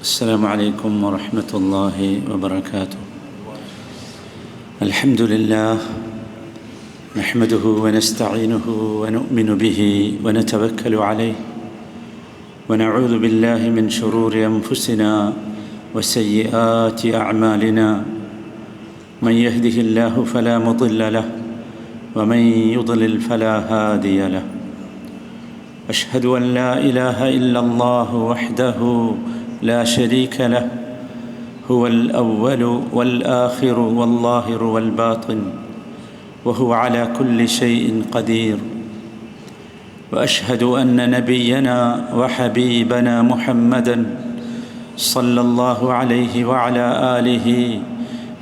السلام عليكم ورحمة الله وبركاته. الحمد لله نحمده ونستعينه ونؤمن به ونتوكل عليه ونعوذ بالله من شرور أنفسنا وسيئات أعمالنا. من يهده الله فلا مضل له ومن يضلل فلا هادي له. أشهد أن لا إله إلا الله وحده لا شريك له، هو الأول والآخر والظاهر والباطن، وهو على كل شيء قدير. وأشهد أن نبينا وحبيبنا محمدًا صلى الله عليه وعلى آله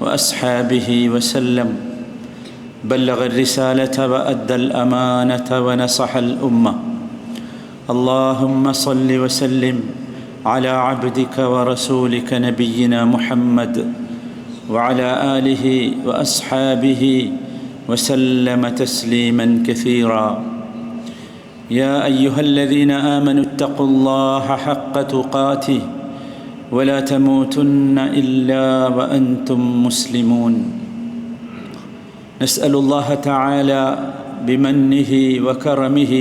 وأصحابه وسلم بلغ الرسالة وأدى الأمانة ونصح الأمة. اللهم صل وسلم على عبدك ورسولك نبينا محمد وعلى آله وأصحابه وسلم تسليما كثيرا. يا أيها الذين آمنوا اتقوا الله حق تقاته ولا تموتن إلا وأنتم مسلمون. نسأل الله تعالى بمنه وكرمه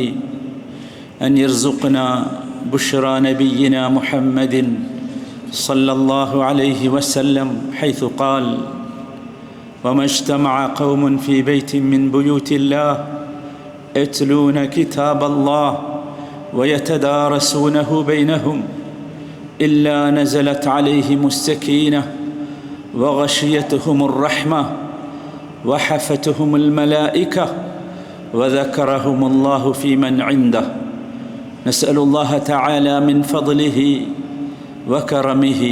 أن يرزقنا بشرى نبينا محمد صلى الله عليه وسلم حيث قال: وما اجتمع قوم في بيت من بيوت الله يتلون كتاب الله ويتدارسونه بينهم إلا نزلت عليهم السكينة وغشيتهم الرحمة وحفتهم الملائكة وذكرهم الله في من عنده. نسأل الله تعالى من فضله وكرمه.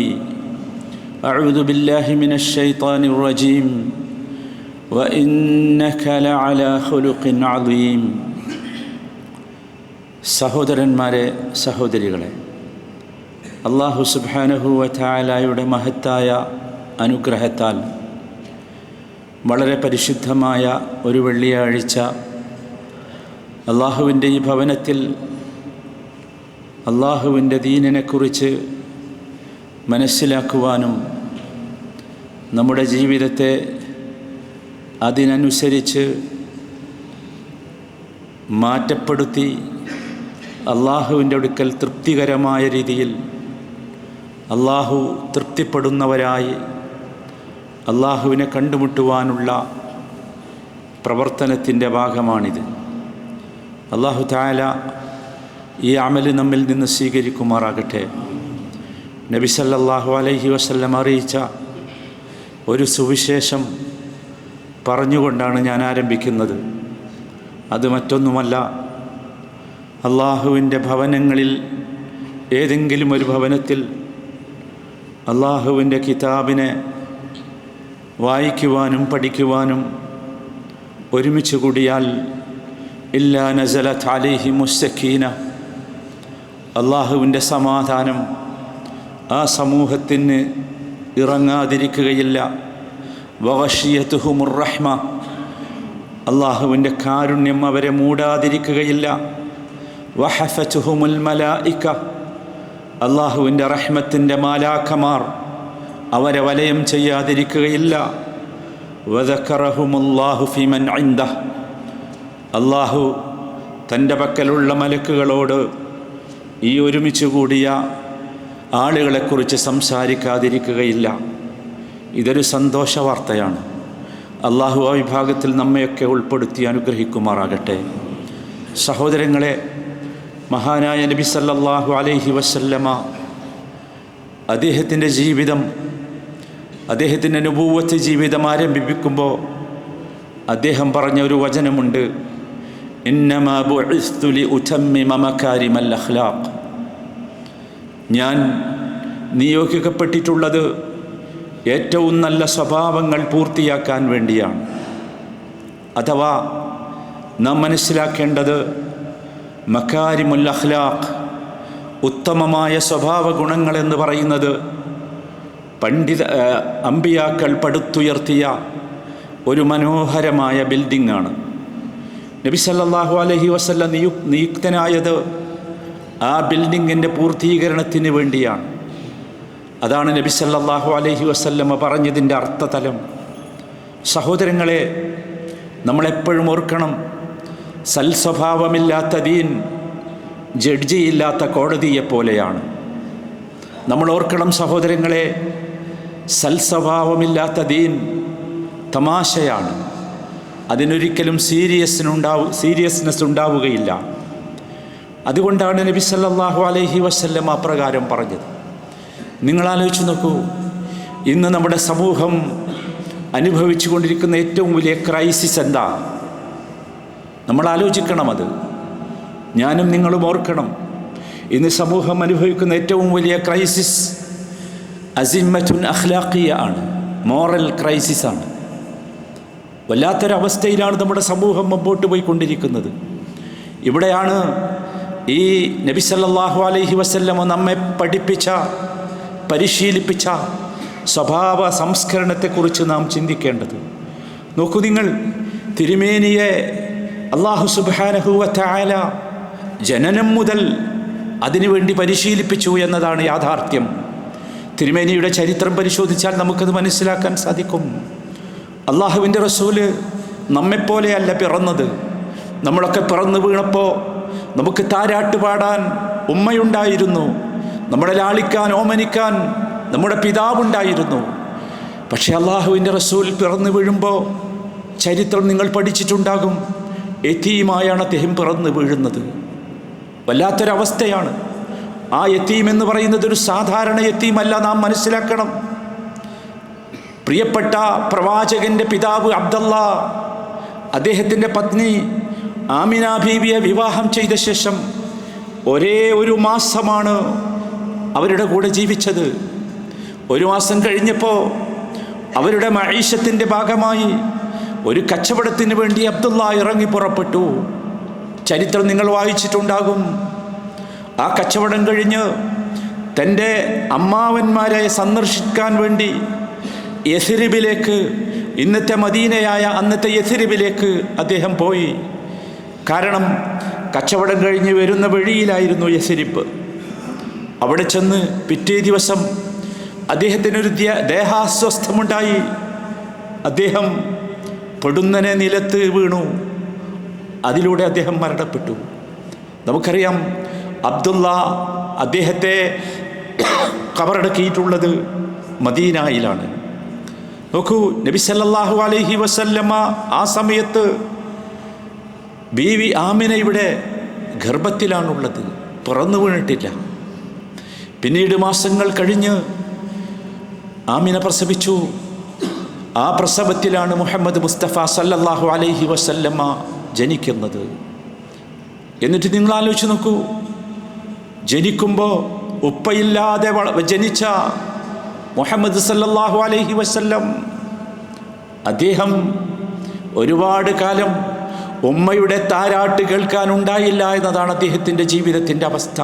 أعوذ بالله من الشيطان الرجيم. وإنك لعلى خلق عظيم. സഹോദരന്മാരെ, സഹോദരികളെ, അല്ലാഹു സുബ്ഹാനഹു വ തആലയുടെ മഹത്തായ അനുഗ്രഹത്താൽ വളരെ പരിശുദ്ധമായ ഒരു വെള്ളിയാഴ്ച അല്ലാഹുവിൻ്റെ ഈ ഭവനത്തിൽ അല്ലാഹുവിൻ്റെ ദീനിനെക്കുറിച്ച് മനസ്സിലാക്കുവാനും നമ്മുടെ ജീവിതത്തെ അതിനനുസരിച്ച് മാറ്റപ്പെടുത്തി അല്ലാഹുവിൻ്റെ അടുക്കൽ തൃപ്തികരമായ രീതിയിൽ അല്ലാഹു തൃപ്തിപ്പെടുന്നവരായി അല്ലാഹുവിനെ കണ്ടുമുട്ടുവാനുള്ള പ്രവർത്തനത്തിൻ്റെ ഭാഗമാണിത്. അല്ലാഹു തആല ഈ അമല് നമ്മിൽ നിന്ന് സ്വീകരിക്കുമാറാകട്ടെ. നബി സല്ലല്ലാഹു അലൈഹി വസല്ലം അറിയിച്ച ഒരു സുവിശേഷം പറഞ്ഞുകൊണ്ടാണ് ഞാൻ ആരംഭിക്കുന്നത്. അത് മറ്റൊന്നുമല്ല, അല്ലാഹുവിൻ്റെ ഭവനങ്ങളിൽ ഏതെങ്കിലും ഒരു ഭവനത്തിൽ അല്ലാഹുവിൻ്റെ കിതാബിനെ വായിക്കുവാനും പഠിക്കുവാനും ഒരുമിച്ച് കൂടിയാൽ ഇല്ലാ നസലത് അലൈഹിമുസ് സക്കീന, അല്ലാഹുവിൻ്റെ സമാധാനം ആ സമൂഹത്തിന് ഇറങ്ങാതിരിക്കുകയില്ല. വഗശിയതുഹുമുർ റഹ്മ, അല്ലാഹുവിൻ്റെ കാരുണ്യം അവരെ മൂടാതിരിക്കുകയില്ല. വഹഫതുഹുമുൽ മലായിക, അല്ലാഹുവിൻ്റെ റഹ്മത്തിൻ്റെ മാലാഖമാർ അവരെ വലയം ചെയ്യാതിരിക്കുകയില്ല. വദക്കറഹുമുല്ലാഹു ഫീമൻ ഇൻദഹ്, അല്ലാഹു തൻ്റെ പക്കലുള്ള മലക്കുകളോട് ഈ ഒരുമിച്ച് കൂടിയ ആളുകളെക്കുറിച്ച് സംസാരിക്കാതിരിക്കുകയില്ല. ഇതൊരു സന്തോഷ വാർത്തയാണ്. അല്ലാഹു ആ വിഭാഗത്തിൽ നമ്മയൊക്കെ ഉൾപ്പെടുത്തി അനുഗ്രഹിക്കുമാറാകട്ടെ. സഹോദരങ്ങളെ, മഹാനായ നബി സല്ലല്ലാഹു അലൈഹി വസല്ലമ അദ്ദേഹത്തിൻ്റെ ജീവിതം, അദ്ദേഹത്തിൻ്റെ നുബുവത്ത് ജീവിതം ആരംഭിക്കുമ്പോൾ അദ്ദേഹം പറഞ്ഞ ഒരു വചനമുണ്ട്: ഇന്നമാ ബുഇസ്തു ലിഉതമ്മിമ മകാരിമൽ അഖ്ലാഖ്. ഞാൻ നിയോഗിക്കപ്പെട്ടിട്ടുള്ളത് ഏറ്റവും നല്ല സ്വഭാവങ്ങൾ പൂർത്തിയാക്കാൻ വേണ്ടിയാണ്. അഥവാ നാം മനസ്സിലാക്കേണ്ടത്, മകാരിമുൽ അഖ്ലാഖ്, ഉത്തമമായ സ്വഭാവ ഗുണങ്ങളെന്ന് പറയുന്നത് അമ്പിയാക്കൾ പടുത്തുയർത്തിയ ഒരു മനോഹരമായ ബിൽഡിംഗാണ്. നബി സല്ലല്ലാഹു അലൈഹി വസല്ലം നിയുക്തനായത് ആ ബിൽഡിങ്ങിൻ്റെ പൂർത്തീകരണത്തിന് വേണ്ടിയാണ്. അതാണ് നബി സല്ലല്ലാഹു അലൈഹി വസല്ലമ പറഞ്ഞതിൻ്റെ അർത്ഥതലം. സഹോദരങ്ങളെ, നമ്മളെപ്പോഴും ഓർക്കണം, സൽസ്വഭാവമില്ലാത്ത ദീൻ ജഡ്ജിയില്ലാത്ത കോടതിയെപ്പോലെയാണ്. നമ്മൾ ഓർക്കണം സഹോദരങ്ങളെ, സൽസ്വഭാവമില്ലാത്ത ദീൻ തമാശയാണ്. അതിനൊരിക്കലും സീരിയസ്നെസ് ഉണ്ടാവുകയില്ല. അതുകൊണ്ടാണ് നബി സല്ലല്ലാഹു അലൈഹി വസല്ലം അപ്രകാരം പറഞ്ഞത്. നിങ്ങൾ ആലോചിച്ച് നോക്കൂ, ഇന്ന് നമ്മുടെ സമൂഹം അനുഭവിച്ചു കൊണ്ടിരിക്കുന്ന ഏറ്റവും വലിയ ക്രൈസിസ് എന്താ? നമ്മൾ ആലോചിക്കണം. അത് ഞാനും നിങ്ങളും ഓർക്കണം. ഇന്ന് സമൂഹം അനുഭവിക്കുന്ന ഏറ്റവും വലിയ ക്രൈസിസ് അസിമ്മത്തുൻ അഖ്ലാഖിയ ആണ്, മോറൽ ക്രൈസിസാണ്. വല്ലാത്തൊരവസ്ഥയിലാണ് നമ്മുടെ സമൂഹം മുമ്പോട്ട് പോയിക്കൊണ്ടിരിക്കുന്നത്. ഇവിടെയാണ് ഈ നബി സല്ലല്ലാഹു അലൈഹി വസല്ലമ നമ്മെ പഠിപ്പിച്ച, പരിശീലിപ്പിച്ച സ്വഭാവ സംസ്കരണത്തെക്കുറിച്ച് നാം ചിന്തിക്കേണ്ടത്. നോക്കൂ നിങ്ങൾ, തിരുമേനിയെ അല്ലാഹു സുബ്ഹാനഹു വ തആല ജനനം മുതൽ അതിനുവേണ്ടി പരിശീലിപ്പിച്ചു എന്നതാണ് യാഥാർത്ഥ്യം. തിരുമേനിയുടെ ചരിത്രം പരിശോധിച്ചാൽ നമുക്കത് മനസ്സിലാക്കാൻ സാധിക്കും. അള്ളാഹുവിൻ്റെ റസൂല് നമ്മെപ്പോലെയല്ല പിറന്നത്. നമ്മളൊക്കെ പിറന്നു വീണപ്പോൾ നമുക്ക് താരാട്ട് പാടാൻ ഉമ്മയുണ്ടായിരുന്നു, നമ്മളെ ലാളിക്കാൻ, ഓമനിക്കാൻ നമ്മുടെ പിതാവുണ്ടായിരുന്നു. പക്ഷേ അള്ളാഹുവിൻ്റെ റസൂൽ പിറന്നു വീഴുമ്പോൾ ചരിത്രം നിങ്ങൾ പഠിച്ചിട്ടുണ്ടാകും, യതീമായാണ് അദ്ദേഹം പിറന്നു വീഴുന്നത്. വല്ലാത്തൊരവസ്ഥയാണ്. ആ യതീം എന്ന് പറയുന്നത് ഒരു സാധാരണ യതീമല്ല, നാം മനസ്സിലാക്കണം. പ്രിയപ്പെട്ട പ്രവാചകൻ്റെ പിതാവ് അബ്ദുള്ള, അദ്ദേഹത്തിൻ്റെ പത്നി ആമിന ബീവിയെ വിവാഹം ചെയ്ത ശേഷം ഒരേ ഒരു മാസമാണ് അവരുടെ കൂടെ ജീവിച്ചത്. ഒരു മാസം കഴിഞ്ഞപ്പോൾ അവരുടെ മഈശത്തിൻ്റെ ഭാഗമായി ഒരു കച്ചവടത്തിന് വേണ്ടി അബ്ദുള്ള ഇറങ്ങി പുറപ്പെട്ടു. ചരിത്രം നിങ്ങൾ വായിച്ചിട്ടുണ്ടാകും. ആ കച്ചവടം കഴിഞ്ഞ് തൻ്റെ അമ്മാവന്മാരെ സന്ദർശിക്കാൻ വേണ്ടി യസ്രിബിലേക്ക്, ഇന്നത്തെ മദീനയായ അന്നത്തെ യസ്രിബിലേക്ക് അദ്ദേഹം പോയി. കാരണം കച്ചവടം കഴിഞ്ഞ് വരുന്ന വഴിയിലായിരുന്നു യസ്രിബ്. അവിടെ ചെന്ന് പിറ്റേ ദിവസം അദ്ദേഹത്തിനൊരു ദേഹാസ്വസ്ഥമുണ്ടായി. അദ്ദേഹം പൊടുന്നനെ നിലത്ത് വീണു. അതിലൂടെ അദ്ദേഹം മരണപ്പെട്ടു. നമുക്കറിയാം, അബ്ദുള്ള അദ്ദേഹത്തെ ഖബറടക്കിയിട്ടുള്ളത് മദീനയിലാണ്. നോക്കൂ, നബി സല്ലല്ലാഹു അലൈഹി വസല്ലമ ആ സമയത്ത് ബീവി ആമിനയുടെ ഗർഭത്തിലാണുള്ളത്, പിറന്നു വീണിട്ടില്ല. പിന്നീട് മാസങ്ങൾ കഴിഞ്ഞ് ആമിന പ്രസവിച്ചു. ആ പ്രസവത്തിലാണ് മുഹമ്മദ് മുസ്തഫ സല്ലല്ലാഹു അലൈഹി വസല്ലമ ജനിക്കുന്നത്. എന്നിട്ട് നിങ്ങൾ ആലോചിച്ച് നോക്കൂ, ജനിക്കുമ്പോൾ ഉപ്പയില്ലാതെ ജനിച്ച മുഹമ്മദ് സല്ലല്ലാഹു അലൈഹി വസല്ലം അദ്ദേഹം ഒരുപാട് കാലം ഉമ്മയുടെ താരാട്ട് കേൾക്കാനുണ്ടായില്ല എന്നതാണ് അദ്ദേഹത്തിൻ്റെ ജീവിതത്തിൻ്റെ അവസ്ഥ.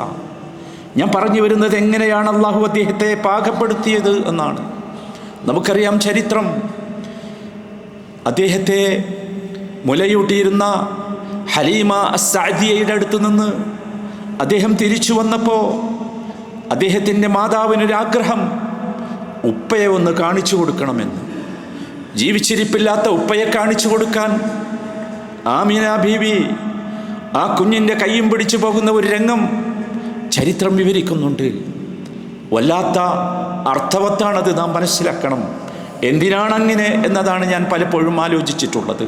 ഞാൻ പറഞ്ഞു വരുന്നത് എങ്ങനെയാണ് അള്ളാഹു അദ്ദേഹത്തെ പാകപ്പെടുത്തിയത് എന്നാണ്. നമുക്കറിയാം ചരിത്രം. അദ്ദേഹത്തെ മുലയൂട്ടിയിരുന്ന ഹലീമ അസ്സഅദിയയുടെ അടുത്ത് നിന്ന് അദ്ദേഹം തിരിച്ചു വന്നപ്പോൾ അദ്ദേഹത്തിൻ്റെ മാതാവിനൊരാഗ്രഹം, ഉപ്പയെ ഒന്ന് കാണിച്ചു കൊടുക്കണമെന്ന്. ജീവിച്ചിരിപ്പില്ലാത്ത ഉപ്പയെ കാണിച്ചു കൊടുക്കാൻ ആമിന ബീവി ആ കുഞ്ഞിൻ്റെ കയ്യും പിടിച്ചു പോകുന്ന ഒരു രംഗം ചരിത്രം വിവരിക്കുന്നുണ്ട്. വല്ലാത്ത അർത്ഥവത്താണത്, നാം മനസ്സിലാക്കണം. എന്തിനാണങ്ങനെ എന്നതാണ് ഞാൻ പലപ്പോഴും ആലോചിച്ചിട്ടുള്ളത്.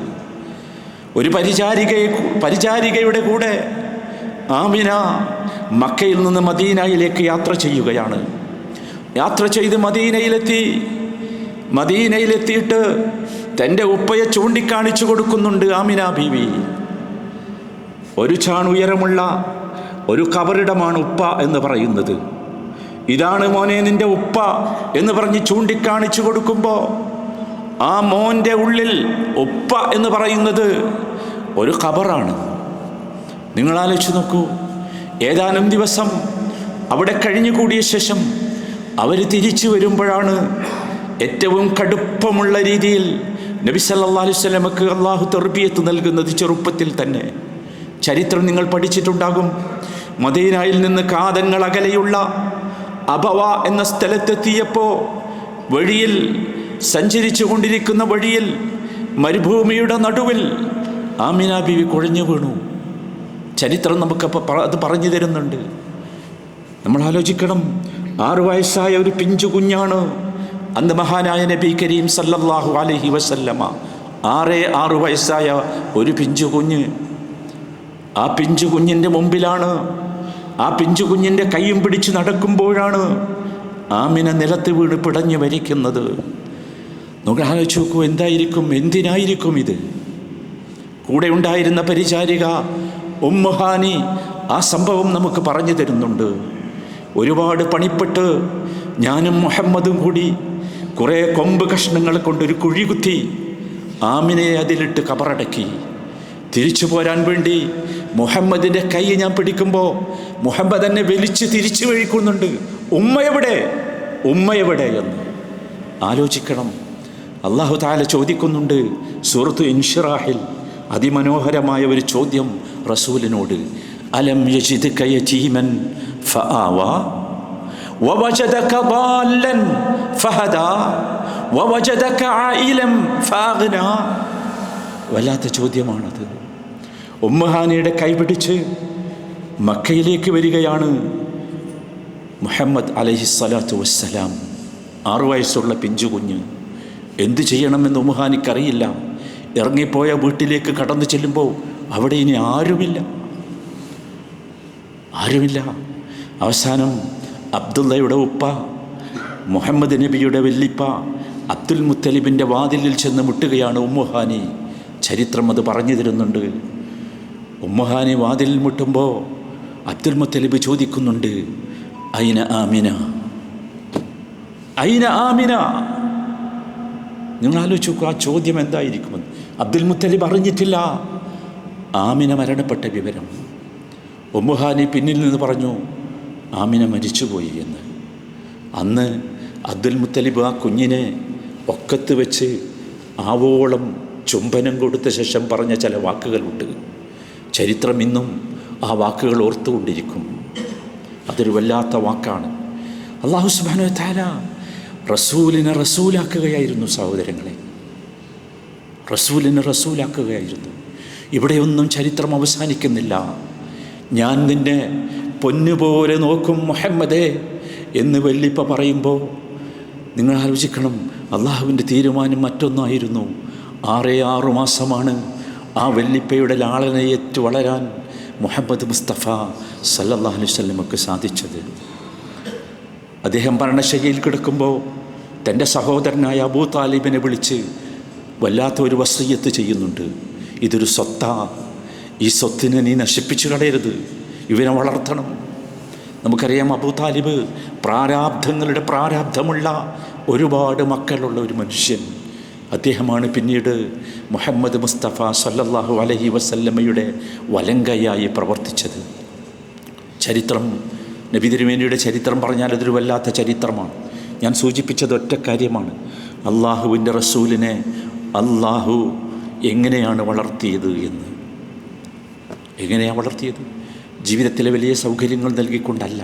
ഒരു പരിചാരികയുടെ കൂടെ ആമിന മക്കയിൽ നിന്ന് മദീനയിലേക്ക് യാത്ര ചെയ്യുകയാണ്. യാത്ര ചെയ്ത് മദീനയിലെത്തിയിട്ട് തൻ്റെ ഉപ്പയെ ചൂണ്ടിക്കാണിച്ചു കൊടുക്കുന്നുണ്ട് ആമിന ബീവി. ഒരു ചാൺ ഉയരമുള്ള ഒരു കബറിടമാണ് ഉപ്പ എന്ന് പറയുന്നത്. ഇതാണ് മോനെ നിൻ്റെ ഉപ്പ എന്ന് പറഞ്ഞ് ചൂണ്ടിക്കാണിച്ചു കൊടുക്കുമ്പോൾ ആ മോൻ്റെ ഉള്ളിൽ ഉപ്പ എന്ന് പറയുന്നത് ഒരു ഖബറാണ്. നിങ്ങൾ ആലോചിച്ച് നോക്കൂ. ഏതാനും ദിവസം അവിടെ കഴിഞ്ഞുകൂടിയ ശേഷം അവർ തിരിച്ചു വരുമ്പോഴാണ് ഏറ്റവും കടുപ്പമുള്ള രീതിയിൽ നബി സല്ലല്ലാഹു അലൈഹി വസല്ലമക്ക് അള്ളാഹു തർബിയത്ത് നൽകുന്നത് ചെറുപ്പത്തിൽ തന്നെ. ചരിത്രം നിങ്ങൾ പഠിച്ചിട്ടുണ്ടാകും. മദീനയിൽ നിന്ന് കാതങ്ങൾ അകലെയുള്ള അബവ എന്ന സ്ഥലത്തെത്തിയപ്പോൾ വഴിയിൽ സഞ്ചരിച്ചു കൊണ്ടിരിക്കുന്ന വഴിയിൽ മരുഭൂമിയുടെ നടുവിൽ ആമിന ബീവി കുഴഞ്ഞു വീണു. ചരിത്രം നമുക്കപ്പോൾ അത് പറഞ്ഞു തരുന്നുണ്ട്. നമ്മൾ ആലോചിക്കണം, 6 വയസ്സായ ഒരു പിഞ്ചു കുഞ്ഞാണ് അന്ന് മഹാനായ നബി കരീം സല്ലല്ലാഹു അലൈഹി വസല്ലമ. 6 വയസ്സായ ഒരു പിഞ്ചു കുഞ്ഞ്. ആ പിഞ്ചു കുഞ്ഞിൻ്റെ മുമ്പിലാണ്, ആ പിഞ്ചു കുഞ്ഞിൻ്റെ കൈയും പിടിച്ച് നടക്കുമ്പോഴാണ് ആമിന നിലത്ത് വീണ് പിടഞ്ഞു മരിക്കുന്നത്. നമുക്ക് ആലോചിച്ച് നോക്കൂ, എന്തായിരിക്കും, എന്തിനായിരിക്കും ഇത്? കൂടെ ഉണ്ടായിരുന്ന പരിചാരിക ഉമ്മു ഹാനി ആ സംഭവം നമുക്ക് പറഞ്ഞു തരുന്നുണ്ട്. ഒരുപാട് പണിപ്പെട്ട് ഞാനും മുഹമ്മദും കൂടി കുറേ കൊമ്പ് കഷ്ണങ്ങൾ കൊണ്ടൊരു കുഴി കുത്തി ആമിനയെ അതിലിട്ട് കബറടക്കി. തിരിച്ചു പോരാൻ വേണ്ടി മുഹമ്മദിൻ്റെ കൈ ഞാൻ പിടിക്കുമ്പോൾ മുഹമ്മദ് എന്നെ വലിച്ച് തിരിച്ചു വഴിക്കുന്നുണ്ട്. ഉമ്മയെവിടെ, ഉമ്മയെവിടെ എന്ന് ആലോചിക്കണം. അല്ലാഹു തആല ചോദിക്കുന്നുണ്ട് സൂറത്ത് ഇൻഷിറാഹിൽ അതിമനോഹരമായ ഒരു ചോദ്യം റസൂലിനോട്. അലം യജിദ്ക യതീമൻ ഫആവാ വവജദക ضالൻ ഫഹദാ വവജദക ആയിലൻ ഫഅഗ്നാ. വല്ലാത്ത ചോദ്യമാണത്. ഉമ്മു ഹാനിയുടെ കൈപിടിച്ച് മക്കയിലേക്ക് വരികയാണ് മുഹമ്മദ് അലൈഹിസ്സലാത്തു വസ്സലാം. 6 വയസ്സുള്ള പിഞ്ചു കുഞ്ഞ്. എന്തു ചെയ്യണമെന്ന് ഉമ്മു ഹാനിക്കറിയില്ല. ഇറങ്ങിപ്പോയ വീട്ടിലേക്ക് കടന്നു ചെല്ലുമ്പോൾ അവിടെ ഇനി ആരുമില്ല. അവസാനം അബ്ദുള്ളയുടെ ഉപ്പ, മുഹമ്മദ് നബിയുടെ വല്ലിപ്പ അബ്ദുൽ മുത്തലിബിൻ്റെ വാതിലിൽ ചെന്ന് മുട്ടുകയാണ് ഉമ്മു ഹാനി. ചരിത്രം അത് പറഞ്ഞു തരുന്നുണ്ട്. ഉമ്മു ഹാനി വാതിലിൽ മുട്ടുമ്പോൾ അബ്ദുൽ മുത്തലിബ് ചോദിക്കുന്നുണ്ട്, ഐന ആമിന, ഐന ആമിന. നിങ്ങൾ ആലോചിച്ച് നോക്കൂ, ആ ചോദ്യം എന്തായിരിക്കുമെന്ന്. അബ്ദുൽ മുത്തലിബ് അറിഞ്ഞിട്ടില്ല ആമിന മരണപ്പെട്ട വിവരം. ഉമ്മു ഹാനി പിന്നിൽ നിന്ന് പറഞ്ഞു, ആമിന മരിച്ചുപോയി എന്ന്. അന്ന് അബ്ദുൽ മുത്തലിബ് ആ കുഞ്ഞിനെ ഒക്കത്ത് വെച്ച് ആവോളം ചുംബനം കൊടുത്ത ശേഷം പറഞ്ഞ ചില വാക്കുകളുണ്ട്. ചരിത്രം ഇന്നും ആ വാക്കുകൾ ഓർത്തുകൊണ്ടിരിക്കും. അതൊരു വല്ലാത്ത വാക്കാണ്. അല്ലാഹു സുബ്ഹാനഹു വ തആല റസൂലിനെ റസൂലാക്കുകയായിരുന്നു സഹോദരങ്ങളെ, റസൂലിനെ റസൂലാക്കുകയായിരുന്നു. ഇവിടെയൊന്നും ചരിത്രം അവസാനിക്കുന്നില്ല. ഞാൻ നിന്നെ പൊന്നുപോലെ നോക്കും മുഹമ്മദേ എന്ന് വല്ലിപ്പ പറയുമ്പോൾ നിങ്ങൾ ആലോചിക്കണം, അള്ളാഹുവിൻ്റെ തീരുമാനം മറ്റൊന്നായിരുന്നു. 6 മാസമാണ് ആ വല്ലിപ്പയുടെ ലാളനയേറ്റ് വളരാൻ മുഹമ്മദ് മുസ്തഫ സല്ലല്ലാഹു അലൈഹി വസല്ലമക്ക് സാധിച്ചത്. അദ്ദേഹം മരണശയ്യയിൽ കിടക്കുമ്പോൾ തൻ്റെ സഹോദരനായ അബൂ താലിബിനെ വിളിച്ച് വല്ലാത്ത ഒരു വസിയ്യത്ത് ചെയ്യുന്നുണ്ട്. ഇതൊരു സ്വത്താ, ഈ സ്വത്തിനെ നീ നശിപ്പിച്ചു കളയരുത്, ഇവനെ വളർത്തണം. നമുക്കറിയാം അബൂ താലിബ് പ്രാരാബ്ധങ്ങളുടെ പ്രാരാബ്ധമുള്ള ഒരുപാട് മക്കളുള്ള ഒരു മനുഷ്യൻ. അദ്ദേഹമാണ് പിന്നീട് മുഹമ്മദ് മുസ്തഫ സല്ലല്ലാഹു അലൈഹി വസല്ലമയുടെ വലങ്കയായി പ്രവർത്തിച്ചത്. ചരിത്രം, നബി തിരുമേനിയുടെ ചരിത്രം പറഞ്ഞാൽ അതൊരു വല്ലാത്ത ചരിത്രമാണ്. ഞാൻ സൂചിപ്പിച്ചത് ഒറ്റ കാര്യമാണ്, അള്ളാഹുവിൻ്റെ റസൂലിനെ അള്ളാഹു എങ്ങനെയാണ് വളർത്തിയത് എന്ന്. എങ്ങനെയാണ് വളർത്തിയത്? ജീവിതത്തിലെ വലിയ സൗകര്യങ്ങൾ നൽകിക്കൊണ്ടല്ല,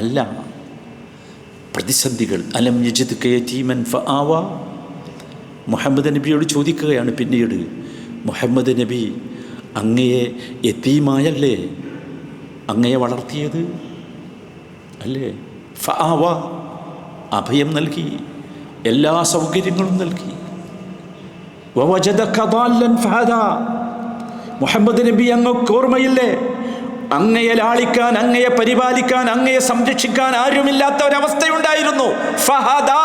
അല്ല, പ്രതിസന്ധികൾ. അലം യജിദ്ക യതീമൻ ഫആവാ. മുഹമ്മദ് നബിയോട് ചോദിക്കുകയാണ് പിന്നീട്, മുഹമ്മദ് നബി അങ്ങയെ യതീമായല്ലേ അങ്ങയെ വളർത്തിയത് അല്ലേ? ഫആവാ, അഭയം നൽകി, എല്ലാ സൗകര്യങ്ങളും നൽകി. വവജദക ضالൻ ഫഹദാ. മുഹമ്മദ് നബി അങ്ങക്ക് ഓർമ്മയില്ലേ, അങ്ങയെ ലാളിക്കാൻ, അങ്ങയെ പരിപാലിക്കാൻ, അങ്ങയെ സംരക്ഷിക്കാൻ ആരുമില്ലാത്ത ഒരവസ്ഥയുണ്ടായിരുന്നു. ഫഹദാ.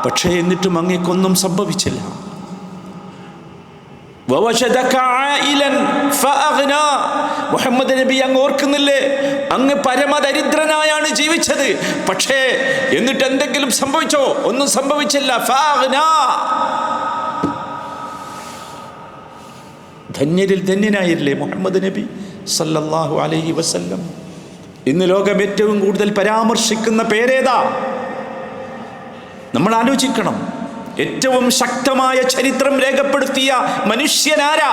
പക്ഷേ എന്നിട്ടും അങ്ങേക്കൊന്നും സംഭവിച്ചില്ല. വവജദക ആയിലൻ ഫഅഗ്നാ. മുഹമ്മദ് നബി അങ്ങ് ഓർക്കുന്നില്ലേ, അങ്ങ് പരമദരിദ്രനായാണ് ജീവിച്ചത്. പക്ഷേ എന്നിട്ട് എന്തെങ്കിലും സംഭവിച്ചോ? ഒന്നും സംഭവിച്ചില്ല. ഫഅഗ്നാ. ധന്യരിൽ ധന്യനായില്ലേ മുഹമ്മദ് നബി സല്ലല്ലാഹു അലൈഹി വസല്ലം. ഇന്ന് ലോകം ഏറ്റവും കൂടുതൽ പരാമർശിക്കുന്ന പേരേതാ? നമ്മൾ ആലോചിക്കണം. ഏറ്റവും ശക്തമായ ചരിത്രം രേഖപ്പെടുത്തിയ മനുഷ്യനാരാ?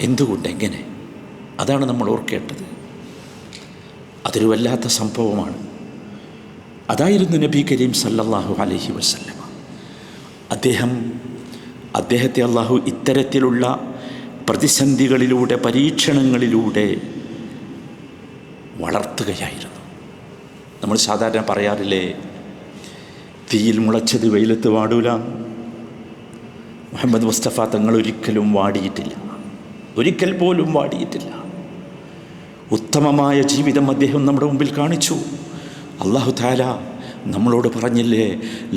എന്തുകൊണ്ട്, എങ്ങനെ? അതാണ് നമ്മൾ ഓർക്കേണ്ടത്. അതൊരു വല്ലാത്ത സംഭവമാണ്. അതായിരുന്നു നബി കരീം സല്ലല്ലാഹു അലൈഹി വസല്ലമ. അദ്ദേഹത്തെ അള്ളാഹു ഇത്തരത്തിലുള്ള പ്രതിസന്ധികളിലൂടെ, പരീക്ഷണങ്ങളിലൂടെ വളർത്തുകയായിരുന്നു. നമ്മൾ സാധാരണ പറയാറില്ലേ, തീയിൽ മുളച്ചത് വെയിലത്ത് വാടൂല. മുഹമ്മദ് മുസ്തഫ തങ്ങൾ ഒരിക്കലും വാടിയിട്ടില്ല, ഒരിക്കൽ പോലും വാടിയിട്ടില്ല. ഉത്തമമായ ജീവിതം അദ്ദേഹം നമ്മുടെ മുമ്പിൽ കാണിച്ചു. അല്ലാഹു തആല നമ്മളോട് പറഞ്ഞില്ലേ,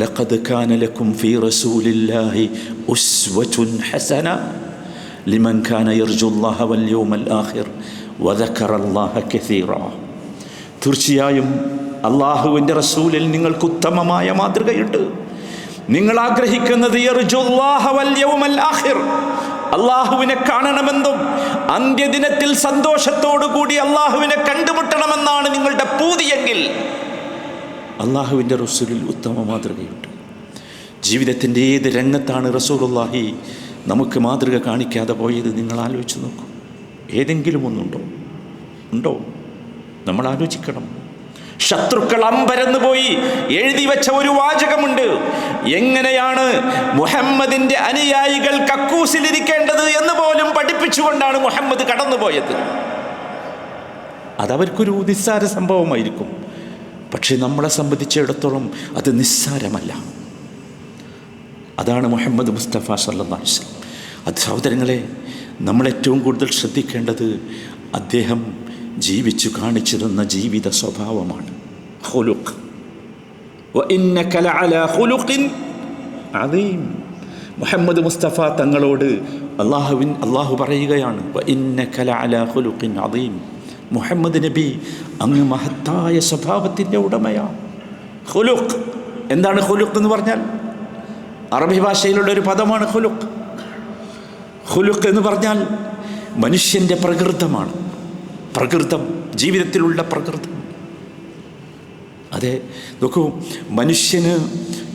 ലഖദ് കാന ലക്കും ഫീ റസൂലില്ലാഹി ഉസ്വത്തുൻ ഹസന ലിമൻ കാന യർജുല്ലാഹ വൽ യൗമൽ ആഖിർ വദക്കറല്ലാഹ കസീറ. തീർച്ചയായും അള്ളാഹുവിൻ്റെ റസൂലിൽ നിങ്ങൾക്ക് ഉത്തമമായ മാതൃകയുണ്ട്. നിങ്ങൾ ആഗ്രഹിക്കുന്നത് യർജുല്ലാഹ വൽ യൗമൽ ആഖിർ, അള്ളാഹുവിനെ കാണണമെന്നും അന്ത്യദിനത്തിൽ സന്തോഷത്തോടു കൂടി അള്ളാഹുവിനെ കണ്ടുമുട്ടണമെന്നാണ് നിങ്ങളുടെ പൂതിയെങ്കിൽ അള്ളാഹുവിൻ്റെ റസൂലിൽ ഉത്തമ മാതൃകയുണ്ട്. ജീവിതത്തിൻ്റെ ഏത് രംഗത്താണ് റസൂലുള്ളാഹി നമുക്ക് മാതൃക കാണിക്കാതെ പോയത്? നിങ്ങൾ ആലോചിച്ച് നോക്കൂ. ഏതെങ്കിലും ഉണ്ടോ? നമ്മൾ ആലോചിക്കണം. ശത്രുക്കൾ അമ്പരന്ന് പോയി എഴുതി വെച്ച ഒരു വാചകമുണ്ട്. എങ്ങനെയാണ് മുഹമ്മദിൻ്റെ അനുയായികൾ കക്കൂസിലിരിക്കേണ്ടത് എന്ന് പോലും പഠിപ്പിച്ചുകൊണ്ടാണ് മുഹമ്മദ് കടന്നുപോയത്. അതവർക്കൊരു നിസ്സാര സംഭവമായിരിക്കും, പക്ഷെ നമ്മളെ സംബന്ധിച്ചിടത്തോളം അത് നിസ്സാരമല്ല. അതാണ് മുഹമ്മദ് മുസ്തഫ സല്ലല്ലാഹു അലൈഹി വസല്ലം. അത് സഹോദരങ്ങളെ, നമ്മളേറ്റവും കൂടുതൽ ശ്രദ്ധിക്കേണ്ടത് അദ്ദേഹം ജീവിച്ചു കാണിച്ചു തന്ന ജീവിത സ്വഭാവമാണ്. ഖുലുഖ് വഇന്നക ലഅലാ ഖുലുഖിൻ അദീം. മുഹമ്മദ് മുസ്തഫ തങ്ങളോട് അല്ലാഹു പറയുകയാണ്, വഇന്നക ലഅലാ ഖുലുഖിൻ അദീം. മുഹമ്മദ് നബി അങ്ങ് മഹത്തായ സ്വഭാവത്തിൻ്റെ ഉടമയാണ്. ഖുലുഖ് എന്താണ്? ഖുലുഖ് എന്ന് പറഞ്ഞാൽ അറബി ഭാഷയിലുള്ള ഒരു പദമാണ് ഖുലുഖ്. ഖുലുഖ് എന്ന് പറഞ്ഞാൽ മനുഷ്യൻ്റെ പ്രകൃതമാണ്. പ്രകൃതം, ജീവിതത്തിലുള്ള പ്രകൃതം. അതെ, നോക്കൂ, മനുഷ്യന്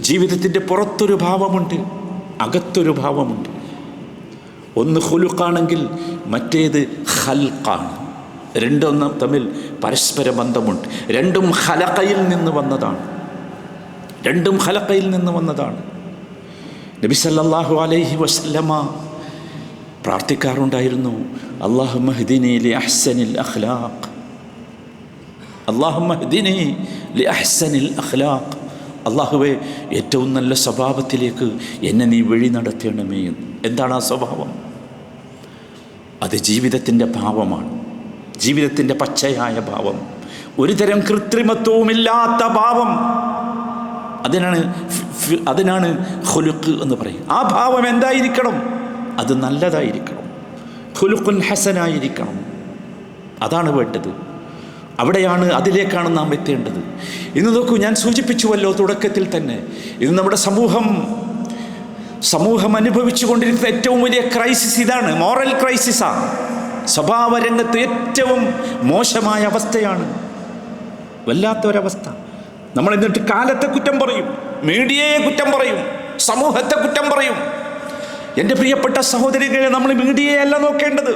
ജീവിതത്തിൻ്റെ പുറത്തൊരു ഭാവമുണ്ട്, അകത്തൊരു ഭാവമുണ്ട്. ഒന്ന് ഖുലുഖാണെങ്കിൽ മറ്റേത് ഖൽഖാണ്. രണ്ടൊന്നും തമ്മിൽ പരസ്പര ബന്ധമുണ്ട്. രണ്ടും ഖലഖയിൽ നിന്ന് വന്നതാണ്. നബി സല്ലല്ലാഹു അലൈഹി വസല്ലമ പ്രാർത്ഥിക്കാറുണ്ടായിരുന്നു, അല്ലാഹുമ്മ ഹ്ദിനി ലി അഹ്സനിൽ അഖ്ലാഖ്, അല്ലാഹുമ്മ ഹ്ദിനി ലി അഹ്സനിൽ അഖ്ലാഖ്. അല്ലാഹുവേ, ഏറ്റവും നല്ല സ്വഭാവത്തിലേക്ക് എന്നെ നീ വഴി നടത്തണമേ. എന്താണ് ആ സ്വഭാവം? അത് ജീവിതത്തിൻ്റെ ഭാവമാണ്, ജീവിതത്തിൻ്റെ പച്ചയായ ഭാവം, ഒരുതരം കൃത്രിമത്വവുമില്ലാത്ത ഭാവം. അതിനാണ് ഖുലുഖ് എന്ന് പറയും. ആ ഭാവം എന്തായിരിക്കണം? അത് നല്ലതായിരിക്കണം, ഖുലുഖുൻ ഹസനായിരിക്കണം. അതാണ് വേണ്ടത്. അതിലേക്കാണ് നാം എത്തേണ്ടത്. ഇന്ന് നോക്കൂ, ഞാൻ സൂചിപ്പിച്ചുവല്ലോ തുടക്കത്തിൽ തന്നെ, ഇന്ന് നമ്മുടെ സമൂഹം അനുഭവിച്ചു കൊണ്ടിരിക്കുന്ന ഏറ്റവും വലിയ ക്രൈസിസ് ഇതാണ്, മോറൽ ക്രൈസിസാണ്. സ്വഭാവ രംഗത്ത് ഏറ്റവും മോശമായ അവസ്ഥയാണ്, വല്ലാത്തൊരവസ്ഥ. നമ്മൾ എന്നിട്ട് കാലത്തെ കുറ്റം പറയും, മീഡിയയെ കുറ്റം പറയും, സമൂഹത്തെ കുറ്റം പറയും. എൻ്റെ പ്രിയപ്പെട്ട സഹോദരികളെ, നമ്മൾ മീഡിയയല്ല നോക്കേണ്ടത്,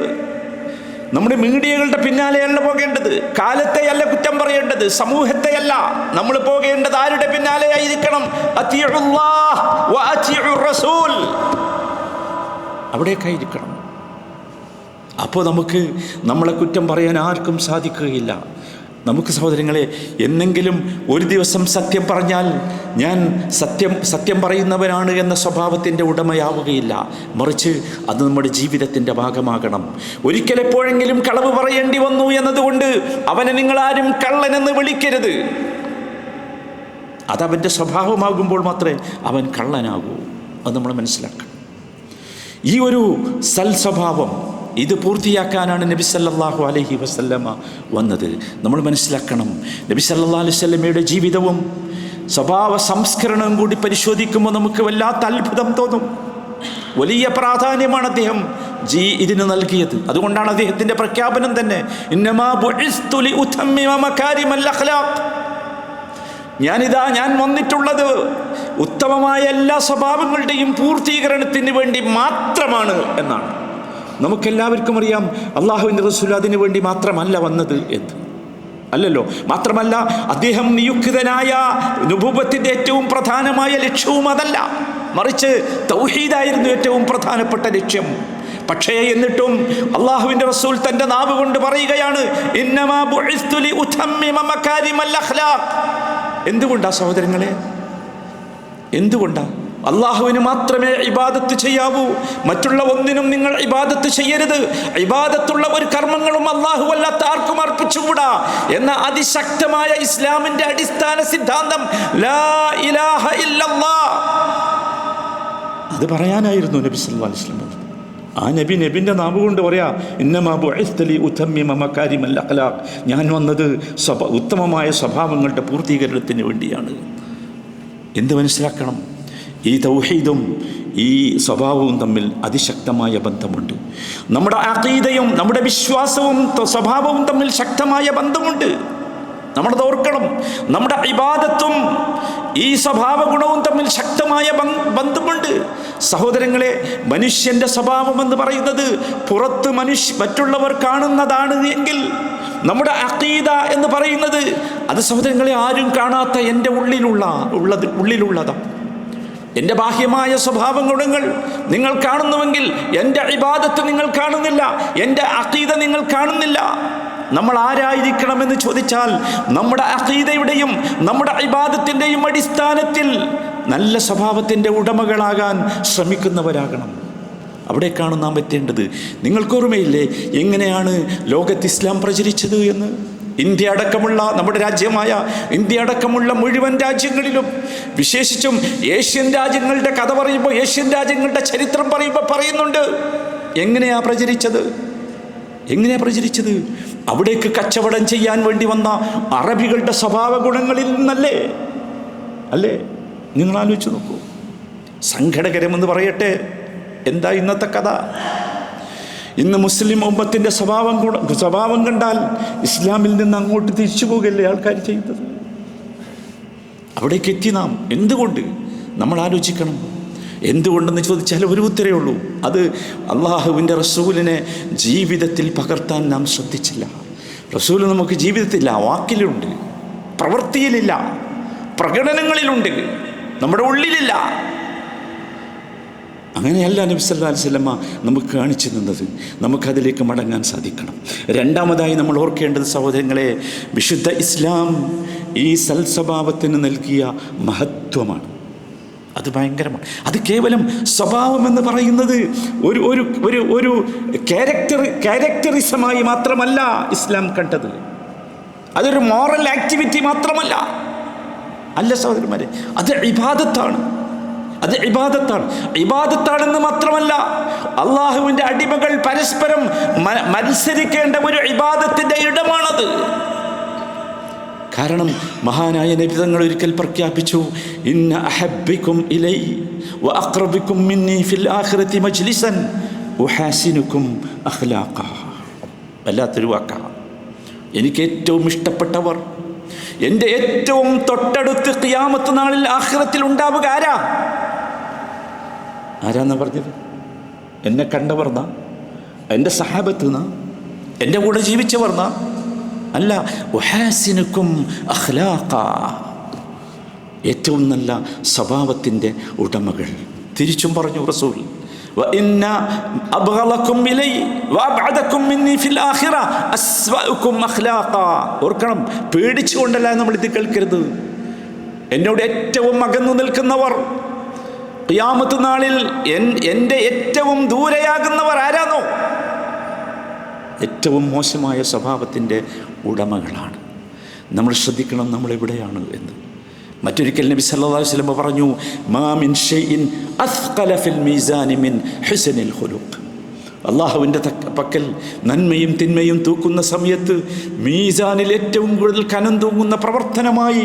നമ്മുടെ മീഡിയകളുടെ പിന്നാലെയല്ല പോകേണ്ടത്, കാലത്തെയല്ല കുറ്റം പറയേണ്ടത്, സമൂഹത്തെയല്ല. നമ്മൾ പോകേണ്ടത് ആരുടെ പിന്നാലെയായിരിക്കണം? അത്തിഉല്ലാഹ് വ അത്തിഉർ റസൂൽ, അവിടേക്കായിരിക്കണം. അപ്പോൾ നമ്മളെ കുറ്റം പറയാൻ ആർക്കും സാധിക്കുകയില്ല. നമുക്ക് സഹോദരങ്ങളെ, എന്നെങ്കിലും ഒരു ദിവസം സത്യം പറഞ്ഞാൽ ഞാൻ സത്യം പറയുന്നവനാണ് എന്ന സ്വഭാവത്തിൻ്റെ ഉടമയാവുകയില്ല. മറിച്ച് അത് നമ്മുടെ ജീവിതത്തിൻ്റെ ഭാഗമാകണം. ഒരിക്കലെപ്പോഴെങ്കിലും കളവ് പറയേണ്ടി വന്നു എന്നതുകൊണ്ട് അവനെ നിങ്ങളാരും കള്ളനെന്ന് വിളിക്കരുത്. അതവൻ്റെ സ്വഭാവമാകുമ്പോൾ മാത്രമേ അവൻ കള്ളനാകൂ. അത് നമ്മൾ മനസ്സിലാക്കണം. ഈ ഒരു സൽസ്വഭാവം ഇത് പൂർത്തിയാക്കാനാണ് നബി സല്ലല്ലാഹു അലൈഹി വസല്ലമ വന്നത്. നമ്മൾ മനസ്സിലാക്കണം, നബി സല്ലല്ലാഹു അലൈഹി വസല്ലമയുടെ ജീവിതവും സ്വഭാവ സംസ്കരണവും കൂടി പരിശോധിക്കുമ്പോൾ നമുക്ക് വല്ലാത്ത അത്ഭുതം തോന്നും. വലിയ പ്രാധാന്യമാണ് അദ്ദേഹം ഇതിന് നൽകിയത്. അതുകൊണ്ടാണ് അദ്ദേഹത്തിൻ്റെ പ്രഖ്യാപനം തന്നെ, ഇന്നമാ ബുഇസ്തു ലിഉതമ്മിമ മകാരിമൽ അഖ്ലാഖ്. ഞാൻ വന്നിട്ടുള്ളത് ഉത്തമമായ എല്ലാ സ്വഭാവങ്ങളുടെയും പൂർത്തീകരണത്തിന് വേണ്ടി മാത്രമാണ് എന്നാണ്. നമുക്കെല്ലാവർക്കും അറിയാം അള്ളാഹുവിൻ്റെ റസൂൽ അതിനു വേണ്ടി മാത്രമല്ല വന്നത് എന്ന്. അല്ലല്ലോ. മാത്രമല്ല, അദ്ദേഹം നിയുക്തനായ നുബുവത്തിൻ്റെ ഏറ്റവും പ്രധാനമായ ലക്ഷ്യവും അതല്ല, മറിച്ച് തൗഹീദായിരുന്നു ഏറ്റവും പ്രധാനപ്പെട്ട ലക്ഷ്യം. പക്ഷേ എന്നിട്ടും അള്ളാഹുവിൻ്റെ റസൂൽ തൻ്റെ നാവ് കൊണ്ട് പറയുകയാണ്, ഇന്നമാ ബുഇസ്തു ലിഉതമ്മിമ മകാരിമൽ അഖ്ലാഖ്. എന്തുകൊണ്ടാ സഹോദരങ്ങളെ? എന്തുകൊണ്ടാ? അള്ളാഹുവിന് മാത്രമേ ഇബാദത്ത് ചെയ്യാവൂ, മറ്റുള്ള ഒന്നിനും നിങ്ങൾ ഇബാദത്ത് ചെയ്യരുത്. ഇബാദത്തുള്ള ഒരു കർമ്മങ്ങളും അള്ളാഹു അല്ലാത്ത ആർക്കും അർപ്പിച്ചുകൂടാ എന്ന അതിശക്തമായ ഇസ്ലാമിൻ്റെ അടിസ്ഥാന സിദ്ധാന്തം ലാ ഇലാഹ ഇല്ലല്ലാഹ്. അത് പറയാനായിരുന്നു നബി സല്ലല്ലാഹു അലൈഹി വസല്ലം. ആ നബിൻ്റെ നാവ് കൊണ്ട് പറയാ, ഇന്നമാ ബുഇസ്തു ലിഉതമ്മിമ മകാരിമൽ അഖ്ലാഖ്. ഞാൻ വന്നത് ഉത്തമമായ സ്വഭാവങ്ങളുടെ പൂർത്തീകരണത്തിന് വേണ്ടിയാണ്. എന്ത് മനസ്സിലാക്കണം? ഈ തൗഹീദും ഈ സ്വഭാവവും തമ്മിൽ അതിശക്തമായ ബന്ധമുണ്ട്. നമ്മുടെ അഖീദയും നമ്മുടെ വിശ്വാസവും സ്വഭാവവും തമ്മിൽ ശക്തമായ ബന്ധമുണ്ട്. നമ്മളത് ഓർക്കണം. നമ്മുടെ ഇബാദത്തും ഈ സ്വഭാവ ഗുണവും തമ്മിൽ ശക്തമായ ബന്ധമുണ്ട്. സഹോദരങ്ങളെ, മനുഷ്യൻ്റെ സ്വഭാവം എന്ന് പറയുന്നത് പുറത്ത് മറ്റുള്ളവർ കാണുന്നതാണ് എങ്കിൽ, നമ്മുടെ അഖീദ എന്ന് പറയുന്നത് അത് സഹോദരങ്ങളെ ആരും കാണാത്ത എൻ്റെ ഉള്ളിലുള്ളതാണ്. എൻ്റെ ബാഹ്യമായ സ്വഭാവ ഗുണങ്ങൾ നിങ്ങൾ കാണുന്നുവെങ്കിൽ എൻ്റെ ഇബാദത്ത് നിങ്ങൾ കാണുന്നില്ല, എൻ്റെ അഖീദ നിങ്ങൾ കാണുന്നില്ല. നമ്മൾ ആരായിരിക്കണമെന്ന് ചോദിച്ചാൽ നമ്മുടെ അഖീദയുടെയും നമ്മുടെ ഇബാദത്തിൻ്റെയും അടിസ്ഥാനത്തിൽ നല്ല സ്വഭാവത്തിൻ്റെ ഉടമകളാകാൻ ശ്രമിക്കുന്നവരാകണം. അവിടേക്കാണ് നാം എത്തേണ്ടത്. നിങ്ങൾക്കോർമ്മയില്ലേ എങ്ങനെയാണ് ലോകത്ത് ഇസ്ലാം പ്രചരിച്ചത് എന്ന്? ഇന്ത്യ അടക്കമുള്ള നമ്മുടെ രാജ്യമായ ഇന്ത്യ അടക്കമുള്ള മുഴുവൻ രാജ്യങ്ങളിലും, വിശേഷിച്ചും ഏഷ്യൻ രാജ്യങ്ങളുടെ കഥ പറയുമ്പോൾ, ഏഷ്യൻ രാജ്യങ്ങളുടെ ചരിത്രം പറയുമ്പോൾ പറയുന്നുണ്ട് എങ്ങനെയാ പ്രചരിച്ചത്. അവിടേക്ക് കച്ചവടം ചെയ്യാൻ വേണ്ടി വന്ന അറബികളുടെ സ്വഭാവ ഗുണങ്ങളിൽ നിന്നല്ലേ? അല്ലേ? നിങ്ങൾ ആലോചിച്ച് നോക്കൂ. സങ്കടകരമെന്ന് പറയട്ടെ, എന്താ ഇന്നത്തെ കഥ? ഇന്ന് മുസ്ലിം ഉമ്മത്തിൻ്റെ സ്വഭാവം കണ്ടാൽ ഇസ്ലാമിൽ നിന്ന് അങ്ങോട്ട് തിരിച്ചു പോകല്ലേ ആൾക്കാർ ചെയ്യുന്നത്? അവിടേക്ക് എത്തി നാം. എന്തുകൊണ്ട്? നമ്മൾ ആലോചിക്കണം. എന്തുകൊണ്ടെന്ന് ചോദിച്ചാൽ ഒരു ഉത്തരവേ ഉള്ളൂ. അത് അള്ളാഹുവിൻ്റെ റസൂലിനെ ജീവിതത്തിൽ പകർത്താൻ നാം ശ്രദ്ധിച്ചില്ല. റസൂൽ നമുക്ക് ജീവിതത്തിലില്ല, വാക്കിലുണ്ട്, പ്രവൃത്തിയിലില്ല, പ്രകടനങ്ങളിലുണ്ട്, നമ്മുടെ ഉള്ളിലില്ല. അങ്ങനെയല്ല നബി സല്ലല്ലാഹു അലൈഹി വസല്ലമ നമുക്ക് കാണിച്ചു തന്നത്. നമുക്കതിലേക്ക് മടങ്ങാൻ സാധിക്കണം. രണ്ടാമതായി നമ്മൾ ഓർക്കേണ്ടത് സഹോദരങ്ങളെ, വിശുദ്ധ ഇസ്ലാം ഈ സൽസ്വഭാവത്തിന് നൽകിയ മഹത്വമാണ്. അത് ഭയങ്കരമാണ്. അത് കേവലം സ്വഭാവം എന്ന് പറയുന്നത് ഒരു ഒരു ഒരു ഒരു ക്യാരക്ടറിസമായി മാത്രമല്ല ഇസ്ലാം കണ്ടത്. അതൊരു മോറൽ ആക്ടിവിറ്റി മാത്രമല്ല. അല്ല സഹോദരന്മാരെ, അത് ഇബാദത്താണ്. ഇബാദത്താണെന്ന് മാത്രമല്ല, അള്ളാഹുവിൻ്റെ അടിമകൾ പരസ്പരം മത്സരിക്കേണ്ട ഒരു ഇബാദത്തിൻ്റെ ഇടമാണത്. കാരണം മഹാനായ നബി തങ്ങൾ ഒരിക്കൽ പ്രഖ്യാപിച്ചു, ഇന്ന അഹബ്ബിക്കും ഇലൈ വ അഖ്റബിക്കും മിന്നി ഫിൽ ആഖിറതി മജ്ലിസൻ ഉഹാസിനുക്കും അഖ്ലാഖ. വല്ലാത്തൊരു വാക്കാണ്. എനിക്ക് ഏറ്റവും ഇഷ്ടപ്പെട്ടവർ, എൻ്റെ ഏറ്റവും തൊട്ടടുത്ത് ഖിയാമത്ത് നാളിൽ ആഖിറത്തിൽ ഉണ്ടാവുക ആരാന്നാ പറഞ്ഞത്? എന്നെ കണ്ടവർന്നാ? എൻ്റെ സഹാബത്തുന്നാ? എൻ്റെ കൂടെ ജീവിച്ചവർന്നാ? അല്ല, ഉഹാസിനുക്കും അഖ്ലാഖ, ഏറ്റവും നല്ല സ്വഭാവത്തിൻ്റെ ഉടമകൾ. തിരിച്ചും പറഞ്ഞു റസൂൽ, വഇന്ന അബ്ഗളകും ഇലൈ വഅബ്അദകും മിന്നി ഫിൽ ആഖിറ അസ്വഉകും അഖ്ലാഖ. ഓർക്കണം, പേടിച്ചുകൊണ്ടല്ല നമ്മൾ ഇത് കേൾക്കരുത്. എന്നോട് ഏറ്റവും അകന്നു നിൽക്കുന്നവർ, ഖിയാമത്ത് നാളിൽ എൻ്റെ ഏറ്റവും ദൂരെയാകുന്നവർ ആരാണോ, ഏറ്റവും മോശമായ സ്വഭാവത്തിൻ്റെ ഉടമകളാണ്. നമ്മൾ ശ്രദ്ധിക്കണം നമ്മളെവിടെയാണ് എന്ന്. മറ്റൊരിക്കൽ നബി സല്ലല്ലാഹു അലൈഹി വസല്ലം പറഞ്ഞു, മാ മിൻ ഷൈഇൻ അസ്ഖല ഫിൽ മീസാനി മിൻ ഹുസ്നിൽ ഖുലുഖ്. അള്ളാഹുവിൻ്റെ പക്കൽ നന്മയും തിന്മയും തൂക്കുന്ന സമയത്ത് മീസാനിൽ ഏറ്റവും കൂടുതൽ കനം തൂങ്ങുന്ന പ്രവർത്തനമായി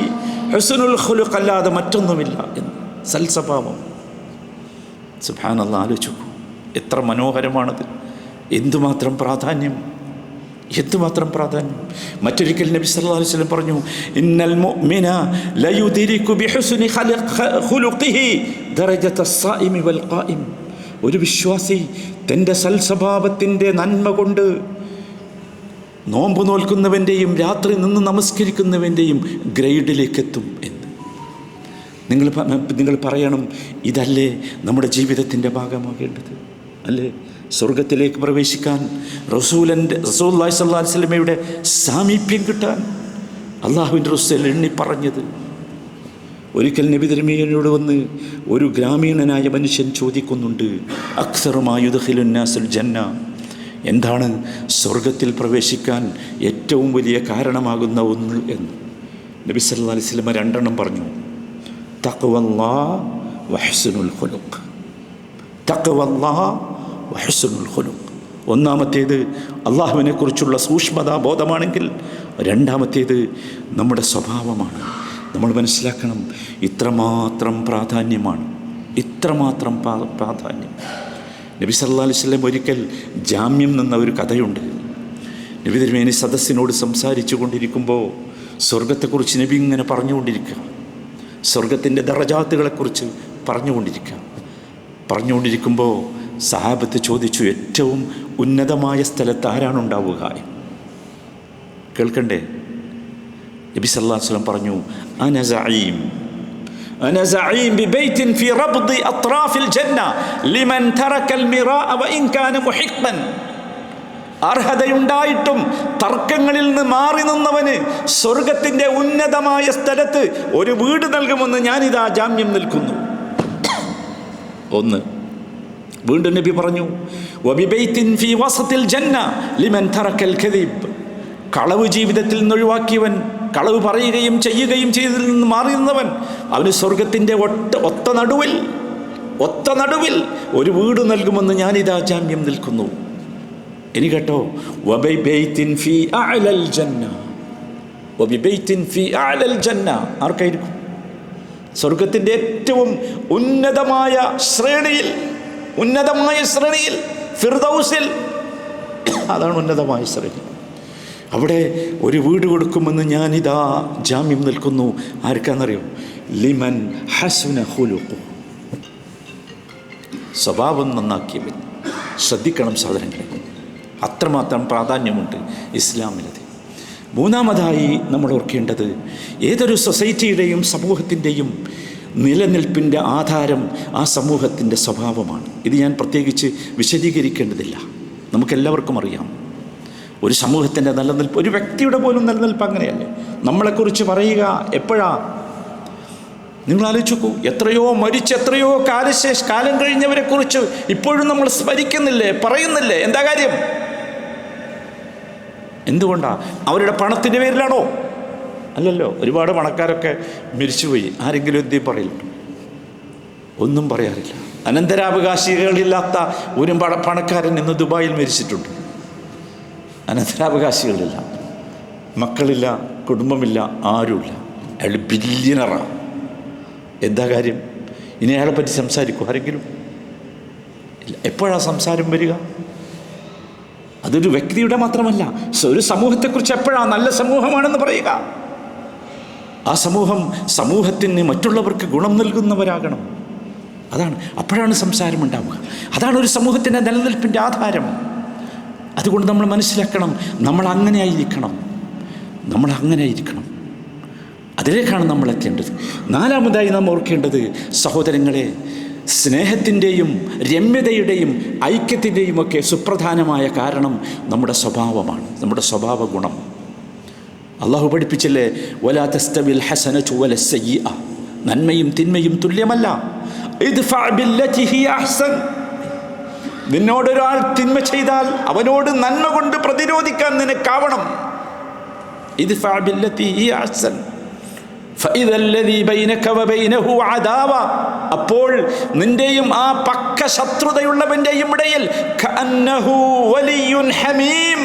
ഹുസ്നുൽ ഖുലുഖ് അല്ലാതെ മറ്റൊന്നുമില്ല എന്ന്. സൽസ്വഭാവം. സുബ്ഹാനല്ലാഹ്, ആലോചിച്ചു എത്ര മനോഹരമാണത്! എന്തുമാത്രം പ്രാധാന്യം! മറ്റൊരിക്കൽ നബി സല്ലല്ലാഹു അലൈഹി വസല്ലം പറഞ്ഞു, ഇന്നൽ മുഅ്മിന ലയുദ്രികു ബിഹുസ്നി ഖുലുഖിഹി ദറജത അസ്സായിമി വൽ ഖായിം. ഒരു വിശ്വാസി തൻ്റെ സൽസ്വഭാവത്തിൻ്റെ നന്മ കൊണ്ട് നോമ്പ് നോൽക്കുന്നവൻ്റെയും രാത്രി നിന്ന് നമസ്കരിക്കുന്നവൻ്റെയും ഗ്രേഡിലേക്ക് എത്തും എന്ന് നിങ്ങൾ പറയണം. ഇതല്ലേ നമ്മുടെ ജീവിതത്തിൻ്റെ ഭാഗമാകേണ്ടത്? അല്ലേ? സ്വർഗത്തിലേക്ക് പ്രവേശിക്കാൻ റസൂലുള്ളാഹി സ്വല്ലല്ലാഹു അലൈഹി വസല്ലമയുടെ സാമീപ്യം കിട്ടാൻ അള്ളാഹുവിൻ്റെ റസൂൽ എണ്ണി പറഞ്ഞത്. ഒരിക്കൽ നബി തിരുമേനിയോട് വന്ന് ഒരു ഗ്രാമീണനായ മനുഷ്യൻ ചോദിക്കുന്നുണ്ട്, അക്സറു മാ യുദ്ഖിലുൻ നാസുൽ ജന്ന, എന്താണ് സ്വർഗത്തിൽ പ്രവേശിക്കാൻ ഏറ്റവും വലിയ കാരണമാകുന്ന ഒന്ന് എന്ന്. നബി സല്ലല്ലാഹു അലൈഹി വസല്ലം രണ്ടെണ്ണം പറഞ്ഞു. തഖ്വല്ലാഹ് വഹ്സുനുൽ ഖുലുഖ്. തഖ്വല്ലാഹ് വഹ്സുനുൽ ഖുലുഖ്. ഒന്നാമത്തേത് അള്ളാഹുവിനെക്കുറിച്ചുള്ള സൂക്ഷ്മതാ ബോധമാണെങ്കിൽ രണ്ടാമത്തേത് നമ്മുടെ സ്വഭാവമാണ്. നമ്മൾ മനസ്സിലാക്കണം, ഇത്രമാത്രം പ്രാധാന്യമാണ്, ഇത്രമാത്രം പ്രാധാന്യം. നബി സല്ലല്ലാഹു അലൈഹി വസല്ലം ഒരിക്കൽ ജാമ്യം നിന്ന ഒരു കഥയുണ്ട്. നബി തിരുമേനി സദസ്സിനോട് സംസാരിച്ചു കൊണ്ടിരിക്കുമ്പോൾ സ്വർഗത്തെക്കുറിച്ച് നബി ഇങ്ങനെ പറഞ്ഞുകൊണ്ടിരിക്കുക, സ്വർഗത്തിൻ്റെ ദറജാത്തുകളെക്കുറിച്ച് പറഞ്ഞുകൊണ്ടിരിക്കുമ്പോൾ സഹാബത്ത് ചോദിച്ചു, ഏറ്റവും ഉന്നതമായ സ്ഥലത്ത് ആരാണുണ്ടാവുക? കേൾക്കണ്ടേ? നബി സല്ലല്ലാഹു അലൈഹി വസല്ലം പറഞ്ഞു, അന സഈം ബിബൈത്തിൻ ഫീ റബ്ദി അത്റാഫിൽ ജന്ന ലിമൻ തറക്കൽ മിറാഅ വഇൻ കാന മുഹിഖ്ബൻ. അർഹതയുണ്ടായിട്ടും തർക്കങ്ങളിൽ നിന്ന് മാറി നിന്നവന് സ്വർഗത്തിൻ്റെ ഉന്നതമായ സ്ഥലത്ത് ഒരു വീട് നൽകുമെന്ന് ഞാനിതാ ജാമ്യം നിൽക്കുന്നു. ഒന്ന്. വീണ്ടും നബി പറഞ്ഞു, വബിബൈത്തിൻ ഫീ വസത്തിൽ ജന്ന ലിമൻ തറക്കൽ കദീബ്. കളവ് ജീവിതത്തിൽ നിന്ന് ഒഴിവാക്കിയവൻ, കളവ് പറയുകയും ചെയ്യുകയും ചെയ്തതിൽ നിന്ന് മാറി നിന്നവൻ, അവന് സ്വർഗത്തിൻ്റെ ഒത്ത നടുവിൽ ഒരു വീട് നൽകുമെന്ന് ഞാനിതാ ജാമ്യം നിൽക്കുന്നു. ഇനി കേട്ടോ, വബിബൈത്തിൻ ഫീ അഅലൽ ജന്ന. വബിബൈത്തിൻ ഫീ അഅലൽ ജന്ന ആർക്കായിരിക്കും? സ്വർഗത്തിൻ്റെ ഏറ്റവും ഉന്നതമായ ശ്രേണിയിൽ ഫിർദൗസിൽ, അതാണ് ഉന്നതമായ ശ്രേണി. അവിടെ ഒരു വീട് കൊടുക്കുമെന്ന് ഞാനിതാ ജാമ്യം നിൽക്കുന്നു. ആർക്കാണെന്നറിയോ? ലിമൻ ഹസുന ഖുലുഖു. സ്വഭാവം നന്നാക്കിയവൻ. ശ്രദ്ധിക്കണം സഹോദരങ്ങളെ, അത്രമാത്രം പ്രാധാന്യമുണ്ട് ഇസ്ലാമിലത്. മൂന്നാമതായി നമ്മൾ ഓർക്കേണ്ടത്, ഏതൊരു സൊസൈറ്റിയുടെയും സമൂഹത്തിൻ്റെയും നിലനിൽപ്പിൻ്റെ ആധാരം ആ സമൂഹത്തിൻ്റെ സ്വഭാവമാണ്. ഇത് ഞാൻ പ്രത്യേകിച്ച് വിശദീകരിക്കേണ്ടതില്ല, നമുക്കെല്ലാവർക്കും അറിയാം. ഒരു സമൂഹത്തിൻ്റെ നിലനിൽപ്പ്, ഒരു വ്യക്തിയുടെ പോലും നിലനിൽപ്പ് അങ്ങനെയല്ലേ. നമ്മളെക്കുറിച്ച് പറയുക എപ്പോഴാ? നിങ്ങൾ ആലോചിച്ചു, എത്രയോ കാലം കഴിഞ്ഞവരെക്കുറിച്ച് ഇപ്പോഴും നമ്മൾ സ്മരിക്കുന്നില്ലേ, പറയുന്നില്ലേ? എന്താ കാര്യം? എന്തുകൊണ്ടാണ്? അവരുടെ പണത്തിൻ്റെ പേരിലാണോ? അല്ലല്ലോ. ഒരുപാട് പണക്കാരൊക്കെ മരിച്ചുപോയി, ആരെങ്കിലും എന്ത് പറയില്ല? ഒന്നും പറയാറില്ല. അനന്തരാവകാശികളില്ലാത്ത ഒരു പണക്കാരൻ ഇന്ന് ദുബായിൽ മരിച്ചിട്ടുണ്ട്. അനന്തരാവകാശികളില്ല, മക്കളില്ല, കുടുംബമില്ല, ആരുമില്ല. അയാൾ ബില്യണറാണ്. എന്താ കാര്യം? ഇനി അയാളെ പറ്റി സംസാരിക്കും ആരെങ്കിലും? ഇല്ല. എപ്പോഴാണ് സംസാരം വരിക? അതൊരു വ്യക്തിയുടെ മാത്രമല്ല, ഒരു സമൂഹത്തെക്കുറിച്ച് എപ്പോഴാണ് നല്ല സമൂഹമാണെന്ന് പറയുക? ആ സമൂഹത്തിന് മറ്റുള്ളവർക്ക് ഗുണം നൽകുന്നവരാകണം. അപ്പോഴാണ് സംസാരം ഉണ്ടാവുക. അതാണ് ഒരു സമൂഹത്തിൻ്റെ നിലനിൽപ്പിൻ്റെ ആധാരം. അതുകൊണ്ട് നമ്മൾ മനസ്സിലാക്കണം, നമ്മൾ അങ്ങനെ ആയിരിക്കണം. അതിലേക്കാണ് നമ്മൾ എത്തേണ്ടത്. നാലാമതായി നാം ഓർക്കേണ്ടത്, സഹോദരങ്ങളെ, സ്നേഹത്തിൻ്റെയും രമ്യതയുടെയും ഐക്യത്തിൻ്റെയും ഒക്കെ സുപ്രധാനമായ കാരണം നമ്മുടെ സ്വഭാവമാണ്, നമ്മുടെ സ്വഭാവ ഗുണം. അള്ളാഹു പഠിപ്പിച്ചില്ലേ, വലാ തസ്തവിൽ ഹസനതു വലസ്സയ്യിഅ. നന്മയും തിന്മയും തുല്യമല്ല. ഇദ്ഫഅ ബില്ലതി ഹിയ അഹ്സൻ. നിന്നോടൊരാൾ തിന്മ ചെയ്താൽ അവനോട് നന്മ കൊണ്ട് പ്രതിരോധിക്കാൻ നിനക്കാവണം. ഇദ്ഫഅ ബില്ലതി ഹിയ അഹ്സൻ ഫഇദാ അല്ലദീ ബൈനക വബൈനഹു അദാവ. അപ്പോൾ നിന്റെയും ആ പക്ക ശത്രുതയുള്ളവന്റെയും ഇടയിൽ കഅന്നഹു വലിയുൻ ഹമീം,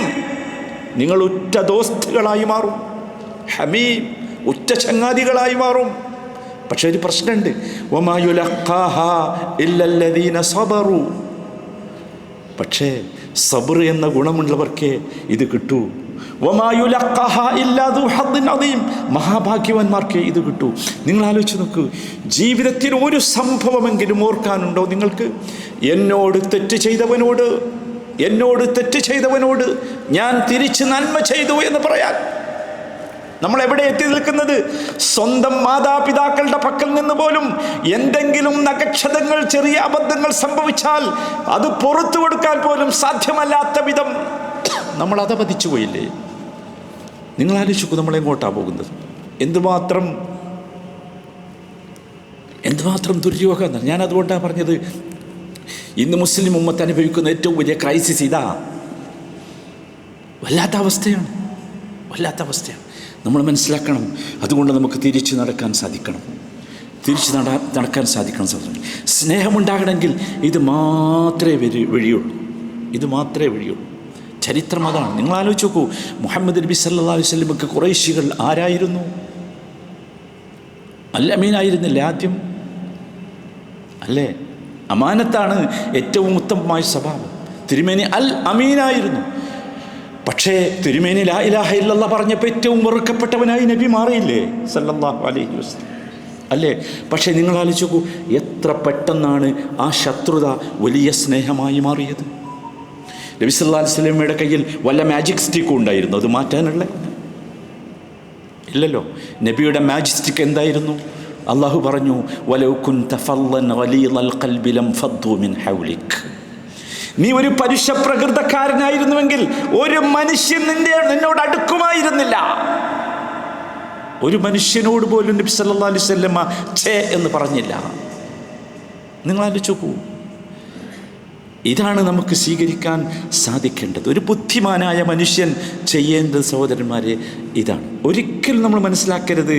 നിങ്ങൾ ഉറ്റ ദോസ്തുകളായി മാറും. ഹമീം, ഉറ്റ ചങ്ങാതികളായി മാറും. പക്ഷെ ഒരു പ്രശ്നമുണ്ട്, വമാ യുലഖാഹാ ഇല്ലല്ലദീന സബറു. പക്ഷേ സബർ എന്ന ഗുണമുള്ളവർക്കേ ഇത് കിട്ടൂ. വമാ യുലഖഹാ ഇല്ലാ ദു ഹദ്ദിൻ അദീം. മഹാഭാഗ്യവാന്മാർക്കേ ഇത് കിട്ടൂ. നിങ്ങൾ ആലോചിച്ച് നോക്കൂ, ജീവിതത്തിൽ ഒരു സംഭവമെങ്കിലും ഓർക്കാനുണ്ടോ നിങ്ങൾക്ക്? എന്നോട് തെറ്റ് ചെയ്തവനോട് ഞാൻ തിരിച്ച് നന്മ ചെയ്തു എന്ന് പറയാൻ. നമ്മൾ എവിടെ എത്തി നിൽക്കുന്നത്? സ്വന്തം മാതാപിതാക്കളുടെ പക്കൽ നിന്ന് പോലും എന്തെങ്കിലും നഖക്ഷതങ്ങൾ, ചെറിയ അബദ്ധങ്ങൾ സംഭവിച്ചാൽ അത് പുറത്തു കൊടുക്കാൻ പോലും സാധ്യമല്ലാത്ത വിധം നമ്മൾ അധപതിച്ചു പോയില്ലേ? നിങ്ങൾ ആലോചിക്കൂ, നമ്മൾ എങ്ങോട്ടാണ് പോകുന്നത്? എന്തുമാത്രം ദുര്യോഗം എന്നാണ്. ഞാൻ അതുകൊണ്ടാണ് പറഞ്ഞത്, ഇന്ന് മുസ്ലിം ഉമ്മത്ത് അനുഭവിക്കുന്ന ഏറ്റവും വലിയ ക്രൈസിസ് ഇതാ. വല്ലാത്ത അവസ്ഥയാണ്. നമ്മൾ മനസ്സിലാക്കണം. അതുകൊണ്ട് നമുക്ക് തിരിച്ചു നടക്കാൻ സാധിക്കണം. സഹോദരൻ, സ്നേഹമുണ്ടാകണമെങ്കിൽ ഇത് മാത്രമേ വഴിയുള്ളൂ. ചരിത്രം അതാണ്. നിങ്ങൾ ആലോചിച്ച് നോക്കൂ, മുഹമ്മദ് നബി സല്ലല്ലാഹു അലൈഹി വസല്ലമക്ക് ഖുറൈശികൾ ആരായിരുന്നു? അൽ അമീനായിരുന്നില്ല ആദ്യം, അല്ലേ? അമാനത്താണ് ഏറ്റവും ഉത്തമമായ സ്വഭാവം. തിരുമേനി അൽ അമീനായിരുന്നു. പക്ഷേ തിരുമേനി ലാ ഇലാഹ ഇല്ലല്ലാഹ് പറഞ്ഞപ്പോൾ ഏറ്റവും വെറുക്കപ്പെട്ടവനായി നബി മാറിയില്ലേ സല്ലല്ലാഹു അലൈഹി വസല്ലം, അല്ലേ? പക്ഷേ നിങ്ങൾ ആലോചിച്ച് നോക്കൂ, എത്ര പെട്ടെന്നാണ് ആ ശത്രുത വലിയ സ്നേഹമായി മാറിയത്. നബി സല്ലല്ലാഹു അലൈഹി വസല്ലമയുടെ കയ്യിൽ വല്ല മാജിക് സ്റ്റിക്കും ഉണ്ടായിരുന്നു അത് മാറ്റാനുള്ള? ഇല്ലല്ലോ. നബിയുടെ മാജിക് സ്റ്റിക്ക് എന്തായിരുന്നു? അള്ളാഹു പറഞ്ഞു, വലൗ കുൻത ഫല്ലൻ ഗലീദൽ ഖൽബി ലം ഫദ്ദു മിൻ ഹൗലിക്. നീ ഒരു പരുഷ പ്രകൃതക്കാരനായിരുന്നുവെങ്കിൽ ഒരു മനുഷ്യൻ നിന്നോട് അടുക്കുമായിരുന്നില്ല. ഒരു മനുഷ്യനോട് പോലും നബി സല്ലല്ലാഹു അലൈഹി വസല്ലമ ഛേ എന്ന് പറഞ്ഞില്ല. നിങ്ങൾ ആലോചിച്ച് നോക്കൂ, ഇതാണ് നമുക്ക് സ്വീകരിക്കാൻ സാധിക്കേണ്ടത്. ഒരു ബുദ്ധിമാനായ മനുഷ്യൻ ചെയ്യേണ്ടത് സഹോദരന്മാരെ ഇതാണ്. ഒരിക്കലും നമ്മൾ മനസ്സിലാക്കരുത്,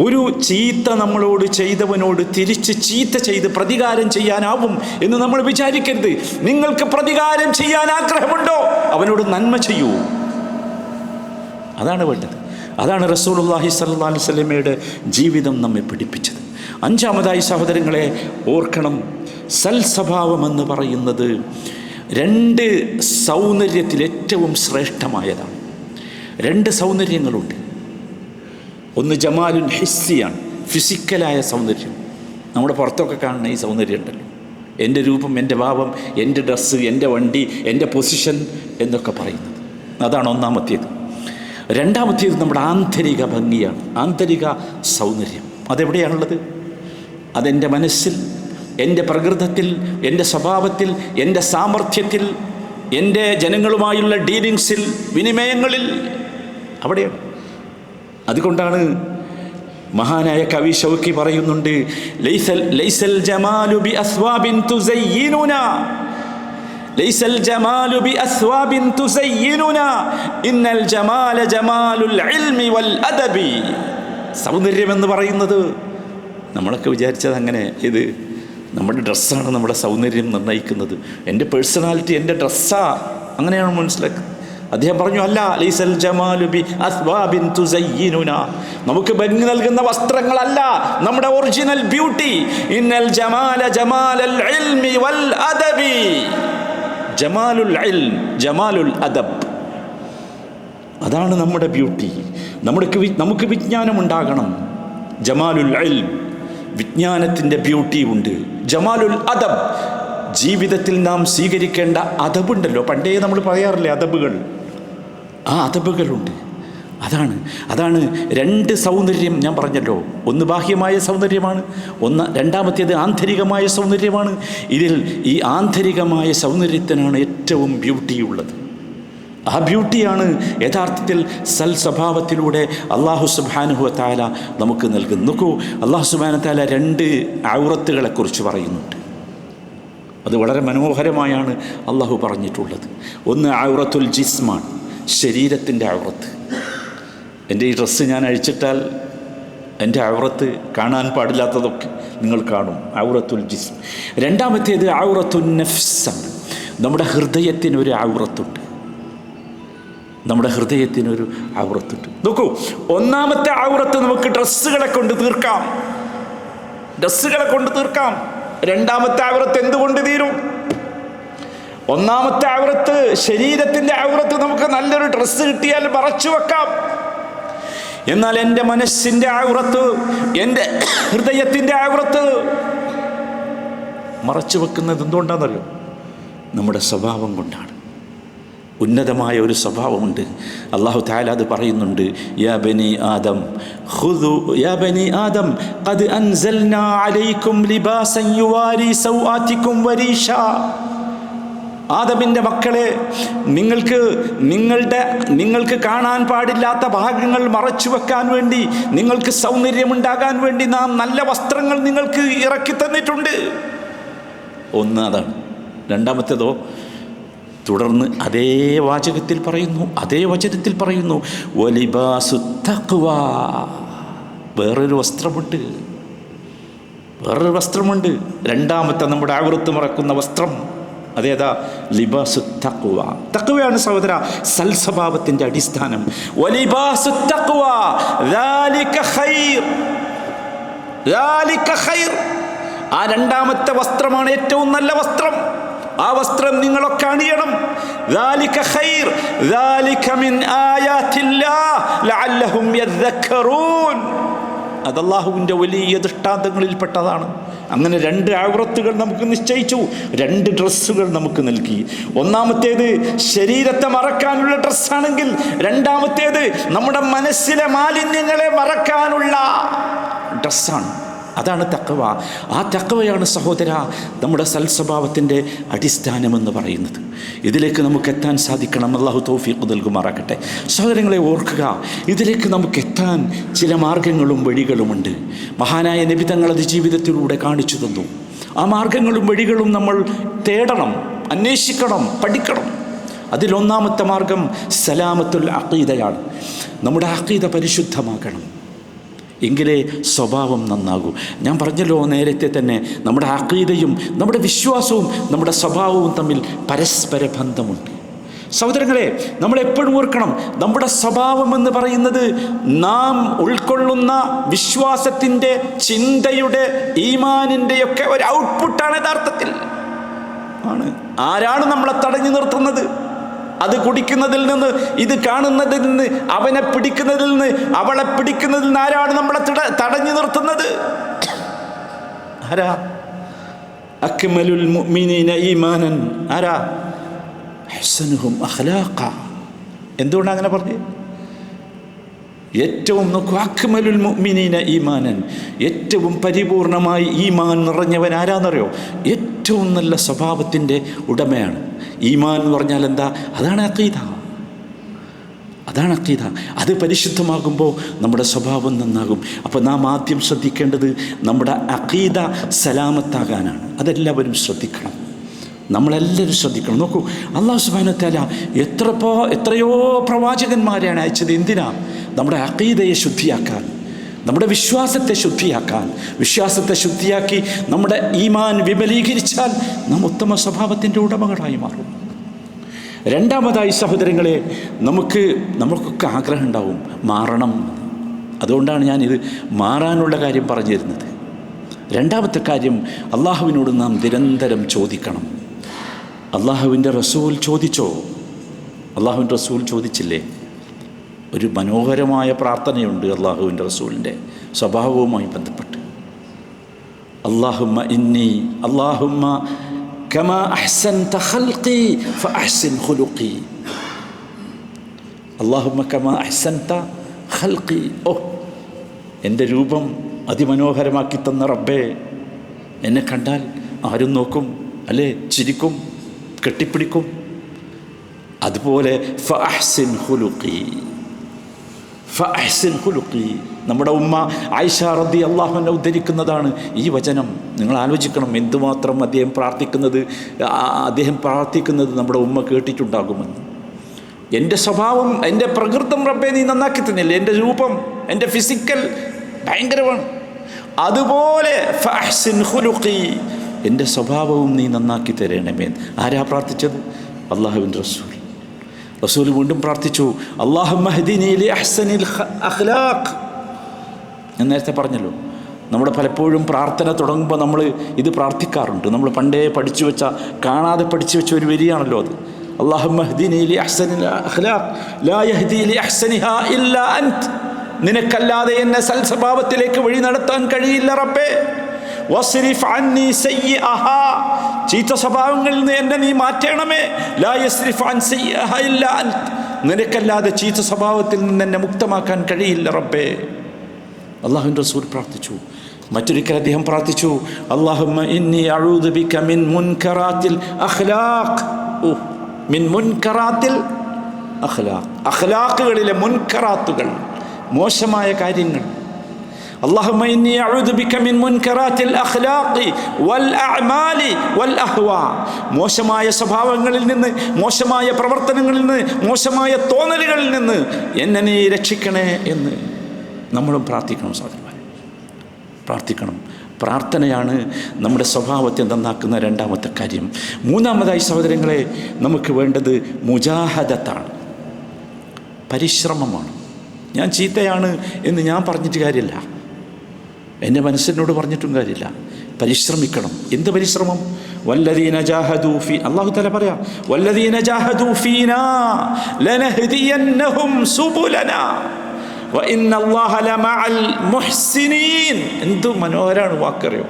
ഒരു ചീത്ത നമ്മളോട് ചെയ്തവനോട് തിരിച്ച് ചീത്ത ചെയ്ത് പ്രതികാരം ചെയ്യാനാവും എന്ന് നമ്മൾ വിചാരിക്കരുത്. നിങ്ങൾക്ക് പ്രതികാരം ചെയ്യാൻ ആഗ്രഹമുണ്ടോ? അവനോട് നന്മ ചെയ്യൂ. അതാണ് വേണ്ടത്. അതാണ് റസൂലുള്ളാഹി സ്വല്ലല്ലാഹു അലൈഹി വസല്ലമയുടെ ജീവിതം നമ്മെ പഠിപ്പിച്ചത്. അഞ്ചാമതായി സഹോദരങ്ങളെ ഓർക്കണം, സൽസ്വഭാവമെന്ന് പറയുന്നത് രണ്ട് സൗന്ദര്യത്തിൽ ഏറ്റവും ശ്രേഷ്ഠമായതാണ്. രണ്ട് സൗന്ദര്യങ്ങളുണ്ട്. ഒന്ന് ജമാലുൻ ഹിസ്സിയാണ്, ഫിസിക്കലായ സൗന്ദര്യം. നമ്മുടെ പുറത്തൊക്കെ കാണുന്ന ഈ സൗന്ദര്യം ഉണ്ടല്ലോ, എൻ്റെ രൂപം, എൻ്റെ ഭാവം, എൻ്റെ ഡ്രസ്സ്, എൻ്റെ വണ്ടി, എൻ്റെ പൊസിഷൻ എന്നൊക്കെ പറയുന്നത്, അതാണ് ഒന്നാമത്തേത്. രണ്ടാമത്തേത് നമ്മുടെ ആന്തരിക ഭംഗിയാണ്, ആന്തരിക സൗന്ദര്യം. അതെവിടെയാണുള്ളത്? അതെൻ്റെ മനസ്സിൽ, എൻ്റെ പ്രകൃതത്തിൽ, എൻ്റെ സ്വഭാവത്തിൽ, എൻ്റെ സാമർഥ്യത്തിൽ, എൻ്റെ ജനങ്ങളുമായുള്ള ഡീലിങ്സിൽ, വിനിമയങ്ങളിൽ, അവിടെയാണ്. അതുകൊണ്ടാണ് മഹാനായ കവി ഷൗക്കി പറയുന്നുണ്ട്, ലൈസൽ ജമാലു ബി അസ്വാബിൻ തുസയ്യിനുന, ലൈസൽ ജമാലു ബി അസ്വാബിൻ തുസയ്യിനുന, ഇന്നൽ ജമാല ജമാലുൽ ഇൽമി വൽ അദബി. സൗന്ദര്യം എന്ന് പറയുന്നത് നമ്മളൊക്കെ വിചാരിച്ചത് അങ്ങനെ, ഇത് നമ്മുടെ ഡ്രസ്സാണ് നമ്മുടെ സൗന്ദര്യം നിർണ്ണയിക്കുന്നത്, എൻ്റെ പേഴ്സണാലിറ്റി എൻ്റെ ഡ്രസ്സാ, അങ്ങനെയാണ് മനസ്സിലാക്കുന്നത്. അദ്ദേഹം പറഞ്ഞു, അല്ല, ലൈസൽ ജമാലു ബി അസ്വാബിൻ തുസയ്യിനുന, നമുക്ക് ഭംഗി നൽകുന്ന വസ്ത്രങ്ങളല്ല നമ്മുടെ ഒറിജിനൽ ബ്യൂട്ടി. ഇന്നൽ ജമാല ജമാലുൽ ഇൽമി വൽ അദബി. ജമാലുൽ ഇൽം, ജമാലുൽ അദബ്, അതാണ് നമ്മുടെ ബ്യൂട്ടി. നമുക്ക് വിജ്ഞാനം ഉണ്ടാകണം. ജമാലുൽ ഇൽം, വിജ്ഞാനത്തിൻ്റെ ബ്യൂട്ടി ഉണ്ട്. ജമാലുൽ അദബ്, ജീവിതത്തിൽ നാം സ്വീകരിക്കേണ്ട അദബുണ്ടല്ലോ, പണ്ടേ നമ്മൾ പറയാറില്ലേ അദബുകൾ, ആ അദബുകളുണ്ട്. അതാണ് രണ്ട് സൗന്ദര്യം ഞാൻ പറഞ്ഞല്ലോ. ഒന്ന് ബാഹ്യമായ സൗന്ദര്യമാണ്, രണ്ടാമത്തേത് ആന്തരികമായ സൗന്ദര്യമാണ്. ഇതിൽ ഈ ആന്തരികമായ സൗന്ദര്യത്തിനാണ് ഏറ്റവും ബ്യൂട്ടിയുള്ളത്. ആ ബ്യൂട്ടിയാണ് യഥാർത്ഥത്തിൽ സൽസ്വഭാവത്തിലൂടെ അള്ളാഹു സുബ്ഹാനഹു വ തആല നമുക്ക് നൽകുന്നു. നോക്കൂ, അള്ളാഹു സുബ്ഹാനഹു വ തആല രണ്ട് ഔറത്തുകളെക്കുറിച്ച് പറയുന്നുണ്ട്. അത് വളരെ മനോഹരമായാണ് അള്ളാഹു പറഞ്ഞിട്ടുള്ളത്. ഒന്ന് ഔറത്തുൽ ജിസ്മാണ്, ശരീരത്തിൻ്റെ ഔറത്ത്. എൻ്റെ ഈ ഡ്രസ്സ് ഞാൻ അഴിച്ചിട്ടാൽ എൻ്റെ ഔറത്ത് കാണാൻ പാടില്ലാത്തതൊക്കെ നിങ്ങൾ കാണും, ഔറത്തുൽ ജിസ്ം. രണ്ടാമത്തേത് ഔറത്തുൻ നഫ്സാണ്, നമ്മുടെ ഹൃദയത്തിനൊരു ഔറത്തുണ്ട്. നമ്മുടെ ഹൃദയത്തിനൊരു ഔറത്തുണ്ട്. നോക്കൂ, ഒന്നാമത്തെ ഔറത്ത് നമുക്ക് ഡ്രസ്സുകളെ കൊണ്ട് തീർക്കാം. രണ്ടാമത്തെ ഔറത്ത് എന്തുകൊണ്ട് തീരും? ഒന്നാമത്തെ ഔറത്ത്, ശരീരത്തിൻ്റെ ഔറത്ത് നമുക്ക് നല്ലൊരു ഡ്രസ്സ് കിട്ടിയാൽ മറച്ചു വെക്കാം. എന്നാൽ എൻ്റെ മനസ്സിൻ്റെ ഔറത്ത്, എൻ്റെ ഹൃദയത്തിൻ്റെ ഔറത്ത് മറച്ചു വെക്കുന്നത് എന്തുകൊണ്ടാണെന്നറിയോ? നമ്മുടെ സ്വഭാവം കൊണ്ടാണ്. ഉന്നതമായ ഒരു സ്വഭാവമുണ്ട്. അല്ലാഹു തആല അത് പറയുന്നുണ്ട്. യാ ബനി ആദം ഖുദു യാ ബനി ആദം ഖദ് അൻസൽനാ അലൈക്കും ലിബാസൻ യുവാരി സൗആതികും വരീഷാ. ആദമിൻ്റെ മക്കളെ, നിങ്ങൾക്ക് കാണാൻ പാടില്ലാത്ത ഭാഗങ്ങൾ മറച്ചു വെക്കാൻ വേണ്ടി, നിങ്ങൾക്ക് സൗന്ദര്യമുണ്ടാകാൻ വേണ്ടി നാം നല്ല വസ്ത്രങ്ങൾ നിങ്ങൾക്ക് ഇറക്കി തന്നിട്ടുണ്ട്. ഒന്ന് അതാണ്. രണ്ടാമത്തേതോ, തുടർന്ന് അതേ വാചകത്തിൽ പറയുന്നു, അതേ വചനത്തിൽ പറയുന്നു, വലിബാസു തഖ്വാ. വേറൊരു വസ്ത്രമുണ്ട്. രണ്ടാമത്തെ നമ്മുടെ ഔറത്ത് മറക്കുന്ന വസ്ത്രം അതേതാ? ലിബാസു തഖ്വ. തഖ്വയാണ് സഹോദര സൽസ്വഭാവത്തിൻ്റെ അടിസ്ഥാനം. വലിബാസു തഖ്വ ദാലിക ഖൈർ. ആ രണ്ടാമത്തെ വസ്ത്രമാണ് ഏറ്റവും നല്ല വസ്ത്രം. ആ വസ്ത്രം നിങ്ങളൊക്കെ അണിയണം. ദാലിക ഖൈർ ദാലിക മിൻ ആയാതില്ലാഹ് ലഅല്ലഹും യദ്ദക്കറൂൻ. അത് അല്ലാഹുവിൻ്റെ വലിയ ദൃഷ്ടാന്തങ്ങളിൽപ്പെട്ടതാണ്. അങ്ങനെ രണ്ട് ഔറത്തുകൾ നമുക്ക് നിശ്ചയിച്ചു, രണ്ട് ഡ്രസ്സുകൾ നമുക്ക് നൽകി. ഒന്നാമത്തേത് ശരീരത്തെ മറക്കാനുള്ള ഡ്രസ്സാണെങ്കിൽ, രണ്ടാമത്തേത് നമ്മുടെ മനസ്സിലെ മാലിന്യങ്ങളെ മറക്കാനുള്ള ഡ്രസ്സാണ്. അതാണ് തഖ്വ. ആ തഖ്വയാണ് സഹോദര നമ്മുടെ സൽസ്വഭാവത്തിൻ്റെ അടിസ്ഥാനമെന്ന് പറയുന്നത്. ഇതിലേക്ക് നമുക്ക് എത്താൻ സാധിക്കണം. അല്ലാഹു തൗഫീഖ് നൽകുമാറാകട്ടെ. സഹോദരങ്ങളെ ഓർക്കുക, ഇതിലേക്ക് നമുക്ക് എത്താൻ ചില മാർഗങ്ങളും വഴികളുമുണ്ട്. മഹാനായ നബി തങ്ങളത് ജീവിതത്തിലൂടെ കാണിച്ചു തന്നു. ആ മാർഗങ്ങളും വഴികളും നമ്മൾ തേടണം, അന്വേഷിക്കണം, പഠിക്കണം. അതിലൊന്നാമത്തെ മാർഗം സലാമത്തുൽ അഖീദയാണ്. നമ്മുടെ അഖീദ പരിശുദ്ധമാക്കണം, എങ്കിലേ സ്വഭാവം നന്നാകൂ. ഞാൻ പറഞ്ഞല്ലോ നേരത്തെ തന്നെ, നമ്മുടെ അഖീദയും നമ്മുടെ വിശ്വാസവും നമ്മുടെ സ്വഭാവവും തമ്മിൽ പരസ്പര ബന്ധമുണ്ട്. സഹോദരങ്ങളെ, നമ്മളെപ്പോഴും ഓർക്കണം, നമ്മുടെ സ്വഭാവം എന്ന് പറയുന്നത് നാം ഉൾക്കൊള്ളുന്ന വിശ്വാസത്തിൻ്റെ, ചിന്തയുടെ, ഈമാനിൻ്റെയൊക്കെ ഒരു ഔട്ട്പുട്ടാണ് യഥാർത്ഥത്തിൽ. ആരാണ് നമ്മളെ തടഞ്ഞു നിർത്തുന്നത്? അത് കുടിക്കുന്നതിൽ നിന്ന്, ഇത് കാണുന്നതിൽ നിന്ന്, അവനെ പിടിക്കുന്നതിൽ നിന്ന്, അവളെ പിടിക്കുന്നതിൽ നിന്ന് ആരാണ് നമ്മളെ തടഞ്ഞു നിർത്തുന്നത്? ആരാ? അക്മലുൽ മുഅ്മിനീന ഈമാനൻ. ആരാ? അഹ്സനുഹും അഖ്ലാഖ. എന്തുകൊണ്ടാണ് അങ്ങനെ പറഞ്ഞത്? ഏറ്റവും നോക്കൂ, അക്മലുൽ മുഅ്മിനീന ഈമാനൻ, ഏറ്റവും പരിപൂർണമായി ഈമാൻ നിറഞ്ഞവൻ ആരാന്നറിയോ? ഏറ്റവും നല്ല സ്വഭാവത്തിൻ്റെ ഉടമയാണ്. ഈമാൻ എന്ന് പറഞ്ഞാൽ എന്താ? അതാണ് അഖീദ. അത് പരിശുദ്ധമാകുമ്പോൾ നമ്മുടെ സ്വഭാവം നന്നാകും. അപ്പോൾ നാം ആദ്യം ശ്രദ്ധിക്കേണ്ടത് നമ്മുടെ അഖീദ സലാമത്താകാനാണ്. അതെല്ലാവരും ശ്രദ്ധിക്കണം, നമ്മളെല്ലാവരും ശ്രദ്ധിക്കണം. നോക്കൂ, അല്ലാഹു സുബ്ഹാനഹു വ തആല എത്രയോ പ്രവാചകന്മാരെയാണ് അയച്ചത്. എന്തിനാ? നമ്മുടെ അഖീദയെ ശുദ്ധിയാക്കാൻ, നമ്മുടെ വിശ്വാസത്തെ ശുദ്ധിയാക്കാൻ. വിശ്വാസത്തെ ശുദ്ധിയാക്കി നമ്മുടെ ഈമാൻ വിപുലീകരിച്ചാൽ നാം ഉത്തമ സ്വഭാവത്തിൻ്റെ ഉടമകളായി മാറും. രണ്ടാമതായി സഹോദരങ്ങളെ, നമുക്കൊക്കെ ആഗ്രഹം ഉണ്ടാവും മാറണം. അതുകൊണ്ടാണ് ഞാനിത് മാറാനുള്ള കാര്യം പറഞ്ഞു തരുന്നത്. രണ്ടാമത്തെ കാര്യം, അള്ളാഹുവിനോട് നാം നിരന്തരം ചോദിക്കണം. അള്ളാഹുവിൻ്റെ റസൂൽ ചോദിച്ചോ? അള്ളാഹുവിൻ്റെ റസൂൽ ചോദിച്ചില്ലേ? ഒരു മനോഹരമായ പ്രാർത്ഥനയുണ്ട് അള്ളാഹുവിൻ്റെ റസൂലിൻ്റെ സ്വഭാവവുമായി ബന്ധപ്പെട്ട്. അല്ലാഹുമ്മ കമാ അഹ്സൻത ഖൽഖി ഫഅഹ്സിൻ ഖുലുഖി. അല്ലാഹുമ്മ കമാ അഹ്സൻത ഖൽഖി. എൻ്റെ രൂപം അതിമനോഹരമാക്കി തന്ന റബ്ബേ, എന്നെ കണ്ടാൽ ആരും നോക്കും, അല്ലേ? ചിരിക്കും, കെട്ടിപ്പിടിക്കും. അതുപോലെ ഫഅഹ്സിൻ ഖുലുഖി. നമ്മുടെ ഉമ്മ ആയിഷ റളിയല്ലാഹു അൻഹ ഉദ്ധരിക്കുന്നതാണ് ഈ വചനം. നിങ്ങൾ ആലോചിക്കണം എന്തുമാത്രം അദ്ദേഹം പ്രാർത്ഥിക്കുന്നത് നമ്മുടെ ഉമ്മ കേട്ടിട്ടുണ്ടാകുമെന്ന്. എൻ്റെ സ്വഭാവം, എൻ്റെ പ്രകൃതം റബ്ബേ നീ നന്നാക്കി തന്നില്ലേ? എൻ്റെ രൂപം, എൻ്റെ ഫിസിക്കൽ ഭയങ്കരമാണ്. അതുപോലെ ഫഅഹ്സിൻ ഖുലുഖി, എൻ്റെ സ്വഭാവവും നീ നന്നാക്കി തരണമേ. ആരാ പ്രാർത്ഥിച്ചത്? അല്ലാഹുവിൻ്റെ റസൂൽ വീണ്ടും പ്രാർത്ഥിച്ചു, അല്ലാഹുമ്മ ഹ്ദിനി ലി അഹ്സനിൽ അഖ്ലാഖ്. ഞാൻ നേരത്തെ പറഞ്ഞല്ലോ, നമ്മുടെ പലപ്പോഴും പ്രാർത്ഥന തുടങ്ങുമ്പോൾ നമ്മൾ ഇത് പ്രാർത്ഥിക്കാറുണ്ട്. നമ്മൾ പണ്ടേ പഠിച്ചു വെച്ച, കാണാതെ പഠിച്ചു വെച്ച ഒരു വരിയാണല്ലോ അത്. അല്ലാഹുമ്മ ഹ്ദിനി ലി അഹ്സനിൽ അഖ്ലാഖ് ലാ യഹ്ദി ലി അഹ്സനിഹാ ഇല്ലാ അൻത്. നിനക്കല്ലാതെ എന്നെ സൽസ്വഭാവത്തിലേക്ക് വഴി നടത്താൻ കഴിയില്ല റബ്ബേ. വസ്രിഫ് അന്നി സയ്യിഅഹാ, ചീത്ത സ്വഭാവങ്ങളിൽ നിന്ന് എന്നെ നീ മാറ്റണമേ. ലാ യസ്രിഫ് അൻ സയ്യിഅഹാ ഇല്ലാ അൻത്. നിനക്കല്ലാതെ ചീത്ത സ്വഭാവത്തിൽ നിന്ന് എന്നെ മുക്തമാക്കാൻ കഴിയില്ല റബ്ബേ. അല്ലാഹുവിൻ്റെ റസൂൽ പ്രാർത്ഥിച്ചു. മറ്റൊരിക്കൽ അദ്ദേഹം പ്രാർത്ഥിച്ചു, അല്ലാഹുമ്മ ഇന്നി അഊദു ബിക മിൻ മുൻകറാത്തിൽ അഖ്ലാഖ്. മിൻ മുൻകറാത്തിൽ അഖ്ലാഖ്, അഖ്ലാഖുകളിലെ മുൻകറാത്തുകൾ, മോശമായ കാര്യങ്ങൾ. അല്ലാഹുമ്മ ഇന്നി അഊദു ബിക മിൻ മുൻകറാത്തിൽ അഖ്ലാഖി വൽ അഅമാലി വൽ അഹ്വാ. മോശമായ സ്വഭാവങ്ങളിൽ നിന്ന്, മോശമായ പ്രവർത്തനങ്ങളിൽ നിന്ന്, മോശമായ തോന്നലുകളിൽ നിന്ന് എന്നെ നീ രക്ഷിക്കണേ എന്ന് നമ്മളും പ്രാർത്ഥിക്കണം സഹോദരന്മാരെ, പ്രാർത്ഥിക്കണം. പ്രാർത്ഥനയാണ് നമ്മുടെ സ്വഭാവത്തെ നന്നാക്കുന്ന രണ്ടാമത്തെ കാര്യം. മൂന്നാമതായി സഹോദരങ്ങളെ, നമുക്ക് വേണ്ടത് മുജാഹദത്താണ്, പരിശ്രമമാണ്. ഞാൻ ചീത്തയാണ് എന്ന് ഞാൻ പറഞ്ഞിട്ട് കാര്യമില്ല, എൻ്റെ മനസ്സിനോട് പറഞ്ഞിട്ടും കാര്യമില്ല. പരിശ്രമിക്കണം. എന്ത് പരിശ്രമം? വല്ലദീന ജാഹദൂ ഫീ, അല്ലാഹു തആല പറയാം, വല്ലദീന ജാഹദൂ ഫീനാ ലനഹ്ദിയന്നഹും സുബുലനാ വഇന്നല്ലാഹ ലമഅൽ മുഹ്സിനീൻ. എന്ത് മനോഹരമാണ് വാക്കറിയോ!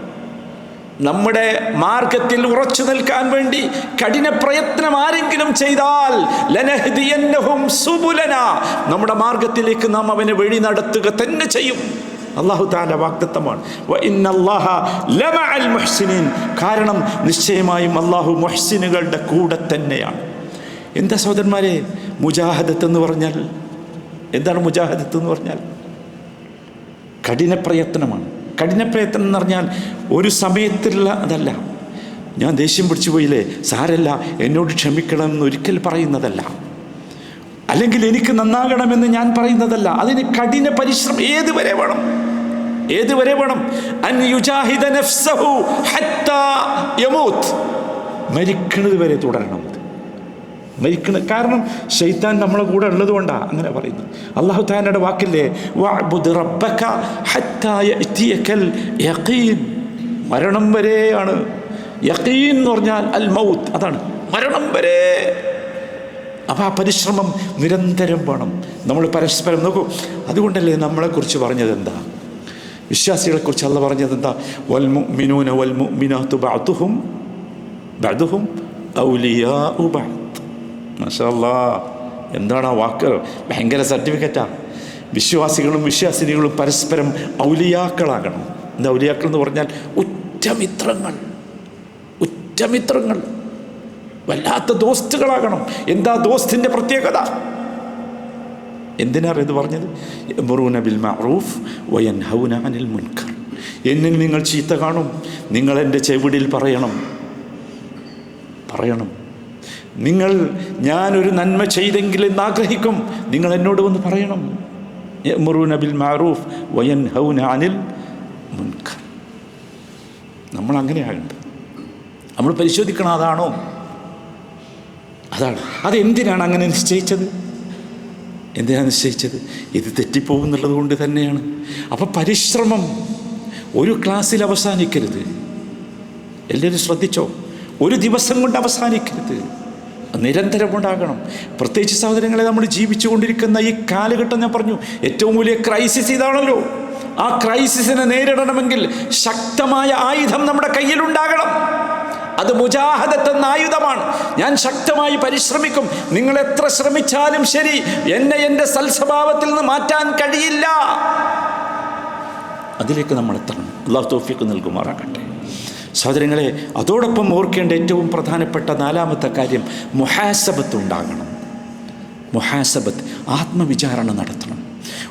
നമ്മുടെ മാർഗത്തിൽ ഉറച്ചു നിൽക്കാൻ വേണ്ടി കഠിന പ്രയത്നം ആരെങ്കിലും ചെയ്താൽ ലനഹ്ദിയന്നഹും സുബുലനാ, നമ്മുടെ മാർഗത്തിലേക്ക് നാം അവനെ വഴി നടത്തുക തന്നെ ചെയ്യും. അല്ലാഹു തആല വാഗ്ദത്തമാണ്, വഇന്നല്ലാഹ ലമഅൽ മുഹ്സിനീൻ. കാരണം നിശ്ചയമായും അല്ലാഹു മുഹ്സിനുകളുടെ കൂടെ തന്നെയാണ്. എന്താ സഹോദരന്മാരെ മുജാഹദത്ത് എന്ന് പറഞ്ഞാൽ? എന്താണ് മുജാഹദത്ത് എന്ന് പറഞ്ഞാൽ? കഠിന പ്രയത്നമാണ്. കഠിന പ്രയത്നം എന്ന് പറഞ്ഞാൽ ഒരു സമയത്തുള്ള അതല്ല. ഞാൻ ദേഷ്യം പിടിച്ചു പോയില്ലേ, സാരല്ല, എന്നോട് ക്ഷമിക്കണം എന്ന് ഒരിക്കൽ പറയുന്നതല്ല, അല്ലെങ്കിൽ എനിക്ക് നന്നാകണമെന്ന് ഞാൻ പറയുന്നതല്ല. അതിന് കഠിന പരിശ്രമം ഏതുവരെ വേണം? ഏതുവരെ വേണം? അൻ യുജാഹിദ നഫ്സഹു ഹത്താ യമൂത്ത്, മരിക്കുന്നത് വരെ തുടരണം. മരിക്കുന്നത് കാരണം ശൈത്താൻ നമ്മളെ കൂടെ ഉള്ളത് കൊണ്ടാണ് അങ്ങനെ പറയുന്നത്. അല്ലാഹു തആലയുടെ വാക്കില്ലേ, വഅബ്ദു റബ്ബക ഹത്താ യഅതിയകൽ യഖീൻ. മരണം വരെയാണ്. യഖീൻ എന്ന് പറഞ്ഞാൽ അൽ മൗത്ത്, അതാണ് മരണം വരെ. അപ്പോൾ ആ പരിശ്രമം നിരന്തരം വേണം. നമ്മൾ പരസ്പരം നോക്കൂ. അതുകൊണ്ടല്ലേ നമ്മളെക്കുറിച്ച് പറഞ്ഞത് എന്താ? വിശ്വാസികളെക്കുറിച്ച് അല്ലാഹു പറഞ്ഞത് എന്താ? വൽ മുഅ്മിനൂന വൽ മുഅ്മിനാത്തു ബഅ്ദുഹും ഔലിയാഉ ബഅദ്. മാഷാ അല്ലാഹ്, എന്താണ് ആ വാക്ക്! ഭയങ്കര സർട്ടിഫിക്കറ്റാണ്. വിശ്വാസികളും വിശ്വാസിനികളും പരസ്പരം ഔലിയാക്കളാകണം. എന്താ ഔലിയാക്കൾ എന്ന് പറഞ്ഞാൽ? ഉറ്റമിത്രങ്ങൾ, ഉറ്റമിത്രങ്ങൾ, വല്ലാത്ത ദോസ്തുകളാകണം. എന്താ ദോസ്തിൻ്റെ പ്രത്യേകത? എന്തിനാണ് ഇത് പറഞ്ഞത്? യഅ്മുറൂന ബിൽ മഅറൂഫ് വയൻഹൗന അനിൽ മുൻകർ. എന്നിൽ നിങ്ങൾ ചീത്ത കാണും, നിങ്ങൾ എൻ്റെ ചെവിടിൽ പറയണം. ഞാനൊരു നന്മ ചെയ്തെങ്കിൽ എന്നാഗ്രഹിക്കും, നിങ്ങൾ എന്നോട് വന്ന് പറയണം. യഅ്മുറൂന ബിൽ മഅറൂഫ് വയൻഹൗന അനിൽ മുൻകർ. നമ്മൾ അങ്ങനെയാകേണ്ടത്. നമ്മൾ പരിശോധിക്കണം, അതാണോ? അതാണ്. അതെന്തിനാണ് അങ്ങനെ നിശ്ചയിച്ചത്? എന്തിനാണ് നിശ്ചയിച്ചത്? ഇത് തെറ്റിപ്പോകുന്നുള്ളത് കൊണ്ട് തന്നെയാണ്. അപ്പം പരിശ്രമം ഒരു ക്ലാസ്സിൽ അവസാനിക്കരുത്. എല്ലാവരും ശ്രദ്ധിച്ചോ, ഒരു ദിവസം കൊണ്ട് അവസാനിക്കരുത്, നിരന്തരമുണ്ടാകണം. പ്രത്യേകിച്ച് സഹോദരങ്ങളെ, നമ്മൾ ജീവിച്ചു കൊണ്ടിരിക്കുന്ന ഈ കാലഘട്ടം, ഞാൻ പറഞ്ഞു, ഏറ്റവും വലിയ ക്രൈസിസ് ഇതാണല്ലോ. ആ ക്രൈസിസിനെ നേരിടണമെങ്കിൽ ശക്തമായ ആയുധം നമ്മുടെ കയ്യിലുണ്ടാകണം. അത് മുജാഹദത്ത് എന്ന ആയുധമാണ്. ഞാൻ ശക്തമായി പരിശ്രമിക്കും. നിങ്ങൾ എത്ര ശ്രമിച്ചാലും ശരി, എന്നെ എൻ്റെ സൽസ്വഭാവത്തിൽ നിന്ന് മാറ്റാൻ കഴിയില്ല. അതിലേക്ക് നമ്മൾ എത്തണം. അല്ലാഹു തൗഫീഖ് നൽകുമാറാകട്ടെ. സഹോദരങ്ങളെ, അതോടൊപ്പം ഓർക്കേണ്ട ഏറ്റവും പ്രധാനപ്പെട്ട നാലാമത്തെ കാര്യം മുഹാസബത്ത് ഉണ്ടാകണം. മുഹാസബത്ത്, ആത്മവിചാരണ നടത്തണം.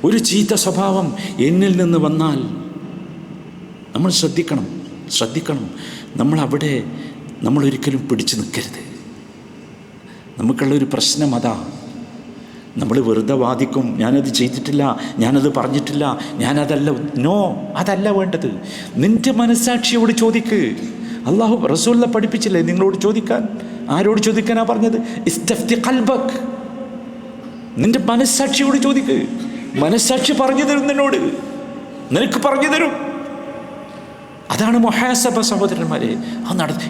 ഒരു ചീത്ത സ്വഭാവം എന്നിൽ നിന്ന് വന്നാൽ നമ്മൾ ശ്രദ്ധിക്കണം. നമ്മളൊരിക്കലും പിടിച്ചു നിൽക്കരുത്. നമുക്കുള്ളൊരു പ്രശ്നം അതാ. നമ്മൾ വെറുതെ വാദിക്കും, ഞാനത് ചെയ്തിട്ടില്ല, ഞാനത് പറഞ്ഞിട്ടില്ല, ഞാനതല്ല. നോ, അതല്ല വേണ്ടത്. നിൻ്റെ മനസ്സാക്ഷിയോട് ചോദിക്ക്. അല്ലാഹു റസൂലിനെ പഠിപ്പിച്ചില്ലേ നിങ്ങളോട് ചോദിക്കാൻ? ആരോട് ചോദിക്കാനാണ് പറഞ്ഞത്? ഇസ്തഫ്തി ഖൽബക്. നിൻ്റെ മനസ്സാക്ഷിയോട് ചോദിക്ക്. മനസ്സാക്ഷി പറഞ്ഞു തരും, നിനക്ക് പറഞ്ഞു തരും. അതാണ് മുഹാസബ സഹോദരന്മാരെ.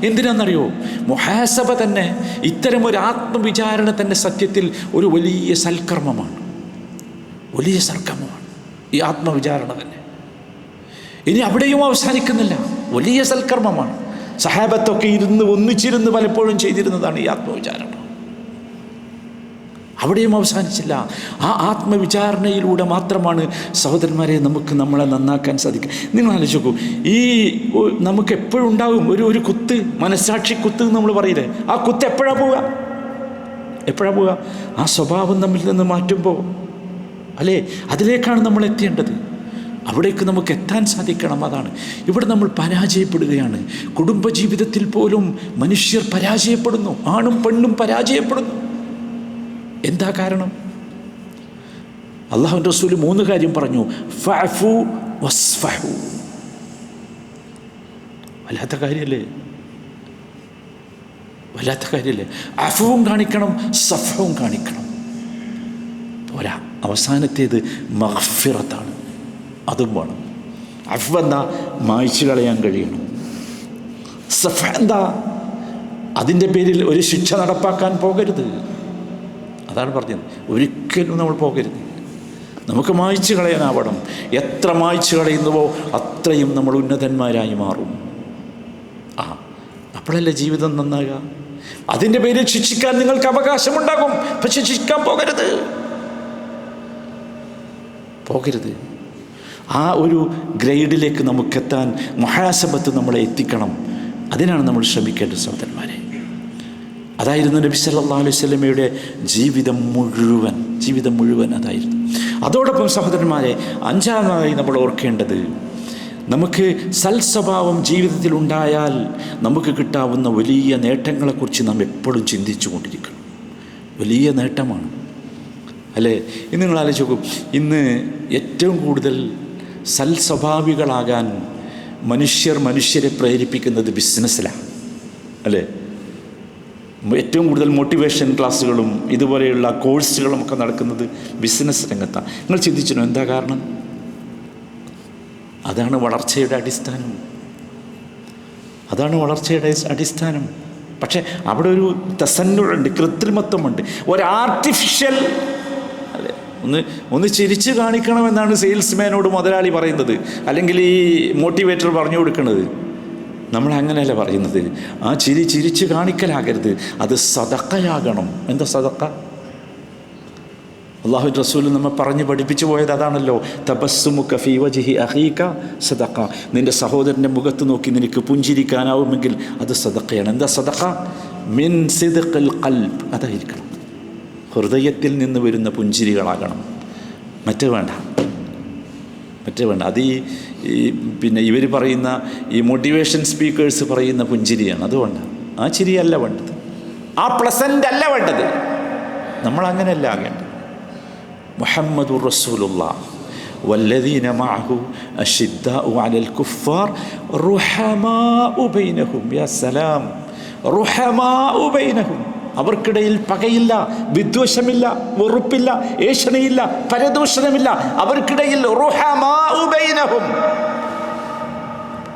എന്തിനാണെന്നറിയോ? മുഹാസബ തന്നെ, ഇത്തരം ഒരു ആത്മവിചാരണ തന്നെ സത്യത്തിൽ ഒരു വലിയ സൽക്കർമ്മമാണ്, വലിയ സൽക്കർമ്മമാണ് ഈ ആത്മവിചാരണ തന്നെ. ഇനി അവിടെയും അവസാനിക്കുന്നില്ല, വലിയ സൽക്കർമ്മമാണ്. സഹാബത്തൊക്കെ ഒന്നിച്ചിരുന്ന് പലപ്പോഴും ചെയ്തിരുന്നതാണ് ഈ ആത്മവിചാരണ. അവിടെയും അവസാനിച്ചില്ല. ആ ആത്മവിചാരണയിലൂടെ മാത്രമാണ് സഹോദരന്മാരെ നമുക്ക് നമ്മളെ നന്നാക്കാൻ സാധിക്കും. നിങ്ങൾ ആലോചിച്ച് നോക്കൂ, ഈ നമുക്ക് എപ്പോഴും ഉണ്ടാവും ഒരു കുത്ത്, മനസ്സാക്ഷി കുത്ത് നമ്മൾ പറയില്ലേ, ആ കുത്ത് എപ്പോഴാണ് പോവുക? ആ സ്വഭാവം നമ്മിൽ നിന്ന് മാറ്റുമ്പോൾ അല്ലേ, അതിലേക്കാണ് നമ്മൾ എത്തേണ്ടത്. അവിടേക്ക് നമുക്ക് എത്താൻ സാധിക്കണം. അതാണ് ഇവിടെ നമ്മൾ പരാജയപ്പെടുകയാണ്. കുടുംബജീവിതത്തിൽ പോലും മനുഷ്യർ പരാജയപ്പെടുന്നു, ആണും പെണ്ണും പരാജയപ്പെടുന്നു. എന്താ കാരണം? അല്ലാഹുവിൻ്റെ റസൂൽ 3 കാര്യം പറഞ്ഞു. ഫഅഫു വസ്ഫഹു. വല്ലാത്ത കാര്യമല്ലേ? അഫുവും കാണിക്കണം, സഫവും കാണിക്കണം. പോരാ, അവസാനത്തേത് മഗ്ഫിറത്താണ്, അതും വേണം. അഫ് എന്താ? മായ്ച്ചു കളയാൻ കഴിയണം. സഫ എന്താ? അതിൻ്റെ പേരിൽ ഒരു ശിക്ഷ നടപ്പാക്കാൻ പോകരുത്. അതാണ് പറഞ്ഞത്. ഒരിക്കലും നമ്മൾ പോകരുത്. നമുക്ക് മായ്ച്ചു കളയാനാവണം. എത്ര മായ്ച്ചു കളയുന്നുവോ അത്രയും നമ്മൾ ഉന്നതന്മാരായി മാറും. അപ്പോഴല്ലേ ജീവിതം നന്നാകുക. അതിൻ്റെ പേരിൽ ശിക്ഷിക്കാൻ നിങ്ങൾക്ക് അവകാശമുണ്ടാകും, പക്ഷെ ശിക്ഷിക്കാൻ പോകരുത്. ആ ഒരു ഗ്രേഡിലേക്ക് നമുക്കെത്താൻ മുഹാസബത്ത് നമ്മളെ എത്തിക്കണം. അതിനാണ് നമ്മൾ ശ്രമിക്കേണ്ടത് സഹോദരന്മാരെ. അതായിരുന്നു നബി സല്ലല്ലാഹു അലൈഹി വസല്ലമയുടെ ജീവിതം മുഴുവൻ അതായിരുന്നു. അതോടൊപ്പം സഹോദരന്മാരെ, 5ാമതായി നമ്മൾ ഓർക്കേണ്ടത്, നമുക്ക് സൽസ്വഭാവം ജീവിതത്തിൽ ഉണ്ടായാൽ നമുക്ക് കിട്ടാവുന്ന വലിയ നേട്ടങ്ങളെക്കുറിച്ച് നാം എപ്പോഴും ചിന്തിച്ചു കൊണ്ടിരിക്കണം. വലിയ നേട്ടമാണ് അല്ലേ? ഇന്ന് നിങ്ങൾ ആലോചിച്ച് നോക്കൂ, ഇന്ന് ഏറ്റവും കൂടുതൽ സൽസ്വഭാവികളാകാൻ മനുഷ്യരെ പ്രേരിപ്പിക്കുന്നത് ബിസിനസ്സിലാണ് അല്ലേ? ഏറ്റവും കൂടുതൽ മോട്ടിവേഷൻ ക്ലാസ്സുകളും ഇതുപോലെയുള്ള കോഴ്സുകളും ഒക്കെ നടക്കുന്നത് ബിസിനസ് രംഗത്താണ്. നിങ്ങൾ ചിന്തിച്ചിനോ എന്താ കാരണം? അതാണ് വളർച്ചയുടെ അടിസ്ഥാനം. പക്ഷേ അവിടെ ഒരു തസന്നുണ്ട്, കൃത്രിമത്വമുണ്ട്, ഒരു ആർട്ടിഫിഷ്യൽ അല്ലേ. ഒന്ന് ചിരിച്ച് കാണിക്കണമെന്നാണ് സെയിൽസ്മാനോട് മുതലാളി പറയുന്നത്, അല്ലെങ്കിൽ ഈ മോട്ടിവേറ്റർ പറഞ്ഞു കൊടുക്കുന്നത്. നമ്മൾ അങ്ങനെയല്ല പറയുന്നത്. ആ ചിരിച്ച് കാണിക്കലാകരുത്, അത് സദഖയാകണം. എന്താ സദഖ? അല്ലാഹുവിൻ്റെ റസൂൽ നമ്മെ പറഞ്ഞ് പഠിപ്പിച്ചു പോയത് അതാണല്ലോ. തബസ്സുമുക ഫീ വജ്ഹി അഖീക സദഖ. നിൻ്റെ സഹോദരൻ്റെ മുഖത്ത് നോക്കി നിനക്ക് പുഞ്ചിരിക്കാനാവുമെങ്കിൽ അത് സദഖയാണ്. എന്താ സദഖ? മിൻ സിദ്ഖിൽ ഖൽബ്. അതായിരിക്കണം, ഹൃദയത്തിൽ നിന്ന് വരുന്ന പുഞ്ചിരികളാകണം. മറ്റേ വേണ്ട. അത് ഈ പിന്നെ ഇവർ പറയുന്ന ഈ മോട്ടിവേഷൻ സ്പീക്കേഴ്സ് പറയുന്ന പുഞ്ചിരിയാണ്. അതുകൊണ്ട് ആ ചിരിയല്ല വേണ്ടത്, ആ പ്ലസൻ്റ് അല്ല വേണ്ടത്. നമ്മളങ്ങനെയല്ല ആകേണ്ടത്. മുഹമ്മദുർ റസൂലുള്ളാഹ് വല്ലദീന മഅഹു അശിദ്ദാഉ അലൽ കുഫാർ റുഹമാഉ ബൈനഹും. യാ സലാം, റുഹമാഉ ബൈനഹും. അവർക്കിടയിൽ പകയില്ല, വിദ്വേഷമില്ല, വെറുപ്പില്ല, ഏഷണിയില്ല, പരദൂഷണമില്ല. അവർക്കിടയിൽ റുഹമാഉ ബൈനഹും,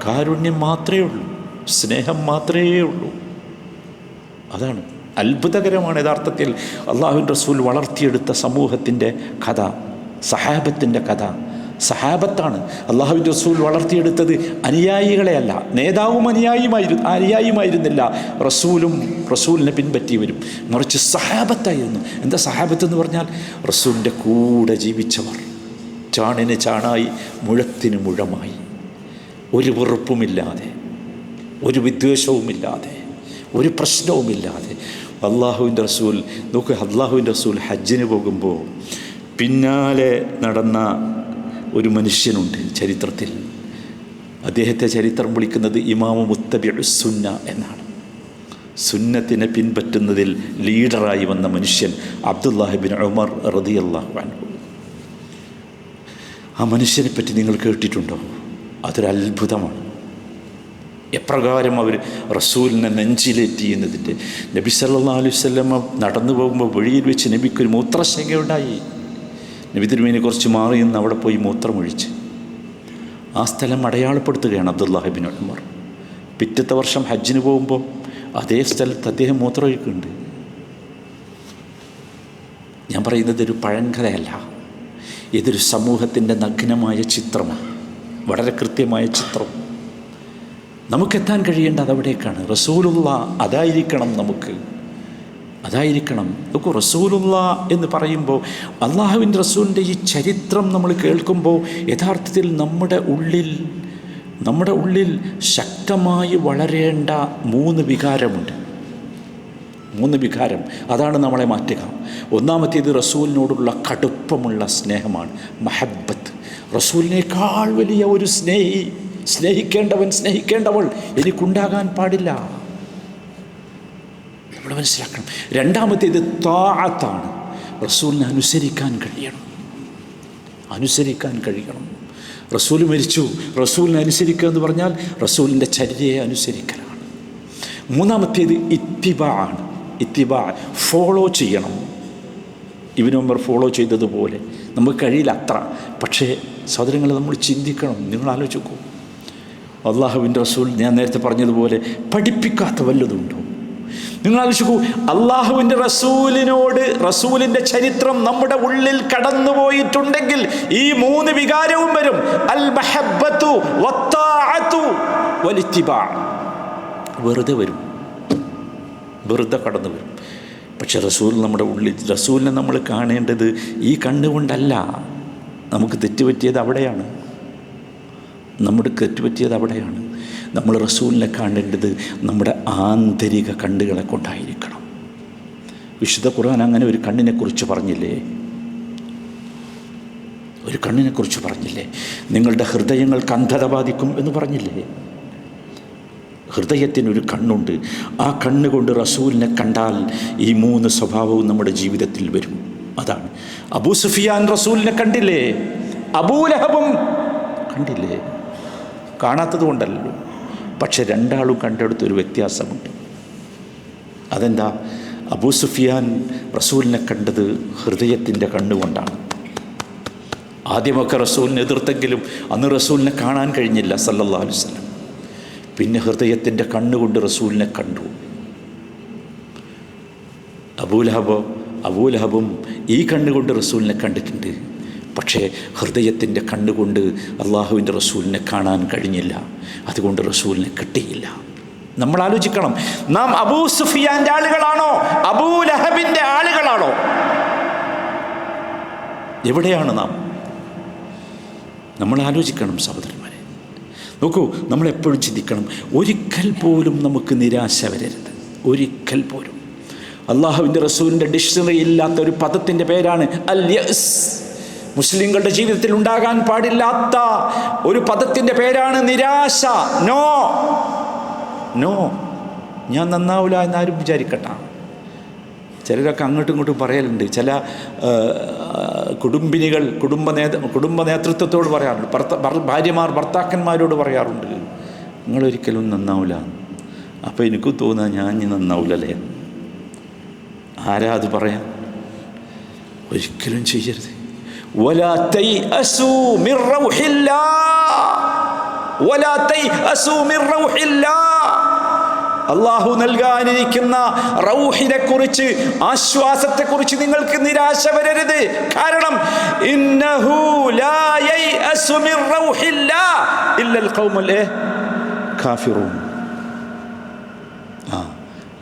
കാരുണ്യം മാത്രമേ ഉള്ളൂ, സ്നേഹം മാത്രമേ ഉള്ളൂ. അതാണ് അത്ഭുതകരമാണ് യഥാർത്ഥത്തിൽ അല്ലാഹുവിൻ്റെ റസൂൽ വളർത്തിയെടുത്ത സമൂഹത്തിൻ്റെ കഥ, സഹാബത്തിൻ്റെ കഥ. സഹാബത്താണ് അല്ലാഹുവിൻ്റെ റസൂൽ വളർത്തിയെടുത്തത്, അനുയായികളെയല്ല. നേതാവും അനുയായിയുമായിരുന്നില്ല, റസൂലിനെ പിൻപറ്റിയവരും, മറിച്ച് സഹാബത്തായിരുന്നു. എന്താ സഹാബത്ത് എന്ന് പറഞ്ഞാൽ? റസൂലിൻ്റെ കൂടെ ജീവിച്ചവർ. ചാണിന് ചാണായി, മുഴത്തിന് മുഴമായി, ഒരു വെറുപ്പുമില്ലാതെ, ഒരു വിദ്വേഷവുമില്ലാതെ, ഒരു പ്രശ്നവുമില്ലാതെ അല്ലാഹുവിൻ്റെ റസൂൽ. നോക്ക്, അല്ലാഹുവിൻ്റെ റസൂൽ ഹജ്ജിന് പോകുമ്പോൾ പിന്നാലെ നടന്ന ഒരു മനുഷ്യനുണ്ട് ചരിത്രത്തിൽ. അദ്ദേഹത്തെ ചരിത്രം വിളിക്കുന്നത് ഇമാമു മുത്തബിഉ സുന്ന എന്നാണ്. സുന്നത്തിനെ പിൻപറ്റുന്നതിൽ ലീഡറായി വന്ന മനുഷ്യൻ അബ്ദുല്ലാഹി ബിൻ ഉമർ റളിയല്ലാഹു അൻഹു. ആ മനുഷ്യനെ പറ്റി നിങ്ങൾ കേട്ടിട്ടുണ്ടോ? അതൊരു അത്ഭുതമാണ്. എപ്രകാരം അവർ റസൂലിനെ നെഞ്ചിലേറ്റി എന്നതിൻ്റെ. നബി സല്ലല്ലാഹു അലൈഹി വസല്ലം നടന്നു പോകുമ്പോൾ വഴിയിൽ വെച്ച് നബിക്കൊരു മൂത്രശങ്കയുണ്ടായി. നബി തിരുമേനി കുറച്ച് മാറി നിന്ന് അവിടെ പോയി മൂത്രമൊഴിച്ച്. ആ സ്ഥലം അടയാളപ്പെടുത്തുകയാണ് അബ്ദുല്ലാഹി ഇബ്നു ഉമർ. പിറ്റത്തെ വർഷം ഹജ്ജിന് പോകുമ്പോൾ അതേ സ്ഥലത്ത് അദ്ദേഹം മൂത്രമൊഴിക്കുന്നുണ്ട്. ഞാൻ പറയുന്നത് ഒരു പഴങ്കഥയല്ല, ഇതൊരു സമൂഹത്തിൻ്റെ നഗ്നമായ ചിത്രമാണ്, വളരെ കൃത്യമായ ചിത്രം. നമുക്കെത്താൻ കഴിയേണ്ടത് അവിടേക്കാണ്. റസൂലുള്ള അതായിരിക്കണം, അതായിരിക്കണം. നമുക്ക് റസൂലുള്ള എന്ന് പറയുമ്പോൾ അള്ളാഹുവിൻ്റെ റസൂലിൻ്റെ ഈ ചരിത്രം നമ്മൾ കേൾക്കുമ്പോൾ യഥാർത്ഥത്തിൽ നമ്മുടെ ഉള്ളിൽ ശക്തമായി വളരേണ്ട 3 വികാരമുണ്ട്. 3 വികാരം, അതാണ് നമ്മളെ മാറ്റുക. ഒന്നാമത്തേത് റസൂലിനോടുള്ള കടുപ്പമുള്ള സ്നേഹമാണ്, മഹബ്ബത്ത്. റസൂലിനേക്കാൾ വലിയ ഒരു സ്നേഹിക്കേണ്ടവൾ എനിക്കുണ്ടാകാൻ പാടില്ല, നമ്മൾ മനസ്സിലാക്കണം. രണ്ടാമത്തേത് താഅത്താണ്, റസൂലിനെ അനുസരിക്കാൻ കഴിയണം. റസൂൽ മരിച്ചു, റസൂലിനെ അനുസരിക്കുക എന്ന് പറഞ്ഞാൽ റസൂലിൻ്റെ ചര്യയെ അനുസരിക്കലാണ്. മൂന്നാമത്തേത് ഇത്തിബാഅാണ്. ഫോളോ ചെയ്യണം. ഇബ്നു ഉമർ ഫോളോ ചെയ്തതുപോലെ നമുക്ക് കഴിയില്ല അത്ര. പക്ഷേ സഹോദരങ്ങളെ, നമ്മൾ ചിന്തിക്കണം. നിങ്ങൾ ആലോചിക്കൂ, അള്ളാഹുവിൻ്റെ റസൂൽ ഞാൻ നേരത്തെ പറഞ്ഞതുപോലെ പഠിപ്പിക്കാത്ത വല്ലതുണ്ടോ? നിങ്ങൾ ആലോചിക്കൂ, അള്ളാഹുവിൻ്റെ റസൂലിൻ്റെ ചരിത്രം നമ്മുടെ ഉള്ളിൽ കടന്നുപോയിട്ടുണ്ടെങ്കിൽ ഈ 3 വികാരവും വരും. അൽ മഹബ്ബത്തു വത്താഅതു വലിത്തിബാ. വെറുതെ കടന്നു വരും. പക്ഷെ റസൂൽ നമ്മുടെ ഉള്ളിൽ, റസൂലിനെ നമ്മൾ കാണേണ്ടത് ഈ കണ്ണുകൊണ്ടല്ല. നമുക്ക് തെറ്റുപറ്റിയത് അവിടെയാണ്. നമ്മൾ റസൂലിനെ കാണേണ്ടത് നമ്മുടെ ആന്തരിക കണ്ണുകളെ കൊണ്ടായിരിക്കണം. വിശുദ്ധ ഖുർആൻ അങ്ങനെ ഒരു കണ്ണിനെക്കുറിച്ച് പറഞ്ഞില്ലേ? നിങ്ങളുടെ ഹൃദയങ്ങൾക്ക് അന്ധത ബാധിക്കും എന്ന് പറഞ്ഞില്ലേ? ഹൃദയത്തിനൊരു കണ്ണുണ്ട്. ആ കണ്ണുകൊണ്ട് റസൂലിനെ കണ്ടാൽ ഈ 3 സ്വഭാവവും നമ്മുടെ ജീവിതത്തിൽ വരും. അതാണ്. അബൂ സുഫിയാൻ റസൂലിനെ കണ്ടില്ലേ? അബൂലഹബും കണ്ടില്ലേ? കാണാത്തത് കൊണ്ടല്ലോ. പക്ഷെ രണ്ടാളും കണ്ടെടുത്തൊരു വ്യത്യാസമുണ്ട്. അതെന്താ? അബൂ സുഫിയാൻ റസൂലിനെ കണ്ടത് ഹൃദയത്തിൻ്റെ കണ്ണുകൊണ്ടാണ്. ആദ്യമൊക്കെ റസൂലിനെ എതിർത്തെങ്കിലും അന്ന് റസൂലിനെ കാണാൻ കഴിഞ്ഞില്ല സല്ലല്ലാഹു അലൈഹി വസല്ലം. പിന്നെ ഹൃദയത്തിൻ്റെ കണ്ണുകൊണ്ട് റസൂലിനെ കണ്ടു. അബൂലഹബും ഈ കണ്ണുകൊണ്ട് റസൂലിനെ കണ്ടിട്ടുണ്ട്. പക്ഷേ ഹൃദയത്തിൻ്റെ കണ്ണുകൊണ്ട് അള്ളാഹുവിൻ്റെ റസൂലിനെ കാണാൻ കഴിഞ്ഞില്ല. അതുകൊണ്ട് റസൂലിനെ കിട്ടിയില്ല. നമ്മൾ ആലോചിക്കണം, നാം അബൂ സുഫിയാൻ്റെ ആളുകളാണോ അബൂലഹബിൻ്റെ ആളുകളാണോ? എവിടെയാണ് നാം? നമ്മൾ ആലോചിക്കണം സഹോദരന്മാരെ. നോക്കൂ, നമ്മളെപ്പോഴും ചിന്തിക്കണം, ഒരിക്കൽ പോലും നമുക്ക് നിരാശ വരരുത്. ഒരിക്കൽ പോലും. അള്ളാഹുവിൻ്റെ റസൂലിൻ്റെ ഡിക്ഷണറി ഇല്ലാത്ത ഒരു പദത്തിൻ്റെ പേരാണ് അൽ യഅ്സ്. മുസ്ലിങ്ങളുടെ ജീവിതത്തിൽ ഉണ്ടാകാൻ പാടില്ലാത്ത ഒരു പദത്തിൻ്റെ പേരാണ് നിരാശ. നോ, ഞാൻ നന്നാവില്ല എന്നാരും വിചാരിക്കട്ട. ചിലരൊക്കെ അങ്ങോട്ടും ഇങ്ങോട്ടും പറയലുണ്ട്. ചില കുടുംബിനികൾ കുടുംബ നേതൃത്വത്തോട് പറയാറുണ്ട്. ഭാര്യമാർ ഭർത്താക്കന്മാരോട് പറയാറുണ്ട്, നിങ്ങളൊരിക്കലും നന്നാവില്ല. അപ്പോൾ എനിക്കും തോന്നുക ഞാൻ നന്നാവില്ലല്ലേ. ആരാ അത് പറയാൻ? ഒരിക്കലും ചെയ്യരുത്. വലാ തൈഅസൂ മിർ റൗഹില്ലാഹ്. അള്ളാഹു നൽകാനിരിക്കുന്ന റൗഹിനെ കുറിച്ച്, ആശ്വാസത്തെക്കുറിച്ച് നിങ്ങൾക്ക് നിരാശ വരരുത്. കാരണം ഇന്നഹു ലാ യൈഅസു മിർ റൗഹില്ലാഹ് ഇല്ലൽ ഖൗമുൽ കാഫിറൂൻ.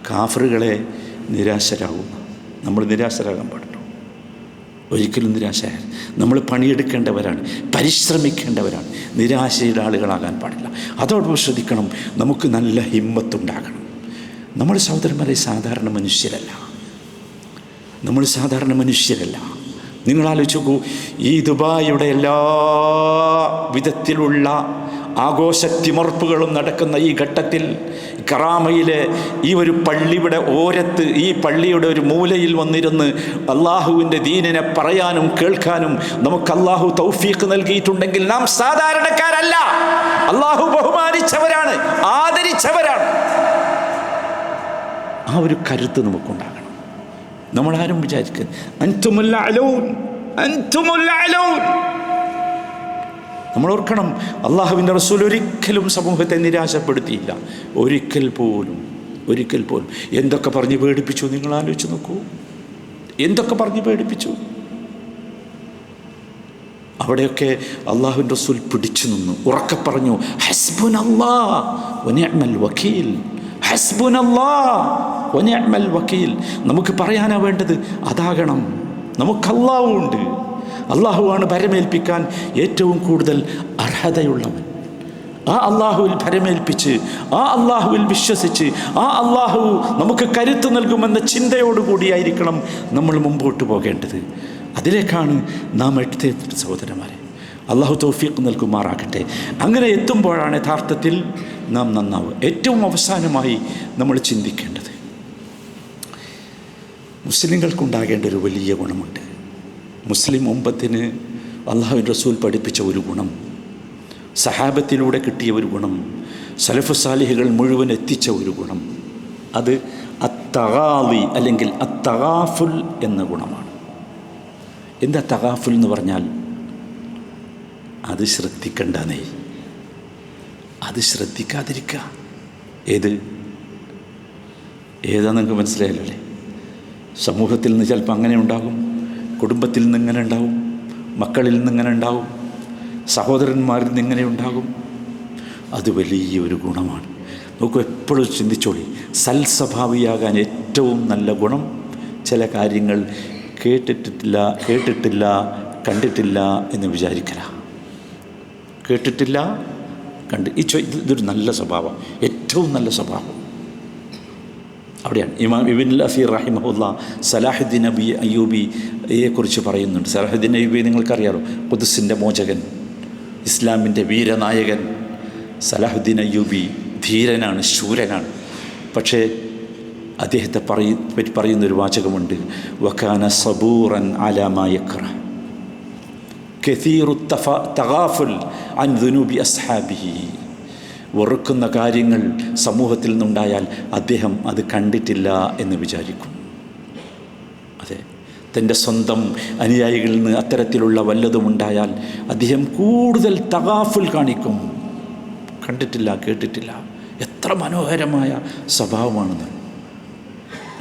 കാഫിറുകളെ നിരാശരാകും. നമ്മൾ നിരാശരാകാൻ പാടില്ല. ഒരിക്കലും നിരാശയാൽ നമ്മൾ പണിയെടുക്കേണ്ടവരാണ്, പരിശ്രമിക്കേണ്ടവരാണ്. നിരാശയുടെ ആളുകളാകാൻ പാടില്ല. അതോടൊപ്പം ശ്രദ്ധിക്കണം, നമുക്ക് നല്ല ഹിമ്മത്തുണ്ടാകണം. നമ്മൾ സഹോദരന്മാരെ സാധാരണ മനുഷ്യരല്ല. നിങ്ങൾ ആലോചിച്ച് നോക്കൂ, ഈ ദുബായിയുടെ എല്ലാ വിധത്തിലുള്ള ആഘോഷത്തിമർപ്പുകളും നടക്കുന്ന ഈ ഘട്ടത്തിൽ കറാമയിലെ ഈ ഒരു പള്ളിയുടെ ഓരത്ത്, ഈ പള്ളിയുടെ ഒരു മൂലയിൽ വന്നിരുന്ന് അള്ളാഹുവിൻ്റെ ദീനിനെ പറയാനും കേൾക്കാനും നമുക്ക് അള്ളാഹു തൗഫീഖ് നൽകിയിട്ടുണ്ടെങ്കിൽ നാം സാധാരണക്കാരല്ല. അള്ളാഹു ബഹുമാനിച്ചവരാണ്, ആദരിച്ചവരാണ്. ആ ഒരു കരുത്ത് നമുക്കുണ്ടാകണം. നമ്മളാരും വിചാരിക്കുന്നത് നമ്മൾ ഓർക്കണം, അള്ളാഹുവിൻ്റെ റസൂൽ ഒരിക്കലും സമൂഹത്തെ നിരാശപ്പെടുത്തിയില്ല. ഒരിക്കൽ പോലും. എന്തൊക്കെ പറഞ്ഞ് പേടിപ്പിച്ചു നിങ്ങൾ ആലോചിച്ച് നോക്കൂ. എന്തൊക്കെ പറഞ്ഞ് പേടിപ്പിച്ചു. അവിടെയൊക്കെ അള്ളാഹുവിൻ്റെ റസൂൽ പിടിച്ചു നിന്നു, ഉറക്കെ പറഞ്ഞു, ഹസ്ബുനല്ലാഹ് വനിഅ്മൽ വക്കീൽ, ഹസ്ബുനല്ലാഹ് വനിഅ്മൽ വക്കീൽ. നമുക്ക് പറയാനാ വേണ്ടത് അതാകണം. നമുക്ക് അള്ളാഹുണ്ട്. അള്ളാഹുവാണ് ഭരമേൽപ്പിക്കാൻ ഏറ്റവും കൂടുതൽ അർഹതയുള്ളവൻ. ആ അള്ളാഹുവിൽ ഭരമേൽപ്പിച്ച്, ആ അള്ളാഹുവിൽ വിശ്വസിച്ച്, ആ അള്ളാഹു നമുക്ക് കരുത്ത് നൽകുമെന്ന ചിന്തയോടുകൂടിയായിരിക്കണം നമ്മൾ മുമ്പോട്ട് പോകേണ്ടത്. അതിലേക്കാണ് നാം എത്തിയത് സഹോദരന്മാരെ. അള്ളാഹു തൗഫീഖ് നൽകുമാറാകട്ടെ. അങ്ങനെ എത്തുമ്പോഴാണ് യഥാർത്ഥത്തിൽ നാം നന്നാവുക. ഏറ്റവും അവസാനമായി നമ്മൾ ചിന്തിക്കേണ്ടത്, മുസ്ലിങ്ങൾക്കുണ്ടാകേണ്ട ഒരു വലിയ ഗുണമുണ്ട്. മുസ്ലിം ഉമ്മത്തിന് അള്ളാഹുവിൻ്റെ റസൂൽ പഠിപ്പിച്ച ഒരു ഗുണം, സഹാബത്തിലൂടെ കിട്ടിയ ഒരു ഗുണം, സലഫ് സാലിഹുകൾ മുഴുവൻ എത്തിച്ച ഒരു ഗുണം, അത് അത്തഗാളി അല്ലെങ്കിൽ അത്തഗാഫുൽ എന്ന ഗുണമാണ്. എന്താ തഗാഫുൽ എന്ന് പറഞ്ഞാൽ? അത് ശ്രദ്ധിക്കണ്ടേ, അത് ശ്രദ്ധിക്കാതിരിക്കുക. ഏതാ നിങ്ങൾക്ക് മനസ്സിലായല്ലോ അല്ലേ? സമൂഹത്തിൽ നിന്ന് ചിലപ്പോൾ അങ്ങനെ ഉണ്ടാകും, കുടുംബത്തിൽ നിന്ന് ഇങ്ങനെ ഉണ്ടാവും, മക്കളിൽ നിന്ന് ഇങ്ങനെ ഉണ്ടാവും, സഹോദരന്മാരിൽ നിന്ന് ഇങ്ങനെ ഉണ്ടാകും. അത് വലിയൊരു ഗുണമാണ്. നോക്കൂ, എപ്പോഴും ചിന്തിച്ചോളി, സൽസ്വഭാവിയാകാൻ ഏറ്റവും നല്ല ഗുണം ചില കാര്യങ്ങൾ കേട്ടിട്ടില്ല കണ്ടിട്ടില്ല എന്ന് വിചാരിക്കല. കേട്ടിട്ടില്ല ഇതൊരു നല്ല സ്വഭാവം, ഏറ്റവും നല്ല സ്വഭാവം. അവിടെയാണ് ഇമാം ഇബ്നുൽ അസീർ റഹിമഹുല്ലാ സലാഹുദ്ദീൻ അയ്യൂബിയെക്കുറിച്ച് പറയുന്നുണ്ട്. സലാഹുദ്ദീൻ അയ്യൂബി നിങ്ങൾക്കറിയാലോ, ഖുദ്സിൻ്റെ മോചകൻ, ഇസ്ലാമിൻ്റെ വീരനായകൻ. സലാഹുദ്ദീൻ അയ്യൂബി ധീരനാണ്, ശൂരനാണ്. പക്ഷേ അദ്ദേഹത്തെ പറ്റി പറയുന്നൊരു വാചകമുണ്ട്, വകാന സബൂറൻ അലാ മാ യക്റഹ് കസീറു തഗാഫുൽ അൻ ദുനൂബി അസ്ഹാബിഹി. വെറുക്കുന്ന കാര്യങ്ങൾ സമൂഹത്തിൽ നിന്നുണ്ടായാൽ അദ്ദേഹം അത് കണ്ടിട്ടില്ല എന്ന് വിചാരിക്കും. അതെ, തൻ്റെ സ്വന്തം അനുയായികളിൽ നിന്ന് അത്തരത്തിലുള്ള വല്ലതുമുണ്ടായാൽ അദ്ദേഹം കൂടുതൽ തഗാഫുൽ കാണിക്കും. കണ്ടിട്ടില്ല, കേട്ടിട്ടില്ല. എത്ര മനോഹരമായ സ്വഭാവമാണെന്ന്.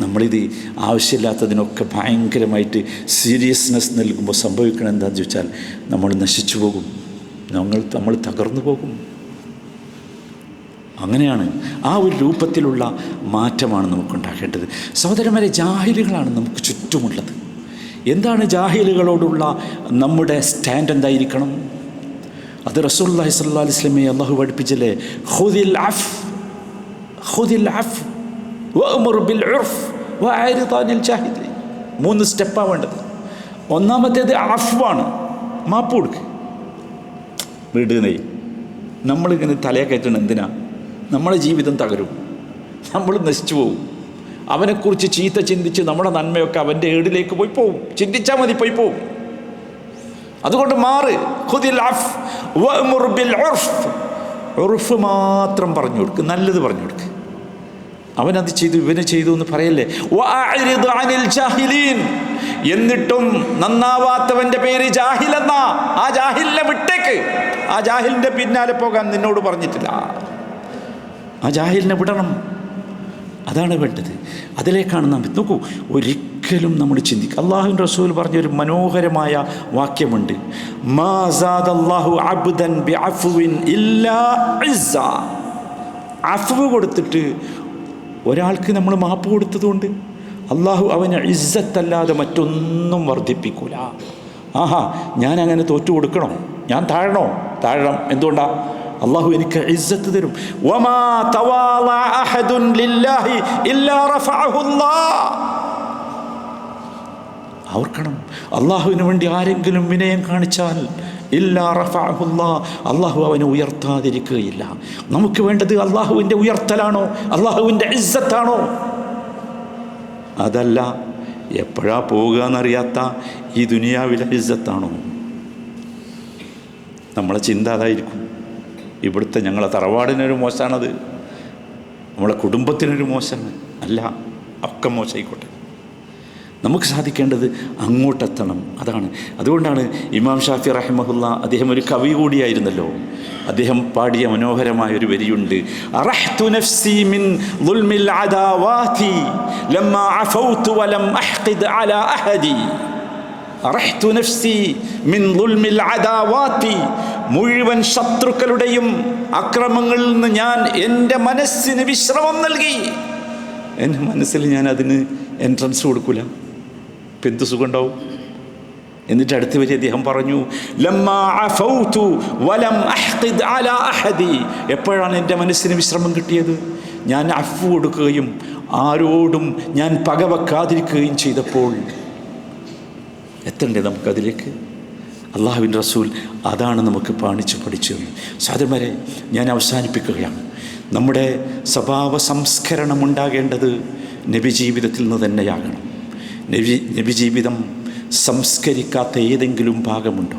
നമ്മളിത് ആവശ്യമില്ലാത്തതിനൊക്കെ ഭയങ്കരമായിട്ട് സീരിയസ്നെസ് നൽകുമ്പോൾ സംഭവിക്കണം എന്താണെന്ന് ചോദിച്ചാൽ, നമ്മൾ നശിച്ചു പോകും, നമ്മൾ തകർന്നു പോകും. അങ്ങനെയാണ്, ആ ഒരു രൂപത്തിലുള്ള മാറ്റമാണ് നമുക്കുണ്ടാകേണ്ടത്. സഹോദരന്മാരെ, ജാഹിലുകളാണ് നമുക്ക് ചുറ്റുമുള്ളത്. എന്താണ് ജാഹിലുകളോടുള്ള നമ്മുടെ സ്റ്റാൻഡ് എന്തായിരിക്കണം? അത് റസൂലുള്ളാഹി സ്വല്ലല്ലാഹു അലൈഹി വസല്ലമയെ അല്ലാഹു പഠിപ്പിച്ചില്ലേ, ഖുദിൽ അഫ് വഅ്മുർ ബിൽ ഉർഫ് വഅരിദ് അനിൽ ജാഹിലി. 3 സ്റ്റെപ്പാണ് വേണ്ടത്. ഒന്നാമത്തേത് അഫ്വാണ്, മാപ്പ് കൊടുക്കുക. വിടുന്നേ, നമ്മളിങ്ങനെ തലയെ കയറ്റണം. എന്തിനാ? നമ്മളെ ജീവിതം തകരും, നമ്മൾ നശിച്ചു പോകും. അവനെക്കുറിച്ച് ചീത്ത ചിന്തിച്ച് നമ്മുടെ നന്മയൊക്കെ അവൻ്റെ ഏടിലേക്ക് പോവും. ചിന്തിച്ചാൽ മതി, പോവും. അതുകൊണ്ട് മാറ്. ഖുദിൽ അഫ് വഅ്മുർ ബിൽ ഉർഫ്. ഉർഫ് മാത്രം പറഞ്ഞു കൊടുക്കുക, നല്ലത് പറഞ്ഞു കൊടുക്കുക. അവനത് ചെയ്തു, ഇവനെ ചെയ്തു എന്ന് പറയല്ലേ. വഅരിദ് അനിൽ ജാഹിലീൻ. എന്നിട്ടും നന്നാവാത്തവൻ്റെ പേര് ജാഹിലെന്നാ. ആ ജാഹിലിനെ വിട്ടേക്ക്. ആ ജാഹിലിൻ്റെ പിന്നാലെ പോകാൻ നിന്നോട് പറഞ്ഞിട്ടില്ല. ആ ജാഹിലിനെ വിടണം. അതാണ് വേണ്ടത്. അതിലേക്കാണ് നാം. നോക്കൂ, ഒരിക്കലും നമ്മൾ ചിന്തിക്കുക. അള്ളാഹുവിൻ്റെ റസൂൽ പറഞ്ഞൊരു മനോഹരമായ വാക്യമുണ്ട്, മാ സാദല്ലാഹു അബ്ദൻ ബിഅഫ്വിൻ ഇല്ലാ ഇസ്സ. അഫ്വ് കൊടുത്തിട്ട് ഒരാൾക്ക് നമ്മൾ മാപ്പ് കൊടുത്തതുകൊണ്ട് അള്ളാഹു അവന് ഇസ്സത്തല്ലാതെ മറ്റൊന്നും വർദ്ധിപ്പിക്കൂല. ആഹാ, ഞാൻ അങ്ങനെ തോറ്റു കൊടുക്കണോ? ഞാൻ താഴണം. എന്തുകൊണ്ടാണ്? അള്ളാഹു എനിക്ക് ഇസ്സത്ത് തരും. വമാ തവാളഅ അഹദുൻ ലില്ലാഹി ഇല്ലാ റഫഅഹുല്ലാഹ്. ഓർക്കണം, അള്ളാഹുവിന് വേണ്ടി ആരെങ്കിലും വിനയം കാണിച്ചാൽ ഇല്ലാ റഫഅഹുല്ലാഹ്, അള്ളാഹു അവനെ ഉയർത്താതിരിക്കുകയില്ല. നമുക്ക് വേണ്ടത് അള്ളാഹുവിൻ്റെ ഉയർത്തലാണോ? അള്ളാഹുവിൻ്റെ ഇസ്സത്താണോ? അതല്ല, എപ്പോഴാ പോവുക എന്നറിയാത്ത ഈ ദുനിയാവിലെ ഇസ്സത്താണോ? നമ്മളെ ചിന്ത അതായിരിക്കും. ഇവിടുത്തെ ഞങ്ങളെ തറവാടിനൊരു മോശമാണത്, നമ്മളെ കുടുംബത്തിനൊരു മോശമാണ്. അല്ല, ഒക്കെ മോശമായിക്കോട്ടെ. നമുക്ക് സാധിക്കേണ്ടത് അങ്ങോട്ടെത്തണം. അതാണ്. അതുകൊണ്ടാണ് ഇമാം ഷാഫി റഹിമഹുല്ല, അദ്ദേഹം ഒരു കവി കൂടിയായിരുന്നല്ലോ, അദ്ദേഹം പാടിയ മനോഹരമായൊരു വരിയുണ്ട്. അറഹ്തു നഫ്സി മിൻ ദുൽമിൽ അദാവാതി ലമ്മാ അഫൗതു വലം അഹ്ഖിദ് അലാ അഹദി. അറഹ്തു നഫ്സി മിൻ ദുൽമിൽ അദാവാതി, മുഴുവൻ ശത്രുക്കളുടെയും അക്രമങ്ങളിൽ നിന്ന് ഞാൻ എൻ്റെ മനസ്സിന് വിശ്രമം നൽകി. എൻ്റെ മനസ്സിൽ ഞാൻ അതിന് എൻട്രൻസ് കൊടുക്കില്ല. ഇപ്പം എന്ത് സുഖം ഉണ്ടാവും? എന്നിട്ട് അടുത്ത വരി അദ്ദേഹം പറഞ്ഞു, ലമ്മാ അഫൗതു വലം അഹ്ഖിദ് അലാ അഹദി. എപ്പോഴാണ് എൻ്റെ മനസ്സിന് വിശ്രമം കിട്ടിയത്? ഞാൻ അഫ്വ് കൊടുക്കുകയും ആരോടും ഞാൻ പകവെക്കാതിരിക്കുകയും ചെയ്തപ്പോൾ. എത്തണ്ടേ നമുക്കതിലേക്ക്? അള്ളാഹുവിൻ്റെ റസൂൽ അതാണ് നമുക്ക് കാണിച്ചു പഠിച്ചത്. സഹോദരന്മാരെ, ഞാൻ അവസാനിപ്പിക്കുകയാണ്. നമ്മുടെ സ്വഭാവ സംസ്കരണം ഉണ്ടാകേണ്ടത് നബി ജീവിതത്തിൽ നിന്ന് തന്നെയാകണം. നബി ജീവിതം സംസ്കരിക്കാത്ത ഏതെങ്കിലും ഭാഗമുണ്ടോ?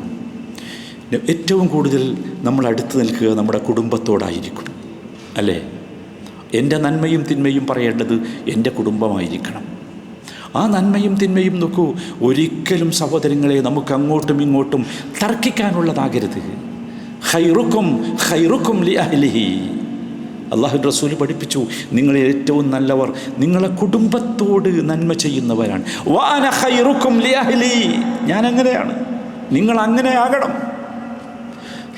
ഏറ്റവും കൂടുതൽ നമ്മൾ അടുത്ത് നിൽക്കുക നമ്മുടെ കുടുംബത്തോടായിരിക്കും, അല്ലേ? എൻ്റെ നന്മയും തിന്മയും പറയേണ്ടത് എൻ്റെ കുടുംബമായിരിക്കണം. ആ നന്മയും തിന്മയും നോക്കൂ, ഒരിക്കലും സഹോദരങ്ങളെ നമുക്ക് അങ്ങോട്ടും ഇങ്ങോട്ടും തർക്കിക്കാനുള്ളതാകരുത്. ഖൈറുക്കും ഖൈറുക്കും ലി അഹ്ലിഹി. അല്ലാഹു റസൂൽ പഠിപ്പിച്ചു, നിങ്ങളെ ഏറ്റവും നല്ലവർ നിങ്ങളെ കുടുംബത്തോട് നന്മ ചെയ്യുന്നവരാണ്. വഅന ഖൈറുക്കും ലി അഹ്ലി. ഞാൻ അങ്ങനെയാണ്, നിങ്ങൾ അങ്ങനെ ആകണം.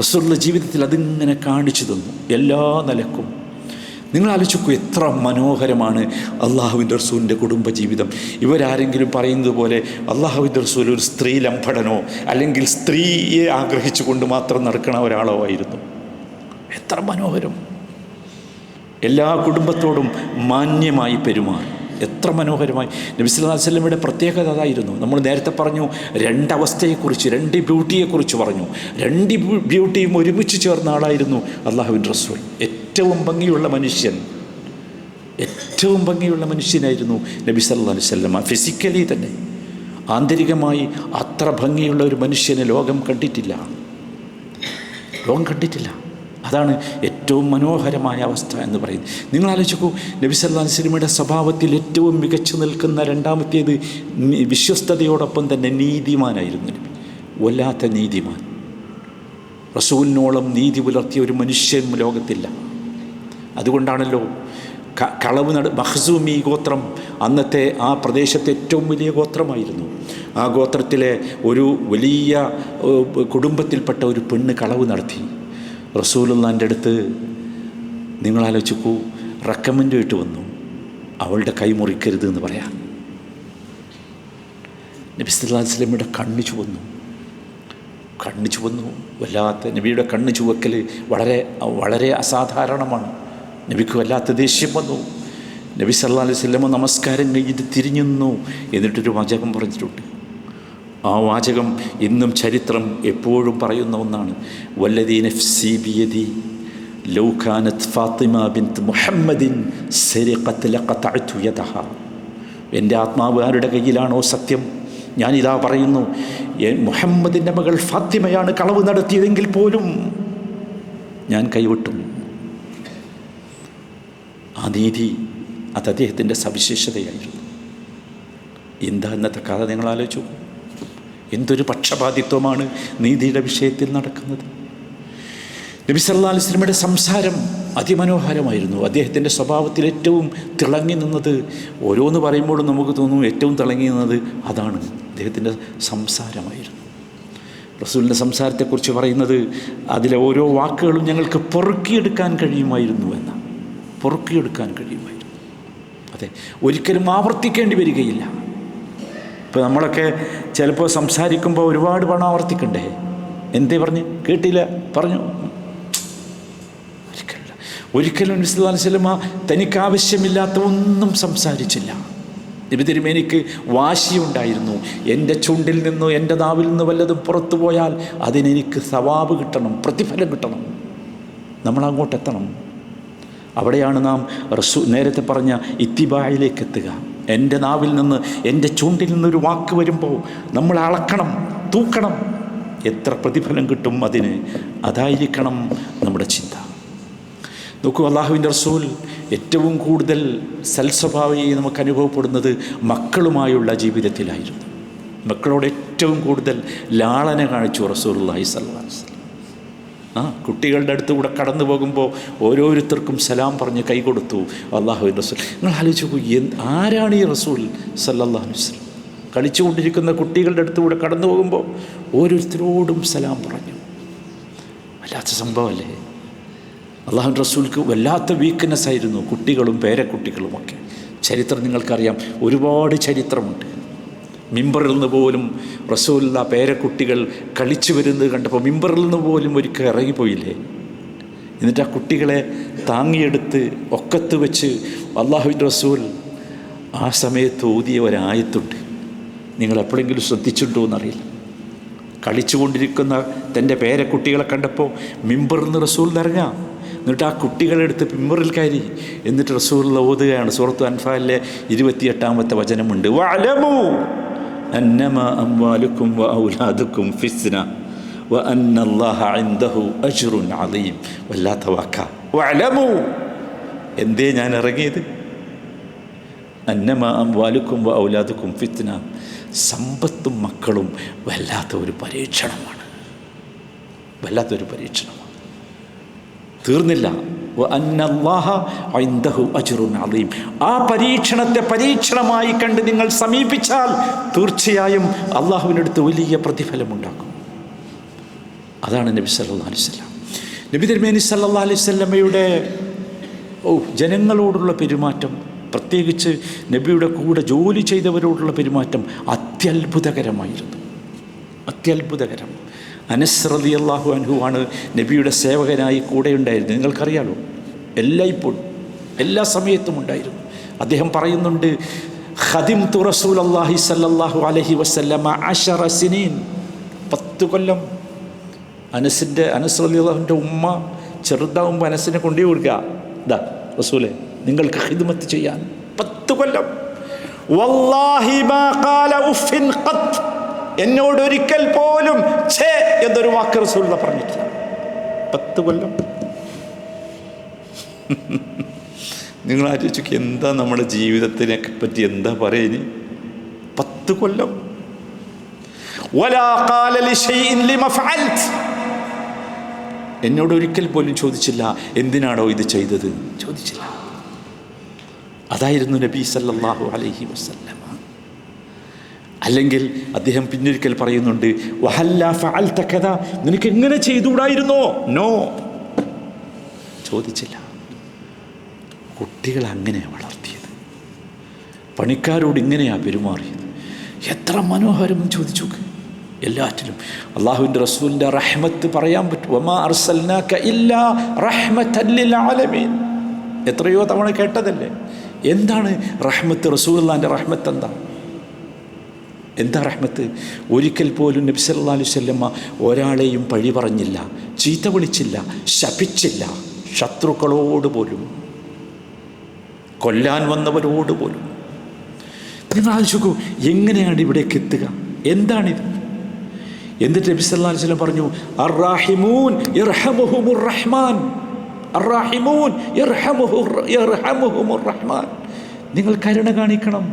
റസൂലുള്ളാഹിയുടെ ജീവിതത്തിൽ അതിങ്ങനെ കാണിച്ചു തന്നു എല്ലാ നിലക്കും. നിങ്ങൾ ആലോചിക്കൂ, എത്ര മനോഹരമാണ് അള്ളാഹുവിൻ്റെ റസൂലിൻ്റെ കുടുംബജീവിതം. ഇവരാരെങ്കിലും പറയുന്നത് പോലെ അള്ളാഹുവിൻ്റെ റസൂൽ ഒരു സ്ത്രീ ലംഘടനോ അല്ലെങ്കിൽ സ്ത്രീയെ ആഗ്രഹിച്ചു കൊണ്ട് മാത്രം നടക്കണ ഒരാളോ ആയിരുന്നു. എത്ര മനോഹരം! എല്ലാ കുടുംബത്തോടും മാന്യമായി പെരുമാറും. എത്ര മനോഹരമായി! നബി സല്ലല്ലാഹു അലൈഹി വസല്ലമയുടെ പ്രത്യേകത അതായിരുന്നു. നമ്മൾ നേരത്തെ പറഞ്ഞു, രണ്ടവസ്ഥയെക്കുറിച്ച്, രണ്ട് ബ്യൂട്ടിയെക്കുറിച്ച് പറഞ്ഞു. രണ്ട് ബ്യൂട്ടിയും ഒരുമിച്ച് ചേർന്ന ആളായിരുന്നു അള്ളാഹുവിൻ്റെ റസൂൽ. ഏറ്റവും ഭംഗിയുള്ള മനുഷ്യനായിരുന്നു നബി സല്ലല്ലാഹു അലൈഹി വസല്ലം. ഫിസിക്കലി തന്നെ, ആന്തരികമായി അത്ര ഭംഗിയുള്ള ഒരു മനുഷ്യനെ ലോകം കണ്ടിട്ടില്ല. അതാണ് ഏറ്റവും മനോഹരമായ അവസ്ഥ എന്ന് പറയുന്നത്. നിങ്ങൾ ആലോചിക്കൂ, നബി സല്ലല്ലാഹു അലൈഹി വസല്ലമയുടെ സ്വഭാവത്തിൽ ഏറ്റവും മികച്ചു നിൽക്കുന്ന രണ്ടാമത്തേത് വിശ്വസ്തയോടൊപ്പം തന്നെ നീതിമാനായിരുന്നു നബി. വല്ലാത്ത നീതിമാൻ. റസൂലിനോളം നീതി പുലർത്തിയ ഒരു മനുഷ്യൻ ലോകത്തില്ല. അതുകൊണ്ടാണല്ലോ മഖ്സൂമി ഗോത്രം അന്നത്തെ ആ പ്രദേശത്തെ ഏറ്റവും വലിയ ഗോത്രമായിരുന്നു. ആ ഗോത്രത്തിലെ ഒരു വലിയ കുടുംബത്തിൽപ്പെട്ട ഒരു പെണ്ണ് കളവ് നടത്തി. റസൂലുള്ളാഹിൻ്റെ അടുത്ത് നിങ്ങളാലോചിക്കൂ, റെക്കമെൻഡ് ഇട്ട് വന്നു, അവളുടെ കൈ മുറിക്കരുത് എന്ന് പറയാം. നബി സല്ലല്ലാഹു അലൈഹി വസല്ലമയുടെ കണ്ണ് ചുവന്നു. വല്ലാത്ത നബിയുടെ കണ്ണ് ചുവക്കൽ വളരെ അസാധാരണമാണ്. നബിക്ക് വല്ലാത്ത ദേഷ്യം വന്നു. നബി സല്ലല്ലാഹു അലൈഹി വസല്ലം നമസ്കാരം കഴിഞ്ഞിട്ട് തിരിഞ്ഞു നിന്നു. എന്നിട്ടൊരു വാചകം പറഞ്ഞിട്ടുണ്ട്. ആ വാചകം ഇന്നും ചരിത്രം എപ്പോഴും പറയുന്ന ഒന്നാണ്. വല്ലദീ നഫ്സി ബിയദി ലൗ കാനത് ഫാത്തിമ ബിൻത് മുഹമ്മദിൻ സരിഖത് ലഖതഅതു യദഹാ. എൻ്റെ ആത്മാവ് ആരുടെ കയ്യിലാണോ സത്യം, ഞാനിതാ പറയുന്നു, മുഹമ്മദിൻ്റെ മകൾ ഫാത്തിമയാണ് കളവ് നടത്തിയതെങ്കിൽ പോലും ഞാൻ കൈവിട്ടും. ആ നീതി അത് അദ്ദേഹത്തിൻ്റെ സവിശേഷതയായിരുന്നു. എന്താ ഇന്നത്തെ കഥ നിങ്ങൾ ആലോചിച്ചു? എന്തൊരു പക്ഷപാതിത്വമാണ് നീതിയുടെ വിഷയത്തിൽ നടക്കുന്നത്. നബി സല്ലല്ലാഹു അലൈഹി വസല്ലമയുടെ സംസാരം അതിമനോഹരമായിരുന്നു. അദ്ദേഹത്തിൻ്റെ സ്വഭാവത്തിൽ ഏറ്റവും തിളങ്ങി നിന്നത്, ഓരോന്ന് പറയുമ്പോഴും നമുക്ക് തോന്നും ഏറ്റവും തിളങ്ങി നിന്നത് അതാണ്, അദ്ദേഹത്തിൻ്റെ സംസാരമായിരുന്നു. റസൂലിൻ്റെ സംസാരത്തെക്കുറിച്ച് പറയുന്നത്, അതിലെ ഓരോ വാക്കുകളും ഞങ്ങൾക്ക് പൊറുക്കിയെടുക്കാൻ കഴിയുമായിരുന്നു. അതെ, ഒരിക്കലും ആവർത്തിക്കേണ്ടി വരികയില്ല. ഇപ്പോൾ നമ്മളൊക്കെ ചിലപ്പോൾ സംസാരിക്കുമ്പോൾ ഒരുപാട് പണം ആവർത്തിക്കണ്ടേ? എന്തേ പറഞ്ഞു? കേട്ടില്ല, പറഞ്ഞു. ഒരിക്കലും നബി സല്ലല്ലാഹു അലൈഹി വസല്ലമ തനിക്കാവശ്യമില്ലാത്ത ഒന്നും സംസാരിച്ചില്ല. നബി തിരുമേനിക്ക് വാശിയുണ്ടായിരുന്നു. എൻ്റെ ചുണ്ടിൽ നിന്നോ എൻ്റെ നാവിൽ നിന്ന് വല്ലതും പുറത്തു പോയാൽ അതിനെനിക്ക് സവാബ് കിട്ടണം, പ്രതിഫലം കിട്ടണം, നമ്മളങ്ങോട്ടെത്തണം. അവിടെയാണ് നാം നേരത്തെ പറഞ്ഞ ഇത്തിബായിലേക്ക് എത്തുക. എൻ്റെ നാവിൽ നിന്ന്, എൻ്റെ ചുണ്ടിൽ നിന്നൊരു വാക്ക് വരുമ്പോൾ നമ്മൾ അളക്കണം, തൂക്കണം, എത്ര പ്രതിഫലം കിട്ടും അതിന്. അതായിരിക്കണം നമ്മുടെ ചിന്ത. നോക്കൂ, അള്ളാഹുവിൻ്റെ റസൂൽ ഏറ്റവും കൂടുതൽ സൽസ്വഭാവമായി നമുക്ക് അനുഭവപ്പെടുന്നത് മക്കളുമായുള്ള ജീവിതത്തിലായിരുന്നു. മക്കളോട് ഏറ്റവും കൂടുതൽ ലാളന കാണിച്ചു റസൂലുള്ളാഹി സ്വല്ലല്ലാഹു അലൈഹി വസല്ലം. കുട്ടികളുടെ അടുത്ത് കൂടെ കടന്നു പോകുമ്പോൾ ഓരോരുത്തർക്കും സലാം പറഞ്ഞ് കൈ കൊടുത്തു അള്ളാഹുവിൻ്റെ റസൂൽ. നിങ്ങൾ ആലോചിച്ച് നോക്കൂ, ആരാണ് ഈ റസൂൽ സ്വല്ലല്ലാഹു അലൈഹി വസല്ലം? കളിച്ചുകൊണ്ടിരിക്കുന്ന കുട്ടികളുടെ അടുത്ത് കൂടെ കടന്നു പോകുമ്പോൾ ഓരോരുത്തരോടും സലാം പറഞ്ഞു. വല്ലാത്ത സംഭവമല്ലേ? അള്ളാഹുവിൻ്റെ റസൂൽക്ക് വല്ലാത്ത വീക്ക്നെസ് ആയിരുന്നു കുട്ടികളും പേരക്കുട്ടികളുമൊക്കെ. ചരിത്രം നിങ്ങൾക്കറിയാം, ഒരുപാട് ചരിത്രമുണ്ട്. മിമ്പറിൽ നിന്ന് പോലും റസൂലുള്ള പേരക്കുട്ടികൾ കളിച്ചു വരുന്നത് കണ്ടപ്പോൾ മിമ്പറിൽ നിന്ന് പോലും ഒരിക്കൽ ഇറങ്ങിപ്പോയില്ലേ? എന്നിട്ട് ആ കുട്ടികളെ താങ്ങിയെടുത്ത് ഒക്കത്ത് വെച്ച് അള്ളാഹുവിൻ്റെ റസൂൽ ആ സമയത്ത് ഓതിയ ഒരായത്തുണ്ട്. നിങ്ങൾ എപ്പോഴെങ്കിലും ശ്രദ്ധിച്ചിട്ടുണ്ടോ എന്നറിയില്ല. കളിച്ചുകൊണ്ടിരിക്കുന്ന തൻ്റെ പേരക്കുട്ടികളെ കണ്ടപ്പോൾ മിമ്പറിൽ നിന്ന് റസൂൽ ഇറങ്ങാം. എന്നിട്ട് ആ കുട്ടികളെടുത്ത് മിമ്പറിൽ കയറി. എന്നിട്ട് റസൂൽ ഓതുകയാണ്. സൂറത്ത് അൻഫാലിലെ 28-ാമത്തെ വചനമുണ്ട്, വഅലമു അന്നമാ അംവാലുക്കും വഔലാദുക്കും ഫിത്ന വഅന്നല്ലാഹ ഇൻദഹു അജ്റുൻ അദീം. വല്ലാത്ത വാക്ക. വഅലമു, എന്തേ ഞാൻ ഇറങ്ങിയത്? അന്നമാ അംവാലുക്കും വഔലാദുക്കും ഫിത്ന, സമ്പത്തും മക്കളും വല്ലാത്ത ഒരു പരീക്ഷണമാണ്. വല്ലാത്തൊരു പരീക്ഷണമാണ്. തീർന്നില്ല, വഅന്നല്ലാഹ ഇൻദഹു അജ്റുൻ അദീം. ആ പരീക്ഷണത്തെ പരീക്ഷണമായി കണ്ട് നിങ്ങൾ സമീപിച്ചാൽ തീർച്ചയായും അള്ളാഹുവിനടുത്ത് വലിയ പ്രതിഫലമുണ്ടാകും. അതാണ് നബി സല്ലല്ലാഹു അലൈഹി വസല്ലം. നബി തിരുമേനി സല്ലല്ലാഹു അലൈഹി വസല്ലമയുടെ ജനങ്ങളോടുള്ള പെരുമാറ്റം, പ്രത്യേകിച്ച് നബിയുടെ കൂടെ ജോലി ചെയ്തവരോടുള്ള പെരുമാറ്റം അത്യത്ഭുതകരമായിരുന്നു. അത്യത്ഭുതകരം. അനസ് റളിയല്ലാഹു അൻഹു ആണ് നബിയുടെ സേവകനായി കൂടെ ഉണ്ടായിരുന്നു. നിങ്ങൾക്കറിയാലോ, എല്ലായ്പ്പോഴും എല്ലാ സമയത്തും ഉണ്ടായിരുന്നു. അദ്ദേഹം പറയുന്നുണ്ട്, ഖദിംതു റസൂലല്ലാഹി സല്ലല്ലാഹു അലൈഹി വസല്ലമ 10 സിനീൻ, 10 കൊല്ലം. അനസ് റളിയല്ലാഹുവിൻ്റെ ഉമ്മ ചെറുതാവുമ്പോൾ അനസിനെ കൊണ്ടുപോയി കൊടുക്കുക, ഇതാ റസൂലെ നിങ്ങൾക്ക് ഖിദ്മത്ത് ചെയ്യാൻ. 10 കൊല്ലം. വല്ലാഹി മാ ഖാല ഉഫിൻ ഖത്ത്, എന്നോടൊരിക്കൽ പോലും ഛേ എന്നൊരു വാക്ക് റസൂലുള്ളാഹി പറഞ്ഞിട്ടില്ല. 10 കൊല്ലം. നിങ്ങൾ ആലോചിച്ചു, എന്താ നമ്മുടെ ജീവിതത്തിനെ പറ്റി എന്താ പറയുക? 10 കൊല്ലം. വലാ ഖാല ലിശൈഇൻ ലിമ ഫഅൽത്, എന്നോടൊരിക്കൽ പോലും ചോദിച്ചില്ല എന്തിനാണോ ഇത് ചെയ്തത്, ചോദിച്ചില്ല. അതായിരുന്നു നബി സല്ലല്ലാഹു അലൈഹി വസല്ലം. അല്ലെങ്കിൽ അദ്ദേഹം പിന്നൊരിക്കൽ പറയുന്നുണ്ട്, വഹല്ലാ ഫഅൽത കദാ, നിനക്ക് എങ്ങനെ ചെയ്തുകൂടായിരുന്നോ? നോ, ചോദിച്ചില്ല. കുട്ടികളെ അങ്ങനെയാണ് വളർത്തിയത്, പണിക്കാരോട് ഇങ്ങനെയാണ് പെരുമാറിയത്. എത്ര മനോഹരമെന്ന് ചോദിച്ചു നോക്ക്. എല്ലാറ്റിലും അള്ളാഹുവിൻ്റെ റസൂലിൻ്റെ റഹ്മത്ത് പറയാൻ പറ്റും. വമാ അർസൽനാക ഇല്ലാ റഹ്മത്തൻ ലിൽ ആലമീൻ. എത്രയോ തവണ കേട്ടതല്ലേ? എന്താണ് റഹ്മത്ത്? റസൂലുള്ളാഹിൻ്റെ റഹ്മത്ത് എന്താ റഹ്മത്ത്? ഒരിക്കൽ പോലും നബി സല്ലല്ലാഹു അലൈഹി വസല്ലം ഒരാളെയും പഴി പറഞ്ഞില്ല, ചീത്ത വിളിച്ചില്ല, ശപിച്ചില്ല. ശത്രുക്കളോട് പോലും, കൊല്ലാൻ വന്നവരോട് പോലും. നിങ്ങൾ ആലോചിക്കൂ, എങ്ങനെയാണ് ഇവിടേക്ക് എത്തുക? എന്താണിത്? എന്നിട്ട് നബി സല്ലല്ലാഹു അലൈഹി വസല്ലം പറഞ്ഞു, അർറാഹിമൂൻ യർഹമുഹുമുർ റഹ്മാൻ, അർറാഹിമൂൻ യർഹമുഹുമുർ റഹ്മാൻ. നിങ്ങൾ കരുണ കാണിക്കണം,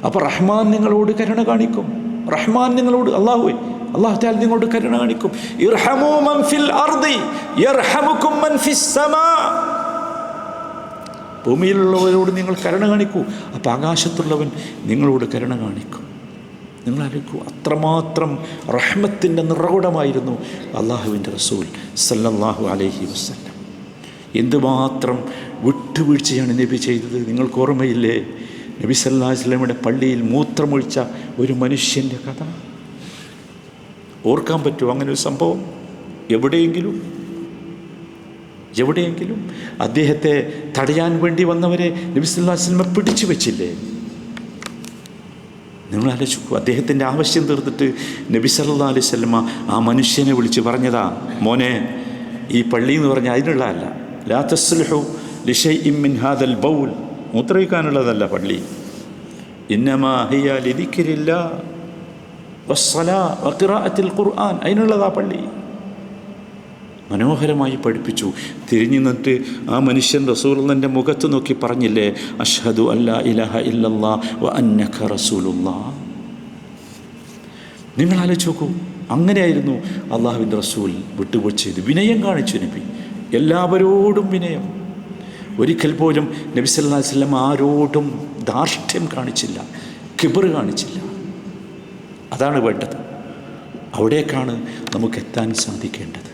അപ്പോൾ റഹ്മാൻ നിങ്ങളോട് കരുണ കാണിക്കും. റഹ്മാൻ നിങ്ങളോട്, അല്ലാഹു തആല നിങ്ങളോട് കരുണ കാണിക്കും. ഇർഹമൂ മൻ ഫിൽ അർദി യർഹമുകും മൻ ഫിസ് സമാ. ഭൂമിയിലുള്ളവരോട് നിങ്ങൾ കരുണ കാണിക്കൂ, അപ്പോൾ ആകാശത്തുള്ളവൻ നിങ്ങളോട് കരുണ കാണിക്കും. നിങ്ങൾ ആലോചിക്കൂ, അത്രമാത്രം റഹ്മത്തിൻ്റെ നിറകുടമായിരുന്നു അള്ളാഹുവിൻ്റെ റസൂൽ സല്ലല്ലാഹു അലൈഹി വസല്ലം. എന്തുമാത്രം വിട്ടുവീഴ്ചയാണ് നബി ചെയ്തത്. നിങ്ങൾക്ക് ഓർമ്മയില്ലേ നബി സല്ലല്ലാഹു അലൈഹി വസല്ലമയുടെ പള്ളിയിൽ മൂത്രമൊഴിച്ച ഒരു മനുഷ്യൻ്റെ കഥ? ഓർക്കാൻ പറ്റുമോ അങ്ങനെ ഒരു സംഭവം? എവിടെയെങ്കിലും അദ്ദേഹത്തെ തടയാൻ വേണ്ടി വന്നവരെ നബി സല്ലല്ലാഹു അലൈഹി വസല്ലമ പിടിച്ചു വെച്ചില്ലേ? നിങ്ങൾ ആലോചിക്കൂ, അദ്ദേഹത്തിൻ്റെ ആവശ്യം തീർത്തിട്ട് നബി സല്ലല്ലാഹു അലൈഹി വസല്ലമ ആ മനുഷ്യനെ വിളിച്ച് പറഞ്ഞതാ, മോനെ, ഈ പള്ളി എന്ന് പറഞ്ഞാൽ അതിനുള്ളതല്ല. ലാ തസ്ലുഹു ലിശൈഇൻ മിൻ ഹാദൽ ബൗൽ, മൂത്രയിക്കാനുള്ളതല്ല പള്ളി. ഇന്നമാ ഹിയ ലിദിക്രില്ലാഹ് വസ്സലാ വഖിറാഅത്തിൽ ഖുർആൻ, അതിനുള്ളതാ പള്ളി. മനോഹരമായി പഠിപ്പിച്ചു. തിരിഞ്ഞു നിന്നിട്ട് ആ മനുഷ്യൻ റസൂലുള്ളാഹിൻ്റെ മുഖത്ത് നോക്കി പറഞ്ഞില്ലേ, അഷ്ഹദു അല്ലാ ഇലാഹ ഇല്ലല്ലാഹ് വ അന്നക റസൂലുള്ളാഹ്. നിങ്ങൾ ആലോചിച്ച് നോക്കൂ, അങ്ങനെയായിരുന്നു അള്ളാഹുവിൻ്റെ റസൂൽ വിട്ടുവീഴ്ച ചെയ്ത് വിനയം കാണിച്ചു നബി. എല്ലാവരോടും വിനയം. ഒരിക്കൽ പോലും നബി സല്ലല്ലാഹു അലൈഹി വസല്ലം ആരോടും ധാർഷ്ട്യം കാണിച്ചില്ല, കിബർ കാണിച്ചില്ല. അതാണ് വേണ്ടത്. അവിടേക്കാണ് നമുക്ക് എത്താൻ സാധിക്കേണ്ടത്.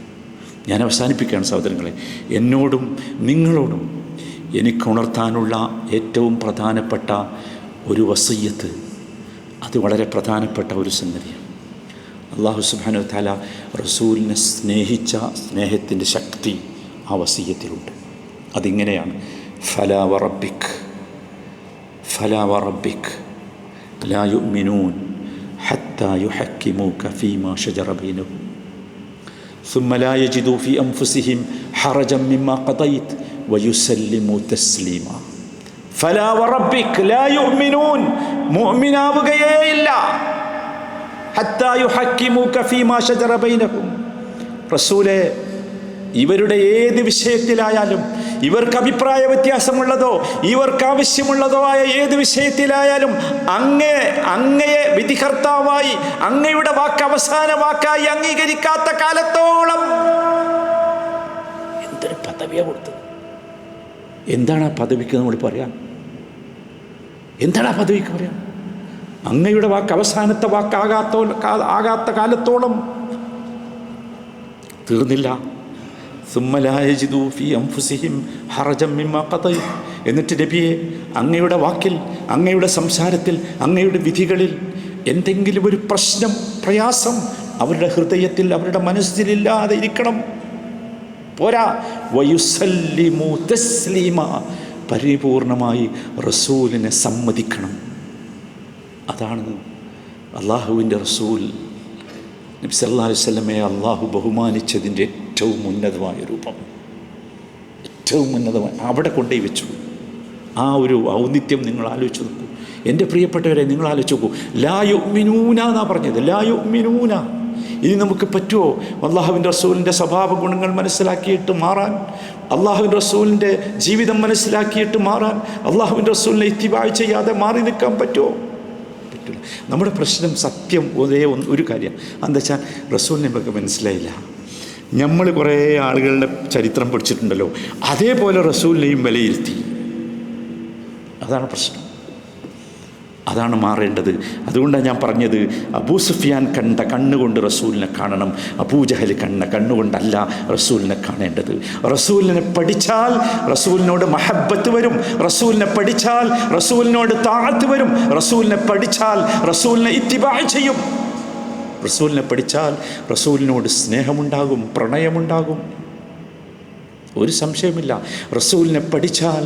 ഞാൻ അവസാനിപ്പിക്കുകയാണ് സഹോദരങ്ങളെ. എന്നോടും നിങ്ങളോടും എനിക്കുണർത്താനുള്ള ഏറ്റവും പ്രധാനപ്പെട്ട ഒരു വസിയ്യത്ത്, അത് വളരെ പ്രധാനപ്പെട്ട ഒരു സംഗതിയാണ്. അല്ലാഹു സുബ്ഹാനഹു വ തആല റസൂലിനെ സ്നേഹിച്ച സ്നേഹത്തിൻ്റെ ശക്തി ആ വസിയ്യത്തിലുണ്ട്. അതിങ്ങനെയാണ്, ഫലാ വറബ്ബിക് ലാ യുഅ്മിനൂൻ ഹത്താ യുഹക്കിമൂക ഫീമാ ശജറ ബൈനഹും ثم لا يجدوا في أنفسهم حرجا مما قضيت ويسلموا تسليما. فلا وربك لا يؤمنون مؤمن آവുകയേയില്ല حتى يحكموك فيما شجر بينهم. റസൂലേ, ഇവരുടെ ഏത് വിഷയത്തിലായാലും, ഇവർക്ക് അഭിപ്രായ വ്യത്യാസമുള്ളതോ ഇവർക്ക് ആവശ്യമുള്ളതോ ആയ ഏത് വിഷയത്തിലായാലും അങ്ങയെ വിധികർത്താവായി, അങ്ങയുടെ വാക്ക് അവസാന വാക്കായി അംഗീകരിക്കാത്ത കാലത്തോളം. എന്തൊരു പദവിയാണ് കൊടുത്തത്! എന്താണ് ആ പദവിക്ക് നമ്മൾ പറയാൻ? എന്താണ് ആ പദവിക്ക് പറയാൻ? അങ്ങയുടെ വാക്ക് അവസാനത്തെ ആകാത്ത കാലത്തോളം. തീർന്നില്ല. എന്നിട്ട് നബിയെ, അങ്ങയുടെ വാക്കിൽ, അങ്ങയുടെ സംസാരത്തിൽ, അങ്ങയുടെ വിധികളിൽ എന്തെങ്കിലും ഒരു പ്രശ്നം, പ്രയാസം അവരുടെ ഹൃദയത്തിൽ, അവരുടെ മനസ്സിലില്ലാതെ ഇരിക്കണം. പോരാ, വയുസല്ലിമു തസ്ലീമ, പരിപൂർണമായി റസൂലിനെ സമ്മതിക്കണം. അതാണ് അള്ളാഹുവിൻ്റെ റസൂൽ നബി സല്ലല്ലാഹു അലൈഹി വസല്ലമയെ അള്ളാഹു ബഹുമാനിച്ചതിൻ്റെ ഏറ്റവും ഉന്നതമായ രൂപം, ഏറ്റവും ഉന്നതമായ അവിടെ കൊണ്ടുപോയി വെച്ചു. ആ ഒരു ഔന്നിത്യം നിങ്ങൾ ആലോചിച്ച് നോക്കൂ. എൻ്റെ പ്രിയപ്പെട്ടവരെ, നിങ്ങൾ ആലോചിച്ച് നോക്കൂ. ലാ യുഅ്മിനൂന എന്നാണ് പറഞ്ഞത്, ലാ യുഅ്മിനൂന. ഇനി നമുക്ക് പറ്റുമോ അള്ളാഹുവിൻ്റെ റസൂലിൻ്റെ സ്വഭാവ ഗുണങ്ങൾ മനസ്സിലാക്കിയിട്ട് മാറാൻ, അള്ളാഹുവിൻ്റെ റസൂലിൻ്റെ ജീവിതം മനസ്സിലാക്കിയിട്ട് മാറാൻ, അള്ളാഹുവിൻ്റെ റസൂലിനെ ഇത്തിബാ ചെയ്യാതെ മാറി നിൽക്കാൻ പറ്റുമോ? പറ്റില്ല. നമ്മുടെ പ്രശ്നം സത്യം ഒരു കാര്യം എന്താ വെച്ചാൽ, റസൂലിനെ നമുക്ക് മനസ്സിലായില്ല. നമ്മൾ കുറേ ആളുകളുടെ ചരിത്രം പഠിച്ചിട്ടുണ്ടല്ലോ, അതേപോലെ റസൂലിനെയും വിലയിരുത്തി. അതാണ് പ്രശ്നം. അതാണ് മാറേണ്ടത്. അതുകൊണ്ടാണ് ഞാൻ പറഞ്ഞത്, അബൂ സുഫിയാൻ കണ്ട കണ്ണുകൊണ്ട് റസൂലിനെ കാണണം, അബൂജഹൽ കണ്ട കണ്ണുകൊണ്ടല്ല റസൂലിനെ കാണേണ്ടത്. റസൂലിനെ പഠിച്ചാൽ റസൂലിനോട് മഹബ്ബത്ത് വരും, റസൂലിനെ പഠിച്ചാൽ റസൂലിനോട് താഅത്ത് വരും, റസൂലിനെ പഠിച്ചാൽ റസൂലിനെ ഇത്തിബാ ചെയ്യും, റസൂലിനെ പഠിച്ചാൽ റസൂലിനോട് സ്നേഹമുണ്ടാകും, പ്രണയമുണ്ടാകും. ഒരു സംശയമില്ല. റസൂലിനെ പഠിച്ചാൽ,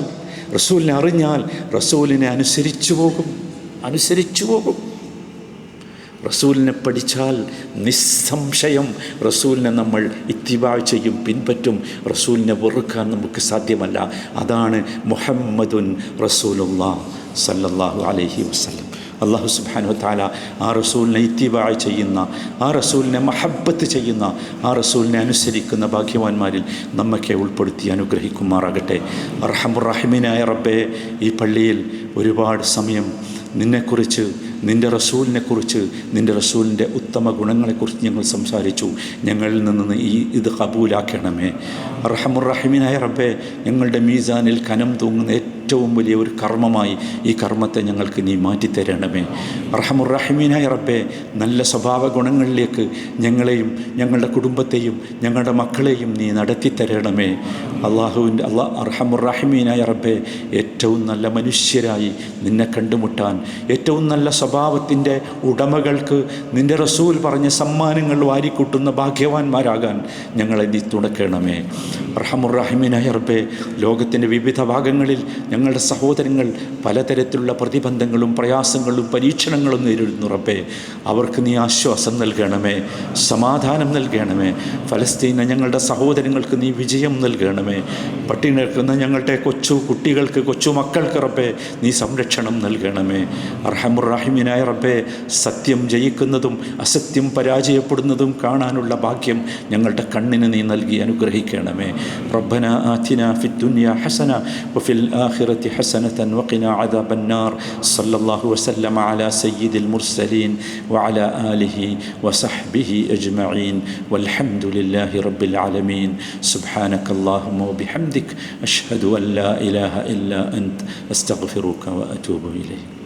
റസൂലിനെ അറിഞ്ഞാൽ റസൂലിനെ അനുസരിച്ചു പോകും. റസൂലിനെ പഠിച്ചാൽ നിസ്സംശയം റസൂലിനെ നമ്മൾ ഇത്തിബാ ചെയ്യും, പിൻപറ്റും. റസൂലിനെ വെറുക്കാൻ നമുക്ക് സാധ്യമല്ല. അതാണ് മുഹമ്മദുൻ റസൂലുള്ളാഹ് സല്ലല്ലാഹു അലൈഹി വസല്ലം. അല്ലാഹു സുബ്ഹാനഹു വ തആല ആ റസൂലിനെ ഇത്തിബാ ചെയ്യുന്ന, ആ റസൂലിനെ മഹബ്ബത്ത് ചെയ്യുന്ന, ആ റസൂലിനെ അനുസരിക്കുന്ന ഭാഗ്യവാന്മാരിൽ നമ്മൊക്കെ ഉൾപ്പെടുത്തി അനുഗ്രഹിക്കുമാറാകട്ടെ. അർഹമുർ റഹീമീനായ റബ്ബേ, ഈ പള്ളിയിൽ ഒരുപാട് സമയം നിന്നെക്കുറിച്ച്, നിൻ്റെ റസൂലിനെക്കുറിച്ച്, നിൻ്റെ റസൂലിൻ്റെ ഉത്തമ ഗുണങ്ങളെക്കുറിച്ച് ഞങ്ങൾ സംസാരിച്ചു. ഞങ്ങളിൽ നിന്ന് ഇത് കബൂലാക്കണമേ. അർഹമുർ റഹീമീനായ റബ്ബേ, ഞങ്ങളുടെ മീസാനിൽ കനം തൂങ്ങുന്ന ഏറ്റവും വലിയ ഒരു കർമ്മമായി ഈ കർമ്മത്തെ ഞങ്ങൾക്ക് നീ മാറ്റിത്തരണമേ. അർഹമുർ റഹീമീനായ റബ്ബേ, നല്ല സ്വഭാവ ഗുണങ്ങളിലേക്ക് ഞങ്ങളെയും ഞങ്ങളുടെ കുടുംബത്തെയും ഞങ്ങളുടെ മക്കളെയും നീ നടത്തിത്തരണമേ. അർഹമുർ റഹീമീനായ റബ്ബേ, ഏറ്റവും നല്ല മനുഷ്യരായി നിന്നെ കണ്ടുമുട്ടാൻ, ഏറ്റവും നല്ല സ്വഭാവത്തിൻ്റെ ഉടമകൾക്ക് നിൻ്റെ റസൂൽ പറഞ്ഞ സമ്മാനങ്ങൾ വാരിക്കൂട്ടുന്ന ഭാഗ്യവാന്മാരാകാൻ ഞങ്ങളെ നീ തുണക്കണമേ. അർഹമുർ റഹീമീനായ റബ്ബേ, ലോകത്തിൻ്റെ വിവിധ ഭാഗങ്ങളിൽ ഞങ്ങളുടെ സഹോദരങ്ങൾ പലതരത്തിലുള്ള പ്രതിബന്ധങ്ങളും പ്രയാസങ്ങളും പരീക്ഷണങ്ങളും നേരിടുന്നു റബ്ബേ. അവർക്ക് നീ ആശ്വാസം നൽകണമേ, സമാധാനം നൽകണമേ. ഫലസ്തീന ഞങ്ങളുടെ സഹോദരങ്ങൾക്ക് നീ വിജയം നൽകണമേ. പട്ടിണി കിടക്കുന്ന ഞങ്ങളുടെ കൊച്ചു കുട്ടികൾക്ക്, കൊച്ചു മക്കൾക്ക് റബ്ബേ നീ സംരക്ഷണം നൽകണമേ. അർഹമുർ റഹീമീനായ റബ്ബേ, സത്യം ജയിക്കുന്നതും അസത്യം പരാജയപ്പെടുന്നതും കാണാനുള്ള ഭാഗ്യം ഞങ്ങളുടെ കണ്ണിന് നീ നൽകി അനുഗ്രഹിക്കണമേ. റബ്ബനാ ആതിനാ ഫിദ്ദുനിയാ ഹസന വഫിൽ ആഖിറതി ഹസനതൻ വഖിനാ അദാബന്നാർ. സല്ലല്ലാഹു വസല്ലമ അലാ സയ്യിദിൽ മുർസലീൻ വഅലാ ആലിഹി വസഹ്ബിഹി അജ്മഈൻ വൽഹംദുലില്ലാഹി റബ്ബിൽ ആലമീൻ. സുബ്ഹാനകല്ലാഹുമ്മ വബിഹംദിക അഷ്ഹദു അൻ ലാ ഇലാഹ ഇല്ലാ അൻത അസ്തഗ്ഫിറുക വഅതൂബു ഇലൈക്.